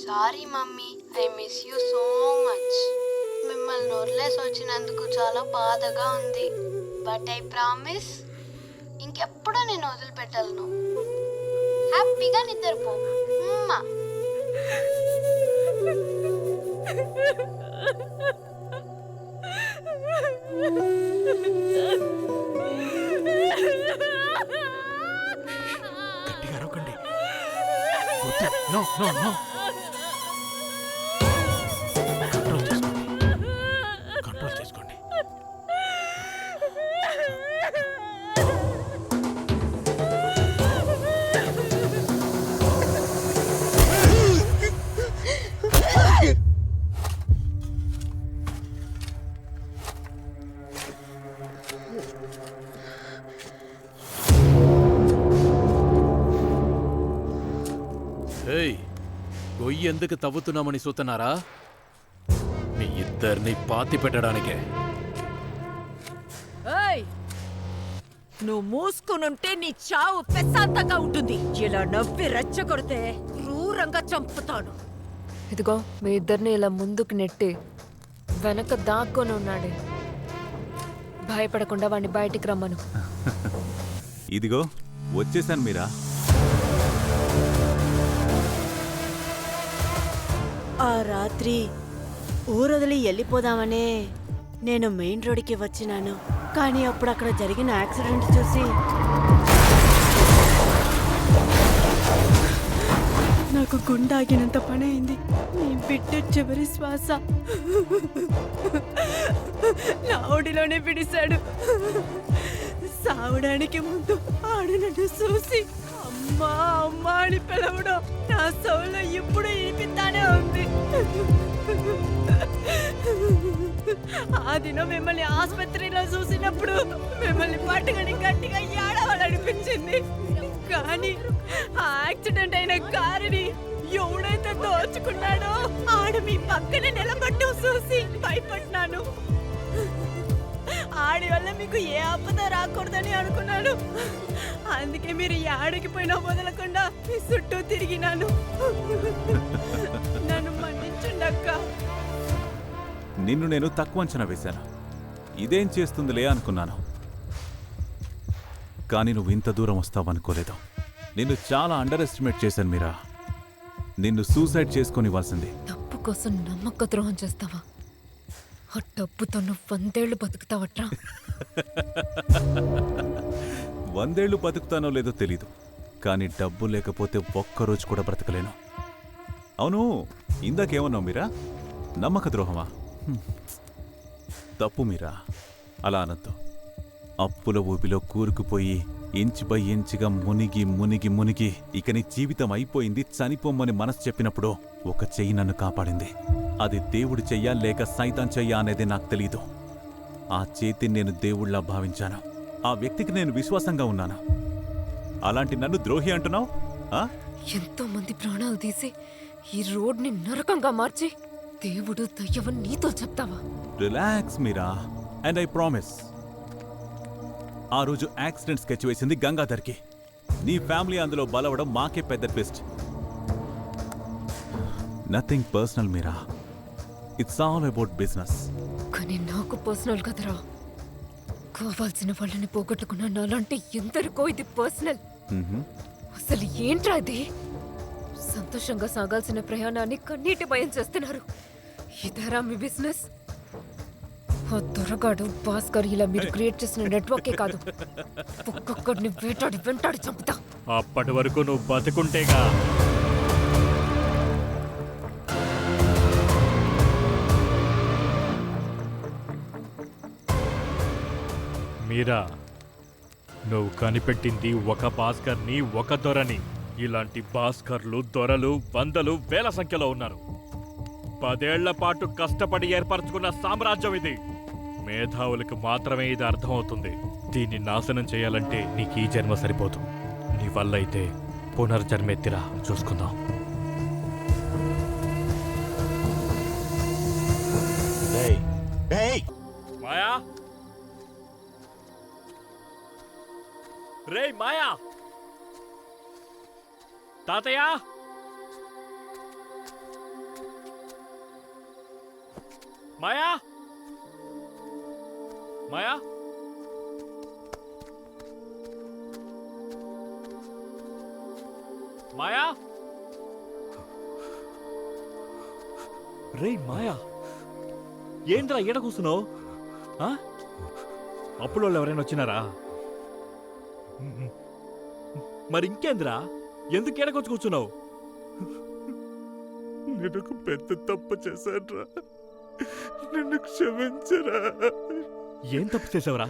Sorry mummy, I miss you so much. మిమ్మల్ని వదిలేసి వచ్చినందుకు చాలా బాధగా ఉంది. బట్ ఐ ప్రామిస్ ఇంకెప్పుడు నేను వదిలిపెట్టలను. హ్యాపీగా నిద్రపో. అమ్మా. గట్టిగా అరవకండి. No no no. కంట్రోల్ చేసుకోండి, కంట్రోల్ చేసుకోండి. గొయ్యి ఎందుకు తవ్వుతున్నామని చూస్తున్నారా? మీ ఇద్దరిని పాతి పెట్టడానికే. నువ్వు మూసుకునుంటే నీ చావు ప్రశాంతంగా ఉంటుంది. ఇలా నవ్వి రెచ్చగొడితే క్రూరంగా చంపుతాను. ఇదిగో, మీ ఇద్దరిని ఇలా ముందుకు నెట్టి వెనక దాక్కొని ఉన్నాడే. భయపడకుండా వాడిని బయటికి రమ్మను. ఇదిగో వచ్చేసాను మీరా. ఆ రాత్రి ఊరొదిలి వెళ్ళిపోదామనే నేను మెయిన్ రోడ్డుకి వచ్చినాను. కానీ అప్పుడు అక్కడ జరిగిన యాక్సిడెంట్ చూసి నాకు గుండె ఆగినంత పని అయింది. నీ బిడ్డ చివరి శ్వాస నా ఒడిలోనే పిడిశాడు. సావడానికి ముందు ఆడు నన్ను చూసి అమ్మా అమ్మా అని పిలవడం నా సౌలో ఇప్పుడు ఈపిస్తానే ఉంది. ఆ దినం మిమ్మల్ని ఆసుపత్రిలో చూసినప్పుడు మిమ్మల్ని పట్టుకొని గట్టిగా ఏడవాలనిపించింది. కానీ ఆ యాక్సిడెంట్ అయిన కారుని ఎవడైతే దోచుకున్నాడో ఆడు మీ పక్కన నిలబడ్డం చూసి భయపడ్డాను. ఆడి వల్ల మీకు ఏ ఆపద రాకూడదని అనుకున్నాను. అందుకే మీరు ఆడికి పోయినా వదలకుండా మీ చుట్టూ తిరిగినాను. నన్ను మన్నించండి అక్క. నిన్ను నేను తక్కువ అంచనా వేశాను. ఇదేం చేస్తుందిలే అనుకున్నాను, కానీ నువ్వు ఇంత దూరం వస్తావనుకోలేదు. నిన్ను చాలా అండర్ ఎస్టిమేట్ చేశాను మీరా. నిన్ను సూసైడ్ చేసుకొనివ్వాల్సింది. డబ్బు కోసం నమ్మక ద్రోహం చేస్తావా? ఆ డబ్బుతో నువ్వు 100 ఏళ్ళు బతుకుతావట్రా? 100 ఏళ్ళు బతుకుతానో లేదో తెలీదు, కానీ డబ్బు లేకపోతే ఒక్కరోజు కూడా బ్రతకలేను. అవును, ఇందాకేమన్నావు మీరా? నమ్మక ద్రోహమా? తప్పు మీరా, అలా అనద్దు. అప్పుల ఊపిలో కూరుకుపోయి ఇంచు బై ఇంచుగా మునిగి మునిగి మునిగి ఇక నీ జీవితం అయిపోయింది, చనిపోమ్మని మనసు చెప్పినప్పుడు ఒక చెయ్యి నన్ను కాపాడింది. అది దేవుడు చెయ్యా లేక సైతాన్ చెయ్యా అనేది నాకు తెలీదు. ఆ చేతిని నేను దేవుళ్లా భావించాను. ఆ వ్యక్తికి నేను విశ్వాసంగా ఉన్నాను. అలాంటి నన్ను ద్రోహి అంటున్నావు? ఎంతో మంది ప్రాణాలు తీసి ఈ రోడ్ని నరకంగా మార్చి దేవుడు దయ్యవని నీతో చెప్తావా? Relax Meera, and I promise. ఆ రోజు యాక్సిడెంట్ స్కెచ్ వేసింది గంగాధర్కి. నీ ఫ్యామిలీ అందులో బలవడం మాకే పెద్ద twist. Nothing personal Meera, it's all about business. కానీ నాకు పర్సనల్ కదరా. కావాల్సిన వాళ్ళని పోగొట్టుకున్న నాలాంటి ఎందరికో ఇది పర్సనల్. అసలు ఏంట్రా ఇది? సంతోషంగా సాగాల్సిన ప్రయాణాన్ని కన్నీటి భయం చేస్తున్నారు. ఇదారా మీ బిజినెస్? ఆ దొరగాడు భాస్కర్ ఇలా మీరు క్రియేట్ చేసిన నెట్వర్కే కాదు, ఒక్కొక్కడిని వేటాడి వెంటాడి చంపుతా. అప్పటి వరకు నువ్వు బతుకుంటేగా. మీరా, నువ్వు కనిపెట్టింది ఒక భాస్కర్ని, ఒక దొరని. ఇలాంటి భాస్కర్లు, దొరలు వందలు వేల సంఖ్యలో ఉన్నారు. 10 ఏళ్ల పాటు కష్టపడి ఏర్పరచుకున్న సామ్రాజ్యం ఇది. మేధావులకు మాత్రమే ఇది అర్థమవుతుంది. దీన్ని నాశనం చేయాలంటే నీకు ఈ జన్మ సరిపోదు. నీ వల్ల అయితే పునర్జన్మెత్తిరా, చూసుకుందాం. మాయా, రే మాయా, తాతయ్య, మాయా, మాయా, మాయా, రే మాయా, ఏంట్రా ఈడ కూర్చున్నావు? అప్పుడు వాళ్ళు ఎవరైనా వచ్చినారా? మరి ఇంకేంద్రా, ఎందుకు ఎడకొచ్చి కూర్చున్నావు? నేను ఒక పెద్ద తప్పు చేశానురా, నిన్ను క్షమించరా. ఏం తప్పు చేసావురా?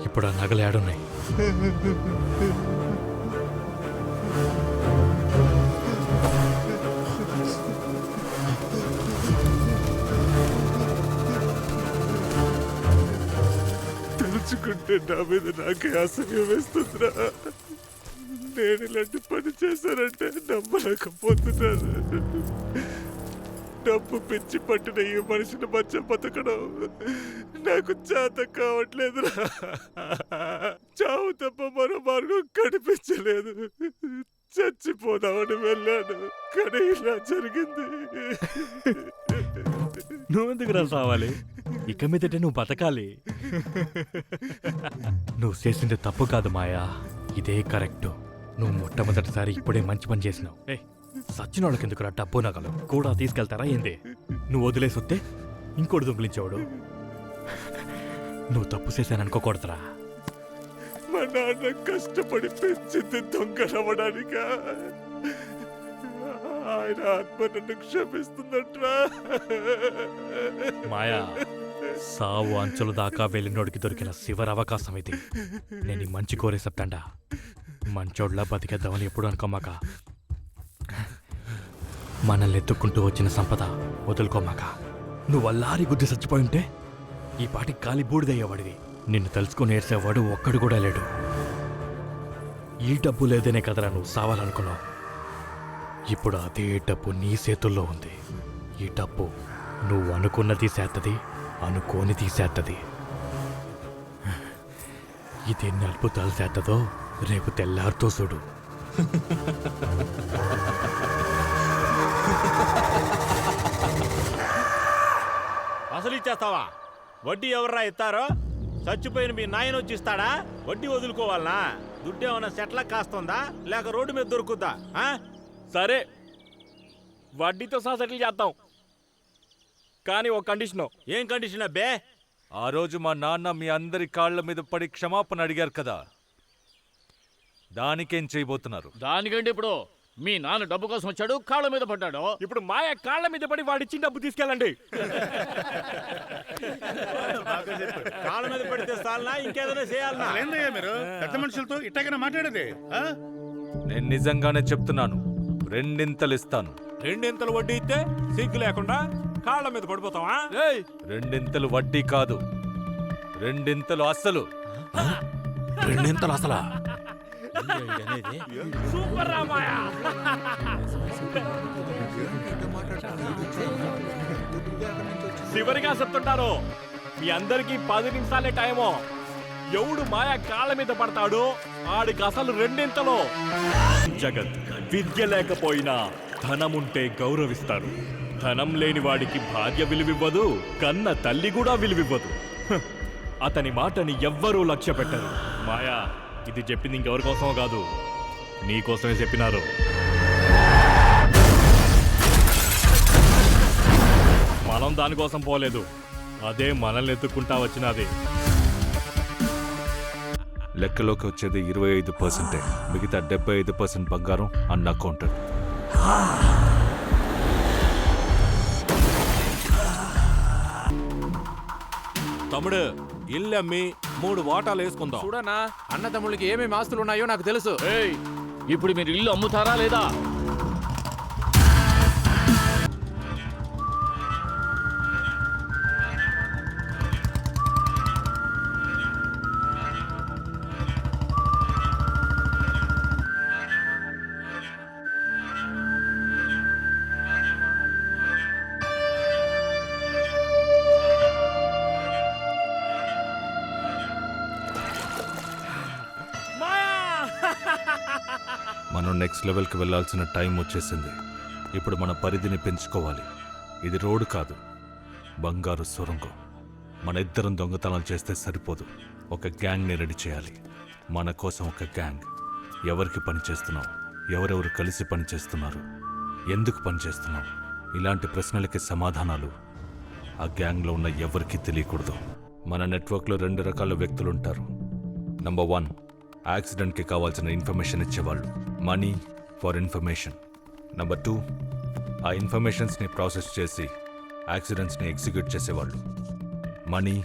ఇప్పుడు ఆ నగలు ఏడున్నాయి? తలుచుకుంటే నా మీద నాకే అసహ్యం వేస్తుందిరా. నేను ఇలాంటి పని చేశానంటే నమ్మలేకపోతున్నాను. డబ్బు పిచ్చి పట్టిన ఈ మనిషిని మధ్య బతకడం నాకు చేత కావట్లేదురా. చావు తప్ప మరో మార్గం కనిపించలేదు. చచ్చిపోదామని వెళ్ళాను, కానీ ఇలా జరిగింది. నువ్వెందుకు రా సావాలి? ఇక మీదట నువ్వు బతకాలి. నువ్వు చేసింది తప్పు కాదు మాయా, ఇదే కరెక్ట్. నువ్వు మొట్టమొదటిసారి ఇప్పుడే మంచి పని చేసినావు. ఏ సచ్చినోళ్ళకి ఎందుకురా డబ్బు నగలు కూడా తీసుకెళ్తారా ఏంది? నువ్వు వదిలేసి వస్తే ఇంకోటి దొంగిలించేవాడు. నువ్వు తప్పు చేశాననుకోకూడదురా. మా నాన్న కష్టపడి పెంచింది దొంగలవ్వడానిక. ఆయన ఆత్మ నన్ను క్షమిస్తుందంట్రా. మాయా, సావు అంచుల దాకా వెళ్ళినోడికి దొరికిన చివరి అవకాశం ఇది. నేను ఈ మంచి కోరే చెప్తాండా, మంచోడ్లా బతికేద్దామని ఎప్పుడు అనుకోమాక. మనల్ని ఎత్తుక్కుంటూ వచ్చిన సంపద వదులుకోమాక. నువ్వు అల్లారి గుద్ది చచ్చిపోయి ఉంటే ఈ పాటి గాలి బూడిదయ్యేవాడివి. నిన్ను తెలుసుకుని ఏడ్చేవాడు ఒక్కడు కూడా లేడు. ఈ డబ్బు లేదనే కదరా నువ్వు సావాలనుకున్నావు. ఇప్పుడు అదే డబ్బు నీ చేతుల్లో ఉంది. ఈ డబ్బు నువ్వు అనుకున్నది చేత్తది, అనుకోనిది చేత్తది. ఇది ఎన్ని అద్భుతాలు చేత్తదో రేపు తెల్లారితో చూడు. అసలు ఇచ్చేస్తావా? వడ్డీ ఎవర్రా ఇస్తారో? చచ్చిపోయిన మీ నాయన వచ్చి ఇస్తాడా? వడ్డీ వదులుకోవాలనా? దుడ్డేమన్నా సెట్ల కాస్తుందా లేక రోడ్డు మీద దొరుకుద్దా? సరే, వడ్డీతో సహా సెటిల్ చేద్దాం, కానీ ఒక కండిషను. ఏం కండిషన్ అబ్బే? ఆ రోజు మా నాన్న మీ అందరి కాళ్ల మీద పడి క్షమాపణ అడిగారు కదా, దానికేం చేయబోతున్నారు? దానికంటే ఇప్పుడు మీ నాన్న డబ్బు కోసం వచ్చాడు, కాళ్ళ మీద పడ్డాడు. ఇప్పుడు మాయ కాళ్ళ మీద పడి వాడిచ్చిన డబ్బు తీసుకెళ్ళండి. కాళ్ళ మీద పడితే చాలనా ఇంకేదైనా చేయాలనా? ఏందయ్యా మీరు పెద్ద మనుషులతో ఇట్టగైనా మాట్లాడేది? నేను నిజంగానే చెప్తున్నాను, రెండింతలు ఇస్తాను. రెండింతలు వడ్డీ ఇస్తే సిగ్గు లేకుండా కాళ్ళ మీద పడిపోతావా? రెండింతలు వడ్డీ కాదు, రెండింతలు అస్సలు. రెండింతలు అసలా? సూపర్ రామాయా. చివరిగా చెప్తుంటారు, మీ అందరికీ 10 నిమిషాలే టైము. ఎవడు మాయ కాళ్ళ మీద పడతాడో ఆడికి అసలు రెండింతలో. జగత్ విద్య లేకపోయినా ధనముంటే గౌరవిస్తారు. ధనం లేని వాడికి భార్య విలువివ్వదు, కన్న తల్లి కూడా విలువివ్వదు. అతని మాటని ఎవ్వరూ లక్ష్య పెట్టరు. మాయా, ఇది చెప్పింది ఇంకెవరి కోసమో కాదు, నీకోసమే చెప్పినారు. మనం దానికోసం పోలేదు, అదే మనల్ని ఎత్తుక్కుంటా వచ్చినది. లెక్కలోకి వచ్చేది 25%, మిగతా 75% బంగారం అన్న అకౌంటెంట్. తమ్ముడు, ఇల్లు అమ్మి 3 వాటాలు వేసుకుందాం. చూడన్నా, అన్న తమ్ముళ్ళకి ఏమేమి ఆస్తులు ఉన్నాయో నాకు తెలుసు. ఇప్పుడు మీరు ఇల్లు అమ్ముతారా లేదా? మనం నెక్స్ట్ లెవెల్కి వెళ్ళాల్సిన టైం వచ్చేసింది. ఇప్పుడు మన పరిధిని పెంచుకోవాలి. ఇది రోడ్డు కాదు, బంగారు సొరంగం. మన ఇద్దరం దొంగతనాలు చేస్తే సరిపోదు, ఒక గ్యాంగ్ని రెడీ చేయాలి. మన కోసం ఒక గ్యాంగ్. ఎవరికి పని చేస్తున్నాం, ఎవరెవరు కలిసి పని చేస్తున్నారు, ఎందుకు పని చేస్తున్నాం, ఇలాంటి ప్రశ్నలకి సమాధానాలు ఆ గ్యాంగ్లో ఉన్న ఎవరికీ తెలియకూడదు. మన నెట్వర్క్లో 2 రకాల వ్యక్తులు ఉంటారు. నంబర్ 1, యాక్సిడెంట్కి కావాల్సిన ఇన్ఫర్మేషన్ ఇచ్చేవాళ్ళు, మనీ ఫర్ ఇన్ఫర్మేషన్. నంబర్ 2, ఆ ఇన్ఫర్మేషన్స్ని ప్రాసెస్ చేసి యాక్సిడెంట్స్ని ఎగ్జిక్యూట్ చేసేవాళ్ళు, మనీ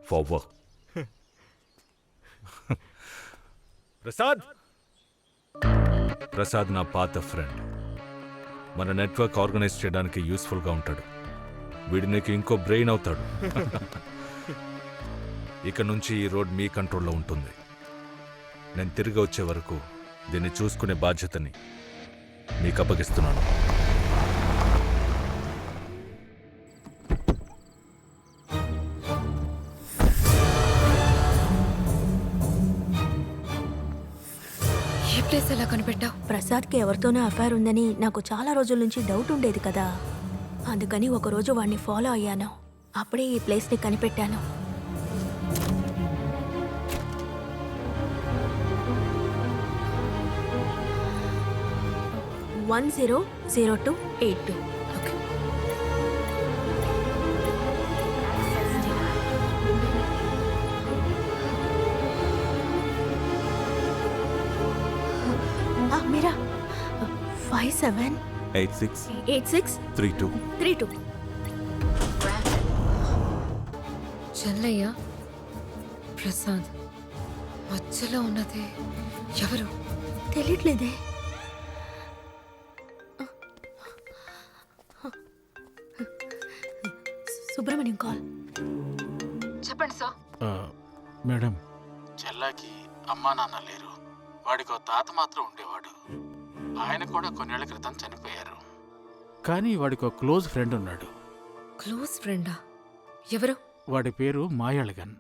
ఫర్ వర్క్. ప్రసాద్ నా పాత ఫ్రెండ్. మన నెట్వర్క్ ఆర్గనైజ్ చేయడానికి యూస్ఫుల్గా ఉంటాడు. వీడి నీకు ఇంకో బ్రెయిన్ అవుతాడు. ఇక నుంచి ఈ రోడ్ మీ కంట్రోల్లో ఉంటుంది. నేను తిరిగి వచ్చే వరకు దీన్ని చూసుకునే బాధ్యతని మీకు అప్పగిస్తున్నాను. ప్రసాద్కి ఎవరితోనో అఫైర్ ఉందని నాకు చాలా రోజుల నుంచి డౌట్ ఉండేది కదా. అందుకని ఒకరోజు వాడిని ఫాలో అయ్యాను. అప్పుడే ఈ ప్లేస్ని కనిపెట్టాను. వన్ 100282. ఓకే. మీరా 86 32 578632. చెల్లయ్య ప్రసాద్ మధ్యలో ఉన్నది ఎవరు తెలియట్లేదే. సుబ్రహ్మణ్యం కాల్. చెప్పండి సార్. మేడం, చెల్లాకి అమ్మా నాన్న లేరు. వాడికి ఒక తాత మాత్రం ఉండేవాడు. ఆయన కూడా కొన్నేళ్ల క్రితం చనిపోయారు. కానీ వాడికి ఒక క్లోజ్ ఫ్రెండ్ ఉన్నాడు. క్లోజ్ ఫ్రెండా? ఎవరు? వాడి పేరు మాయళగన్.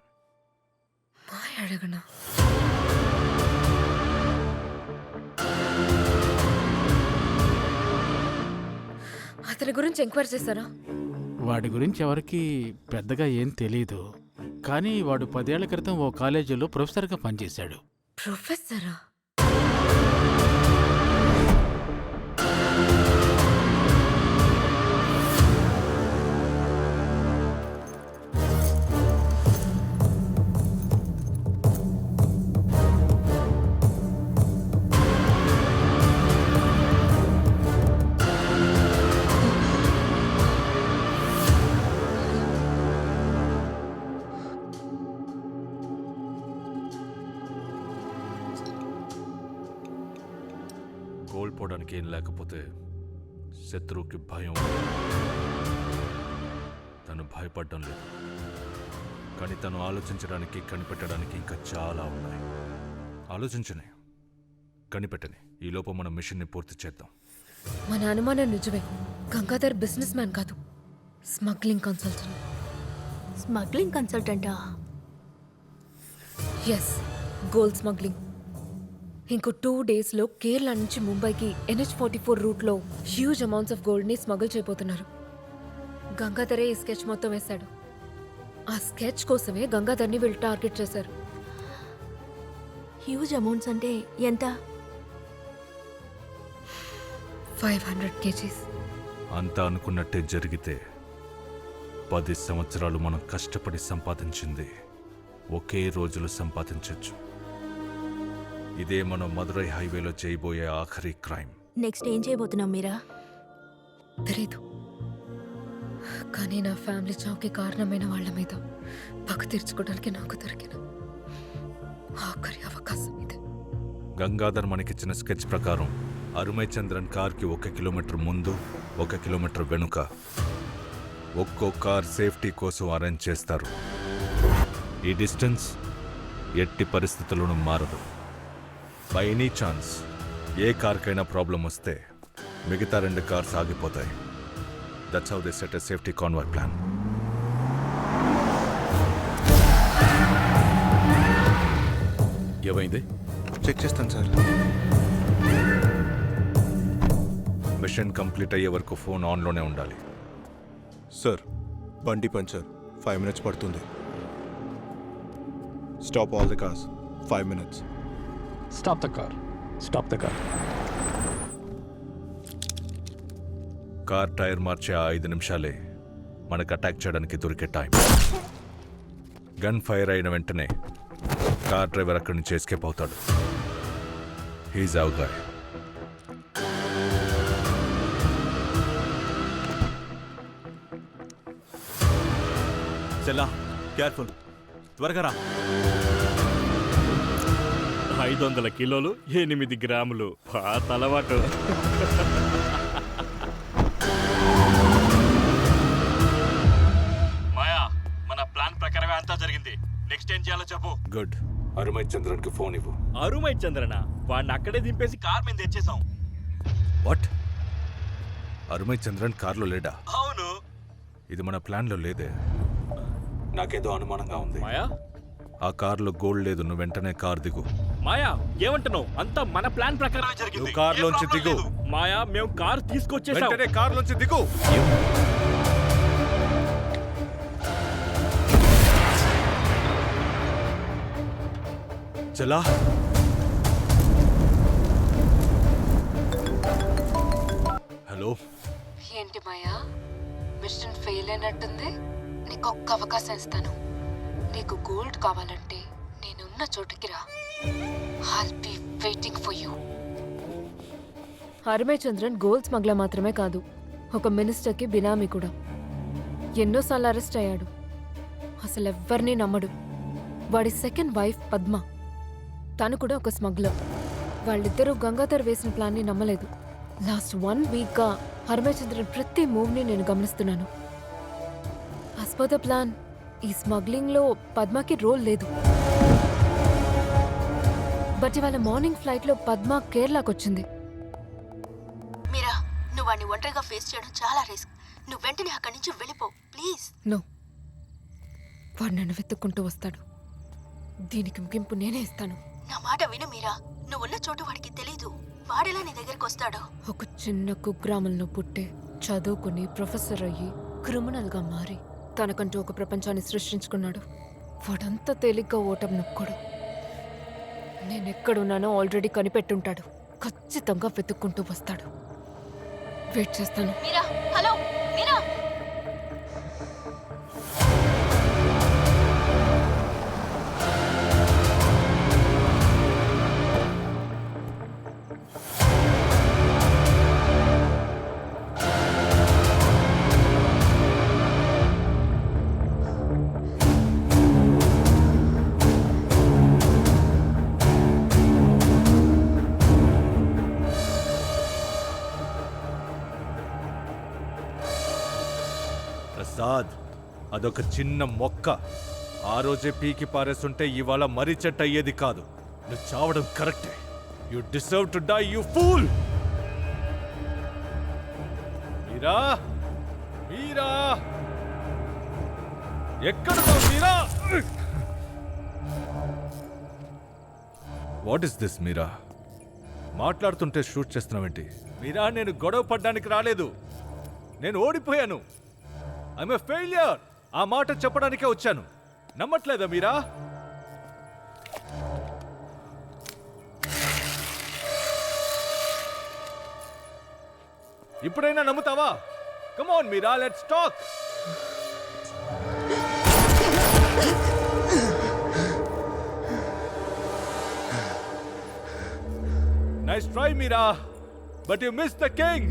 మాయళగనా? అతని గురించి ఎంక్వైరీ చేశారా? వాడి గురించి ఎవరికి పెద్దగా ఏం తెలీదు. కానీ వాడు 10 ఏళ్ల క్రితం ఓ కాలేజీలో ప్రొఫెసర్గా పనిచేశాడు. ప్రొఫెసరా? కోల్పోవడానికి ఏం లేకపోతే శత్రువుకి భయం. తను భయపడడం లేదు, కానీ తను ఆలోచించడానికి కనిపెట్టడానికి ఇంకా చాలా ఉన్నాయి. ఆలోచించని, కనిపెట్టని. ఈ లోపు మన మిషన్ని పూర్తి చేద్దాం. మన అనుమానం నిజమే. గంగాధర్ బిజినెస్ మ్యాన్ కాదు, స్మగ్లింగ్ కన్సల్టెంట్. స్మగ్లింగ్ కన్సల్టెంటా? Yes, gold smuggling. ఇంకో 2 డేస్లో కేరళ నుంచి ముంబైకి NH44 రూట్లో హ్యూజ్ అమౌంట్స్ ఆఫ్ గోల్డ్ని స్మగుల్ చేయబోతున్నారు. గంగాధరే ఈ స్కెచ్ మొత్తం వేశాడు. ఆ స్కెచ్ కోసమే గంగాధర్ని వీళ్ళు టార్గెట్ చేశారు. హ్యూజ్ అమౌంట్స్ అంటే ఎంత? 500 kgs. అంతా అనుకున్నట్టే జరిగితే 10 సంవత్సరాలు మనం కష్టపడి సంపాదించింది ఒకే రోజులో సంపాదించవచ్చు. ఇదే మనం మదురై హైవేలో చేయబోయే ఆఖరి క్రైమ్. నెక్స్ట్ ఏం చేయబోతున్నాం మీరా? తెలీదు, కానీ నా ఫ్యామిలీ చావుకి కారణమైన వాళ్ళ మీద పగ తీర్చుకోవడానికి నాకు దొరికిన ఆఖరి అవకాశం ఇదే. గంగాధర్ మనకిచ్చిన స్కెచ్ ప్రకారం అరుమయ్ చంద్రన్ కార్కి 1 కిలోమీటర్ ముందు, 1 కిలోమీటర్ వెనుక ఒక్కో కార్ సేఫ్టీ కోసం అరేంజ్ చేస్తారు. ఈ డిస్టెన్స్ ఎట్టి పరిస్థితుల్లోనూ మారదు. బై ఎనీ ఛాన్స్ ఏ కార్కైనా ప్రాబ్లం వస్తే మిగతా 2 కార్స్ ఆగిపోతాయి. That's how they set a safety convoy plan. ఏమైంది? చెక్ చేస్తాను సార్. మిషన్ కంప్లీట్ అయ్యే వరకు ఫోన్ ఆన్లోనే ఉండాలి. సార్, బండి పంచర్, 5 minutes పడుతుంది. Stop all the cars, 5 minutes. Stop the car. Stop the car. Car tyre మార్చే ఆ 5 నిమిషాలే మనకు అటాక్ చేయడానికి దొరికే టైం. గన్ ఫైర్ అయిన వెంటనే కార్ డ్రైవర్ అక్కడి నుంచి ఎస్కేప్ అవుతాడు. He's our guy. చెల్లా, కేర్ఫుల్, త్వరగా రా. 500 కిలోలు 8 గ్రాములు. పాత అలవాటు. మాయా, మన ప్లాన్ ప్రకారమే అంతా జరిగింది. నెక్స్ట్ ఏం చేయాలో చెప్పు. గుడ్. అరుమయ్ చంద్రన్ కి ఫోన్ ఇవ్వు. అరుమయ్ చంద్రనా? వాడిని అక్కడే దింపేసి కార్ మీద తెచ్చేసాం. వాట్? అరుమయ్ చంద్రన్ కార్లో లేడా? అవును. ఇది మన ప్లాన్లో లేదే. నాకేదో అనుమానంగా ఉంది. మాయా, ఆ కార్లో గోల్డ్ లేదు. నువ్వు వెంటనే కార్ దిగు. మాయా ఏమంటున్నావు? అంతా మన ప్లాన్ ప్రకారం జరిగింది. కార్లోంచి దిగు. మాయా మేము కార్ తీసుకొచ్చేసాం. వెంటనే కార్లోంచి దిగు. చలా. హలో. ఏంటి మాయా, మిషన్ ఫెయిల్ అయినట్టుంది. నీకు ఒక్క అవకాశం ఇస్తాను. నీకు గోల్డ్ కావాలంటే నేనున్న చోటుకి రా. I'll be waiting for you. హరిమచంద్రన్ గోల్డ్ స్మగ్లర్ మాత్రమే కాదు, ఒక మినిస్టర్కి బినామీ కూడా. ఎన్నోసార్లు అరెస్ట్ అయ్యాడు. అసలు ఎవ్వరినీ నమ్మడు. వాడి సెకండ్ వైఫ్ పద్మ, తను కూడా ఒక స్మగ్లర్. వాళ్ళిద్దరూ గంగాధర్ వేసిన ప్లాన్ని నమ్మలేదు. లాస్ట్ 1 వీక్గా హరిమచంద్రన్ ప్రతి మూవ్ని నేను గమనిస్తున్నాను. యాజ్ పర్ ద ప్లాన్, ఈ స్మగ్లింగ్లో పద్మకి రోల్ లేదు. బట్ ఇవాళ మార్నింగ్ ఫ్లైట్లో పద్మ కేరళకు వచ్చింది. మీరా, నువ్వు వాడిని ఒంటరిగా ఫేస్ చేయడం చాలా రిస్క్. నువ్వు వెంటనే అక్కడి నుంచి వెళ్ళిపో ప్లీజ్. నో, వాడు నన్ను వెతుక్కుంటూ వస్తాడు. దీనికి ముగింపు నేనే ఇస్తాను. నా మాట విను మీరా, నువ్వున్న చోటు వాడికి తెలీదు. వాడెలా నీ దగ్గరికి వస్తాడో? ఒక చిన్న కుగ్రామంలో పుట్టే, చదువుకుని ప్రొఫెసర్ అయ్యి క్రిమినల్గా మారి తనకంటూ ఒక ప్రపంచాన్ని సృష్టించుకున్నాడు. వాడంతా తేలిగ్గా ఓటం నొక్కడు. నేనెక్కడున్నానో ఆల్రెడీ కనిపెట్టుంటాడు. ఖచ్చితంగా వెతుక్కుంటూ వస్తాడు. వెయిట్ చేస్తాను. మీరా, హలో మీరా. ప్రసాద్, అదొక చిన్న మొక్క. ఆ రోజే పీకి పారేస్తుంటే ఇవాళ మరీ చెట్టు అయ్యేది కాదు. నువ్వు చావడం కరెక్టే. You deserve to die, you fool. Meera, Meera, ఎక్కడున్నావు Meera? What is this Meera? మాట్లాడుతుంటే షూట్ చేస్తున్నావేంటి? మీరా, నేను గొడవ పడ్డానికి రాలేదు. నేను ఓడిపోయాను. I'm a failure. ఆ మాట చెప్పడానికే వచ్చాను. నమ్మట్లేదా మీరా? ఇప్పుడైనా నమ్ముతావా? Come on Meera, let's talk. Nice try Meera, but you miss the king.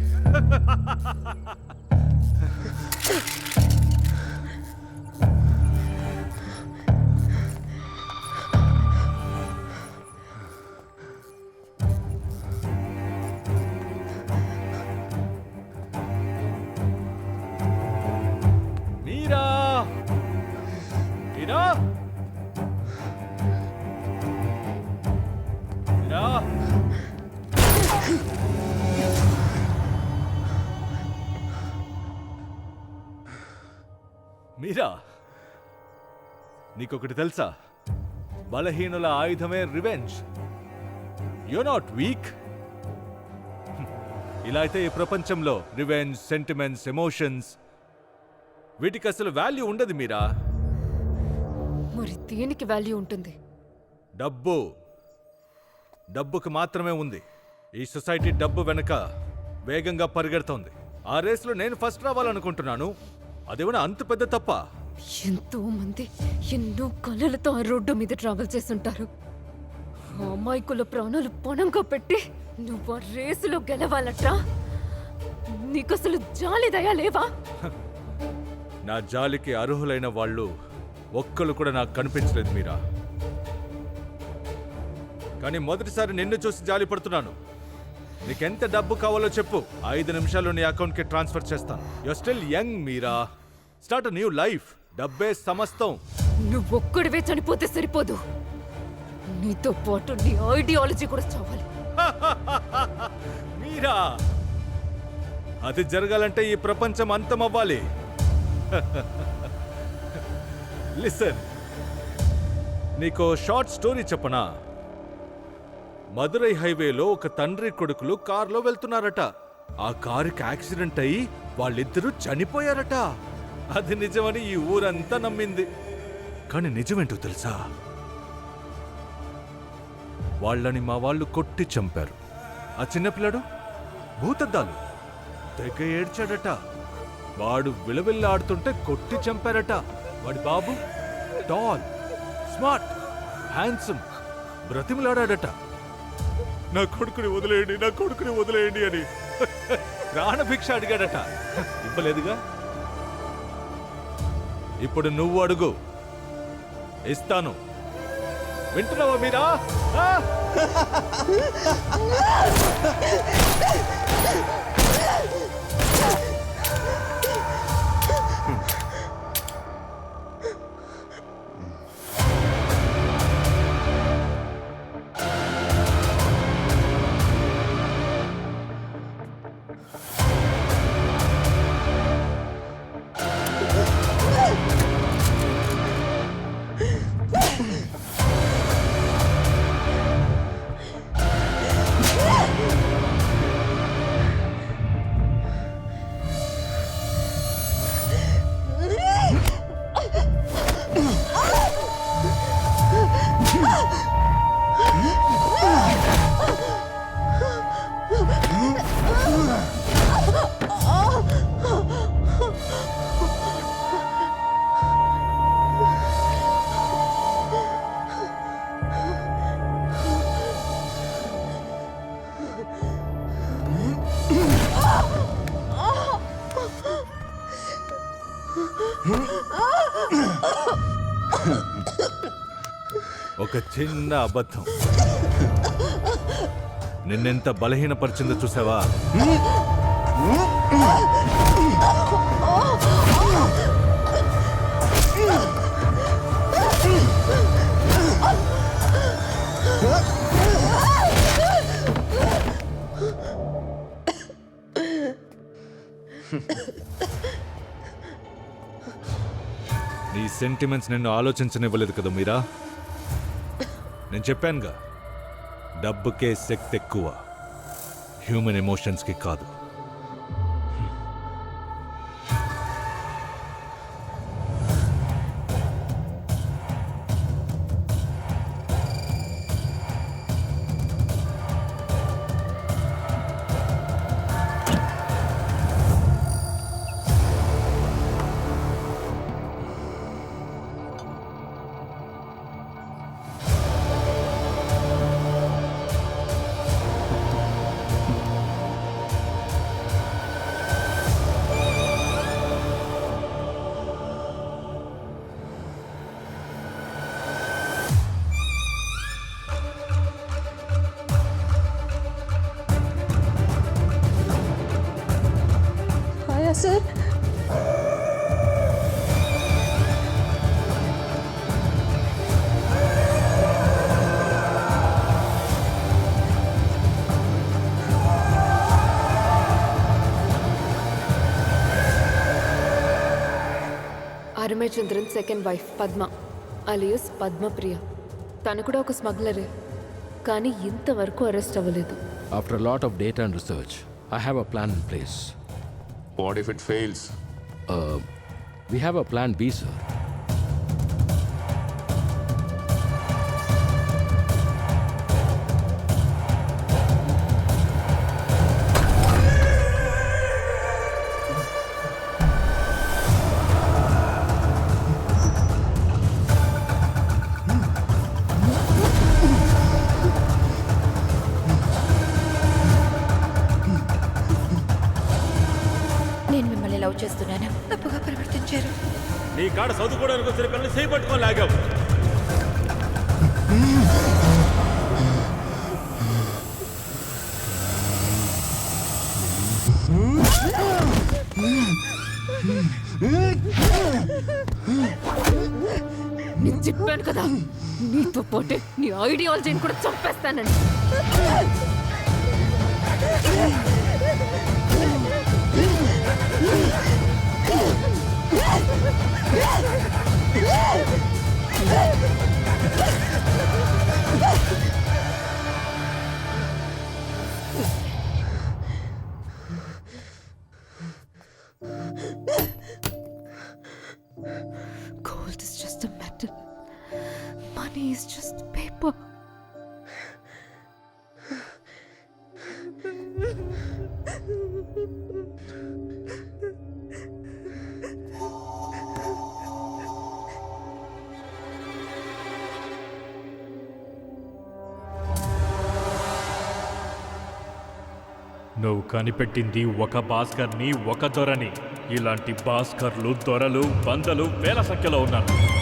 Meera, Meera, Meera. Meera, నీకొకటి తెలుసా? బలహీనుల ఆయుధమే రివెంజ్. You not weak. ఇలా అయితే ఈ ప్రపంచంలో రివెంజ్, సెంటిమెంట్స్, ఎమోషన్స్ వీటికి అసలు వాల్యూ ఉండదు మీరా. మరి దేనికి వాల్యూ ఉంటుంది? డబ్బు. డబ్బుకు మాత్రమే ఉంది. ఈ సొసైటీ డబ్బు వెనక వేగంగా పరిగెడుతోంది. ఆ రేసులో నేను ఫస్ట్ రావాలనుకుంటున్నాను. అదేమన్నా అంత పెద్ద తప్ప? ఎంతో మంది ఎన్నో కళలతో ఆ రోడ్డు మీద ట్రావెల్ చేస్తుంటారు. ఆ అమాయకుల ప్రాణాలు పణంగా పెట్టి నువ్వు ఆ రేసులో గెలవాలట్రా? నీకసలు జాలి దయా లేవా? నా జాలికి అర్హులైన వాళ్ళు ఒక్కరు కూడా నాకు కనిపించలేదు మీరా. కానీ మొదటిసారి నిన్ను చూసి జాలి పడుతున్నాను. నీకెంత డబ్బు కావాలో చెప్పు. 5 నిమిషాల్లో నీ అకౌంట్కి ట్రాన్స్ఫర్ చేస్తాను. You are still young Meera. Start a new life. డబ్బే సమస్తం. నువ్వొక్కడివే చనిపోతే సరిపోదు, నీతో పాటు నీ ఐడియాలజీ కూడా చావాలి. మీరా, అది జరగాలంటే ఈ ప్రపంచం అంతమవ్వాలి. లిసన్, నీకో షార్ట్ స్టోరీ చెప్పనా? మదురై హైవేలో ఒక తండ్రి కొడుకులు కారులో వెళ్తున్నారట. ఆ కారుకి యాక్సిడెంట్ అయ్యి వాళ్ళిద్దరూ చనిపోయారట. అది నిజమని ఈ ఊరంతా నమ్మింది. కానీ నిజమేంటో తెలుసా? వాళ్ళని మా వాళ్ళు కొట్టి చంపారు. ఆ చిన్నపిల్లడు భూతద్దాలు తెగ ఏడ్చాడట. వాడు విలవిల్లాడుతుంటే కొట్టి చంపారట. వాడి బాబు టాల్, స్మార్ట్, హ్యాండ్సమ్ బ్రతిమలాడాడట. నా కొడుకుని వదిలేయండి, నా కొడుకుని వదిలేయండి అని ప్రాణభిక్ష అడిగాడట. ఇవ్వలేదుగా. ఇప్పుడు నువ్వు అడుగు, ఇస్తాను. వింటున్నావా మీరా? ఒక చిన్న అబద్ధం నిన్నెంత బలహీనపరిచిందో చూసావా? నీ సెంటిమెంట్స్ నిన్ను ఆలోచించనివ్వలేదు కదా మీరా. నేను చెప్పానుగా, డబ్బుకే శక్తి ఎక్కువ, హ్యూమన్ ఎమోషన్స్కి కాదు. సార్ ఆర్మేచంద్రన్ second wife Padma alias Padmapriya. తను కూడా ఒక స్మగ్లరే, కానీ ఇంతవరకు అరెస్ట్ అవ్వలేదు. After a lot of data and research, I have a plan in place. What if it fails? We have a plan B, sir. Love చేస్తున్నాను, తప్పుగా ప్రవర్తించారు. నీ కాడ చదువుకోవడానికి వచ్చిన పిల్లల్ని చేయి పట్టుకొని లాగావు. నేను చెప్పాను కదా, నీతో పోతే నీ ఐడియాలజీని కూడా చంపేస్తానని. Please just paper. నువ్వు కనిపెట్టింది ఒక భాస్కర్ని, ఒక దొరని. ఇలాంటి భాస్కర్లు, దొరలు, బందలు వేల సంఖ్యలో ఉన్నారు.